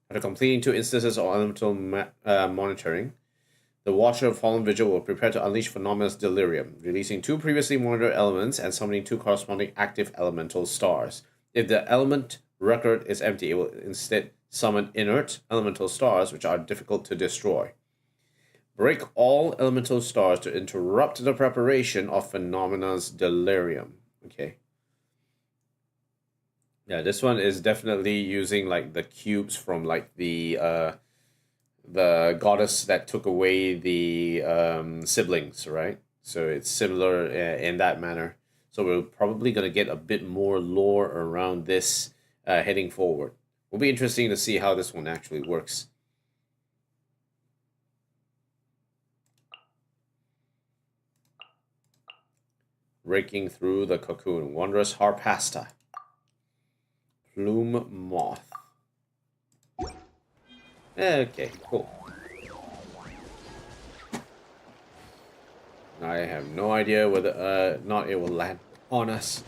After completing 2 instances of elemental monitoring, the Watcher of Fallen Vigil will prepare to unleash Phenomenous Delirium, releasing 2 previously monitored elements and summoning 2 corresponding active elemental stars. If the element record is empty, it will instead summon inert elemental stars, which are difficult to destroy. Break all elemental stars to interrupt the preparation of Phenomenous Delirium. Okay. Yeah, this one is definitely using like the cubes from like the goddess that took away the siblings, right? So it's similar in that manner. So we're probably going to get a bit more lore around this heading forward. Will be interesting to see how this one actually works. Breaking through the cocoon. Wondrous Harpasta. Plume Moth. Okay, cool. I have no idea whether not it will land on us.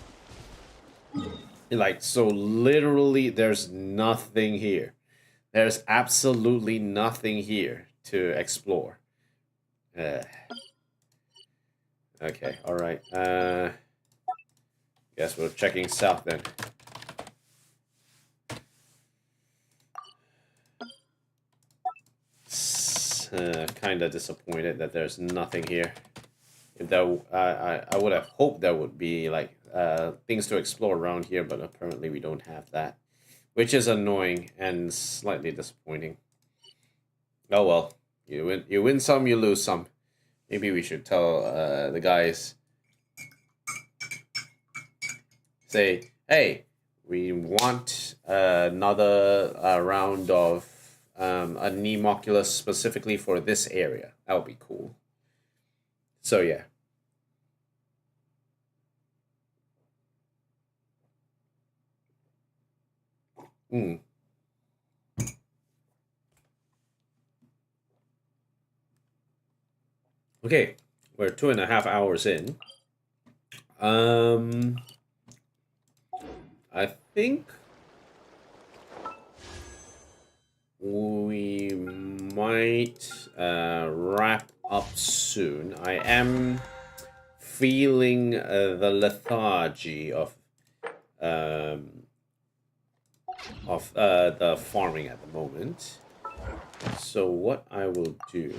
Like, so literally there's nothing here. There's absolutely nothing here to explore. Okay, alright. Guess we're checking south then. Kind of disappointed that there's nothing here. If there, I would have hoped there would be like things to explore around here, but apparently we don't have that, which is annoying and slightly disappointing. Oh well, you win some, you lose some. Maybe we should tell the guys say, hey, we want another round of a Nemoculus specifically for this area. That would be cool. So yeah. Okay, we're 2.5 hours in. I think we might wrap up soon. I am feeling the lethargy of the farming at the moment. So what I will do...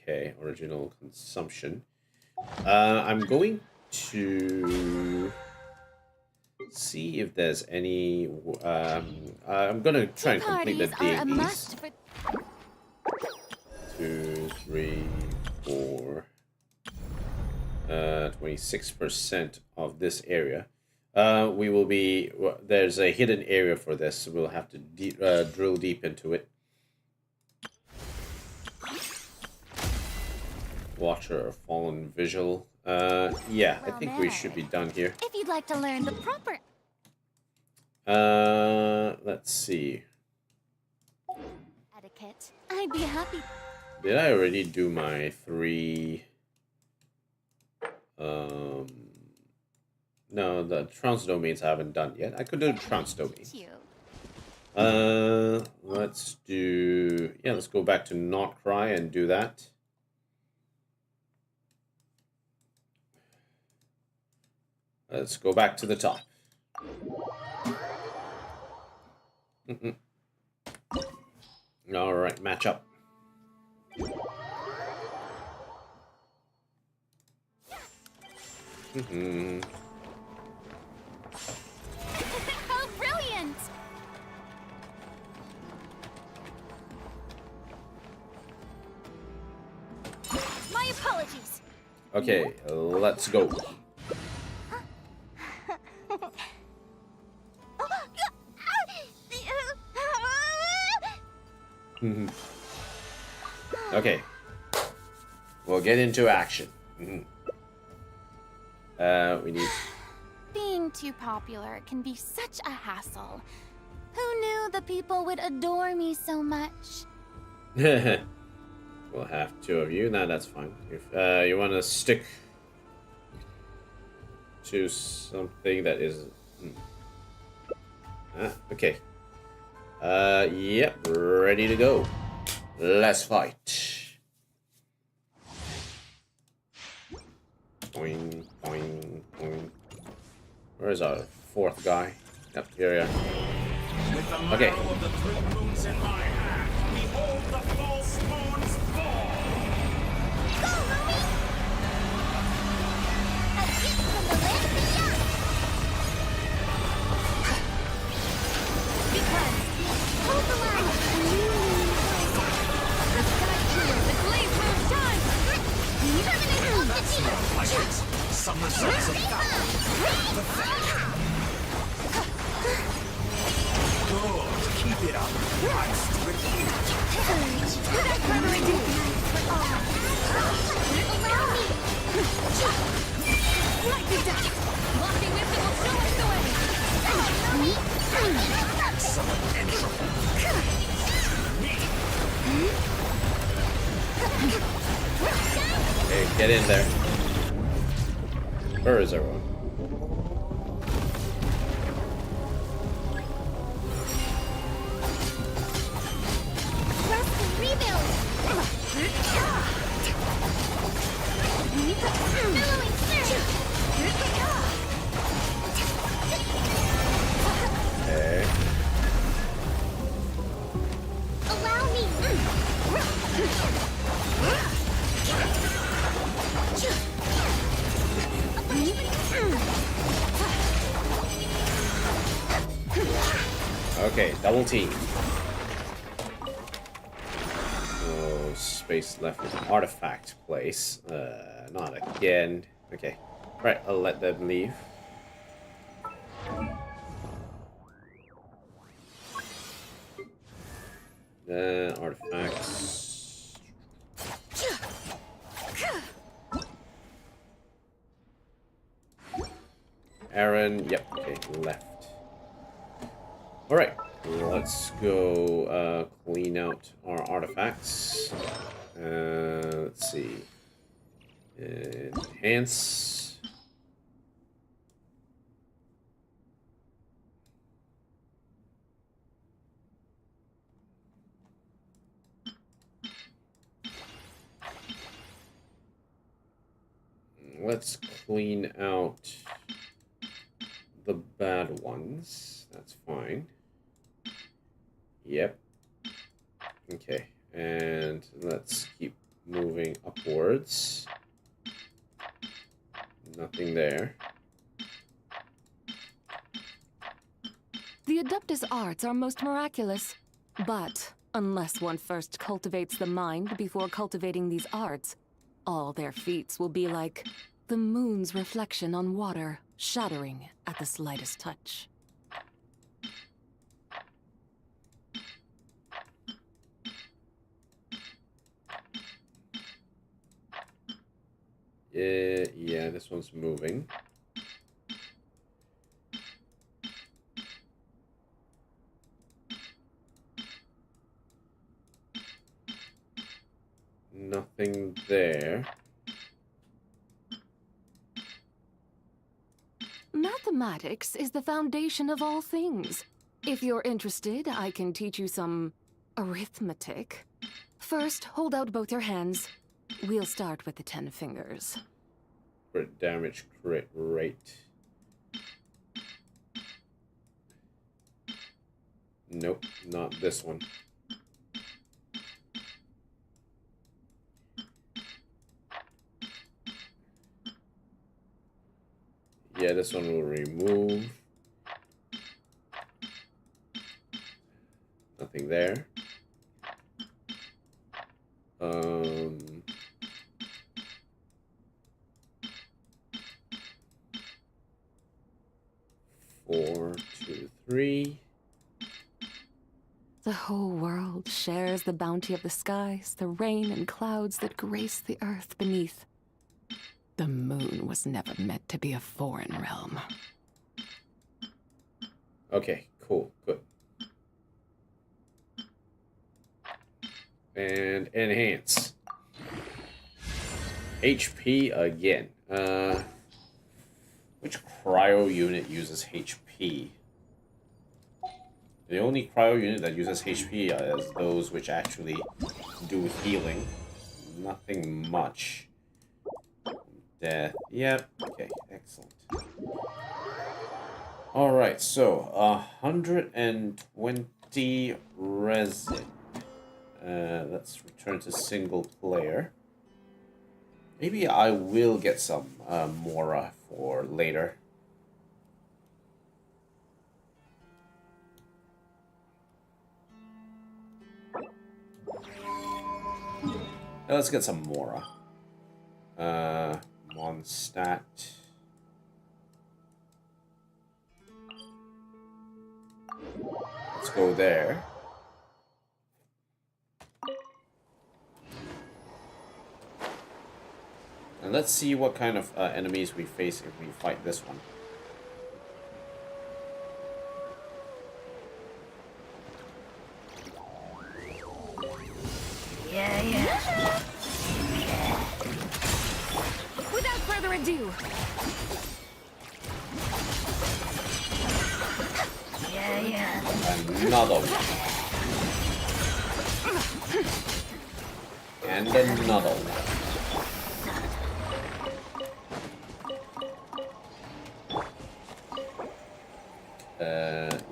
Okay, original consumption. I'm going to see if there's any... I'm going to try and complete the dailies. 2, 3, 4... 26% of this area. We will be... There's a hidden area for this, so we'll have to drill deep into it. Watcher, fallen visual. Yeah, I think we should be done here. If you'd like to learn the proper Let's see. etiquette, I'd be happy. Did I already do my 3? No, the trans domains I haven't done yet. I could do trans domains. Let's do... Yeah, let's go back to Nod-krai and do that. Let's go back to the top. All right, match up. How brilliant! My apologies. Okay, let's go. Okay, we'll get into action. We need... Being too popular can be such a hassle. Who knew the people would adore me so much? We'll have 2 of you. Nah, that's fine. If you want to stick to something that is... okay. Yep, ready to go. Let's fight. Boing, boing, boing. Where is our 4th guy? Yep, here we are. With the Okay. marrow of the 3 moons in my hand, behold the false moon's fall! Go, Lumi! A gift from the land beyond! Be cleansed! Hold the line! A new moon the sky clear, the blaze moon shines! Terminate of the demon! Some results of valor. Good, keep it up. I'm strict here. Without further ado, allow me! Like the dust! Walking with it will show us the way! Excellent entropy. Okay, get in there. Where is everyone? Rest and rebuild! Billowing surge! Okay. Allow me! Okay, double team. Oh, space left with an artifact place. Not again. Okay. Right, I'll let them leave. Then artifacts. Aaron, yep, okay, left. Alright, let's go clean out our artifacts. Let's see. Enhance. Let's clean out the bad ones. That's fine. Yep. Okay, and let's keep moving upwards. Nothing there. The Adeptus arts are most miraculous. But unless one first cultivates the mind before cultivating these arts, all their feats will be like the moon's reflection on water, shattering at the slightest touch. Yeah, this one's moving. Nothing there. Mathematics is the foundation of all things. If you're interested, I can teach you some arithmetic. First, hold out both your hands. We'll start with the 10 fingers. Crit damage, crit rate. Nope, not this one. Yeah, this one will remove. Nothing there. Four, two, three. The whole world shares the bounty of the skies, the rain and clouds that grace the earth beneath. The moon was never meant to be a foreign realm. Okay, cool, good. And enhance. HP again. Which cryo unit uses HP? The only cryo unit that uses HP is those which actually do healing. Nothing much. Death. Yep. Okay, excellent. Alright, so 120 resin. Let's return to single player. Maybe I will get some Mora for later. Now let's get some Mora. Mondstat. Let's go there. And let's see what kind of enemies we face if we fight this one. Without further ado, Another one. And another one.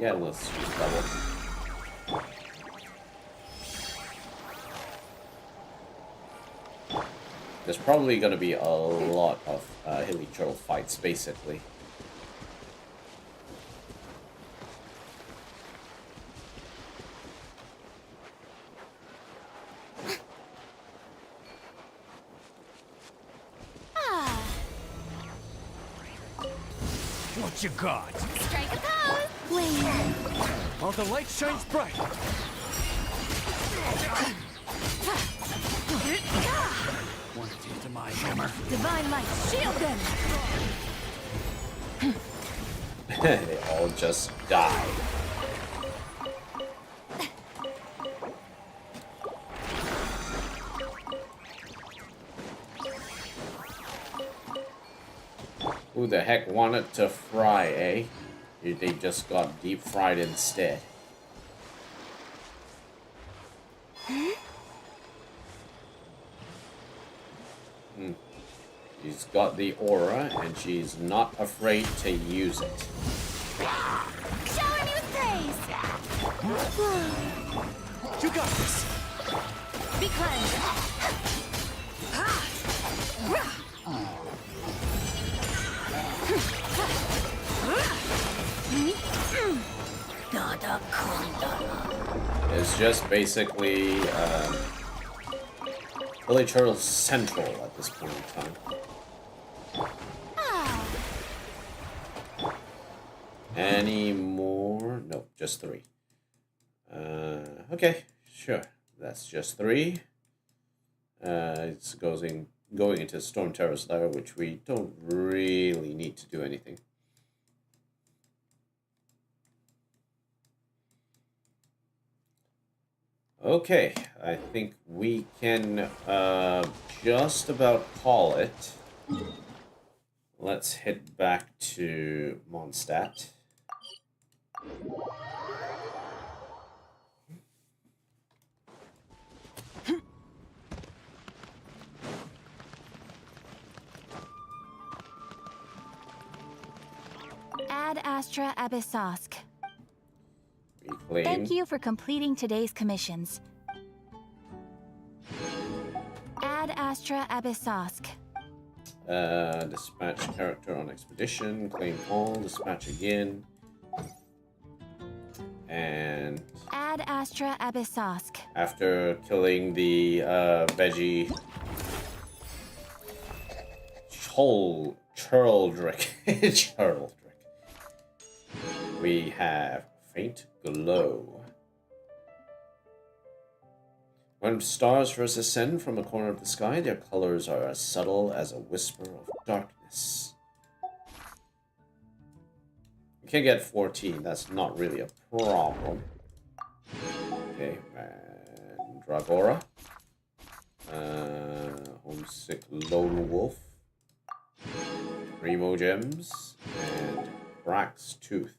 Yeah, let's use double. There's probably going to be a lot of Hilichurl fights, basically. What you got? Strike a pose! Wait. While the light shines bright. Want to taste of my hammer? Divine light, shield them! They all just died. Who the heck wanted to fry, eh? They just got deep fried instead. She's got the aura, and she's not afraid to use it. Shower me with praise! You got this. Be cleansed! It's just basically Village Turtle Central at this point in time. Any more? Nope, just 3. Okay, sure. That's just 3. It's going into Storm Terror's lair, which we don't really need to do anything. Okay, I think we can just about call it. Let's head back to Mondstat. Ad Astra Abyssosk. Reclaim. Thank you for completing today's commissions. Ad Astra Abyssosk. Dispatch character on expedition. Claim all. Dispatch again. And Ad Astra Abyssosk. after killing the veggie Churldrick, Churldrick, we have Faint Glow. When stars first ascend from a corner of the sky, their colors are as subtle as a whisper of darkness. You can get 14, that's not really a problem. Okay, Mandragora. Homesick Lone Wolf. Primo Gems. And Brax Tooth.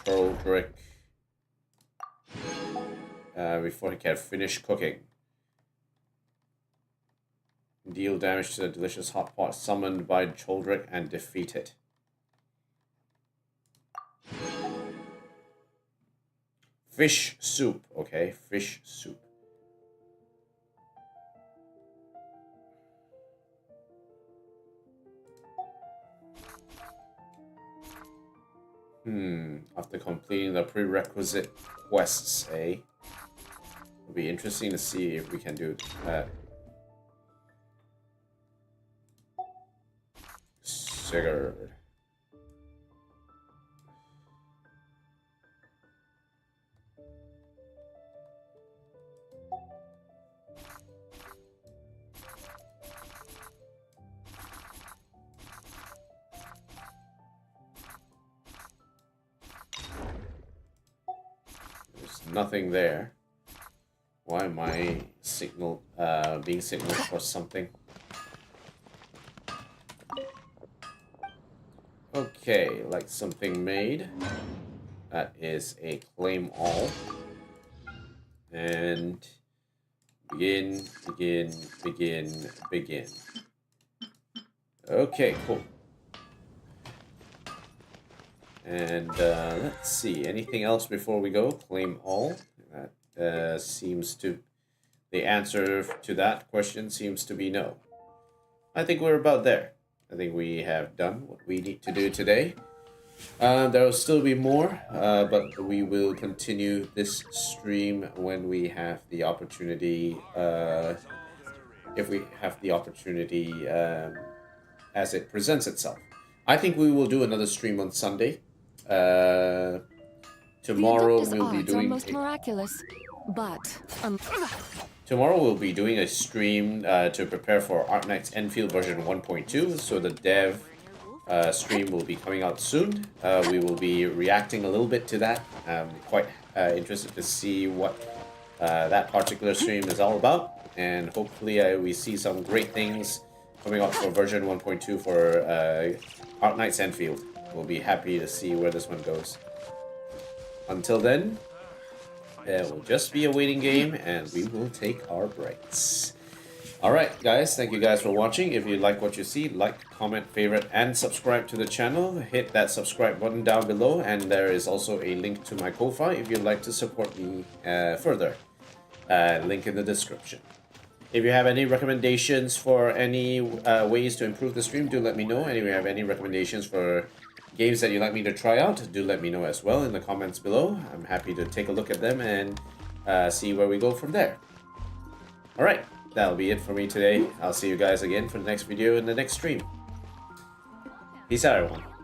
Churldrick. Before he can finish cooking. Deal damage to the delicious hot pot summoned by Churldrick and defeat it. Fish soup, okay? Fish soup. After completing the prerequisite quests, eh? It'll be interesting to see if we can do that. Sigurd. Nothing there. Why am I being signaled for something? Okay, like something made. That is a claim all. And begin. Okay, cool. And let's see, anything else before we go? Claim all. That seems to... The answer to that question seems to be no. I think we're about there. I think we have done what we need to do today. There will still be more, but we will continue this stream when we have the opportunity. If we have the opportunity as it presents itself. I think we will do another stream on Sunday. Tomorrow the we'll be arts are doing most miraculous, but tomorrow we'll be doing a stream to prepare for Arknight's Enfield version 1.2. So the dev stream will be coming out soon. We will be reacting a little bit to that. I'm quite interested to see what that particular stream is all about, and hopefully we see some great things coming up for version 1.2 for Arknight's Enfield. We'll be happy to see where this one goes. Until then, it will just be a waiting game, and we will take our breaks. Alright guys, thank you guys for watching. If you like what you see, like, comment, favorite, and subscribe to the channel. Hit that subscribe button down below, and there is also a link to my Ko-Fi if you'd like to support me further. Link in the description. If you have any recommendations for any ways to improve the stream, do let me know. And if you have any recommendations for games that you'd like me to try out, do let me know as well in the comments below. I'm happy to take a look at them and see where we go from there. Alright, that'll be it for me today. I'll see you guys again for the next video in the next stream. Peace out, everyone.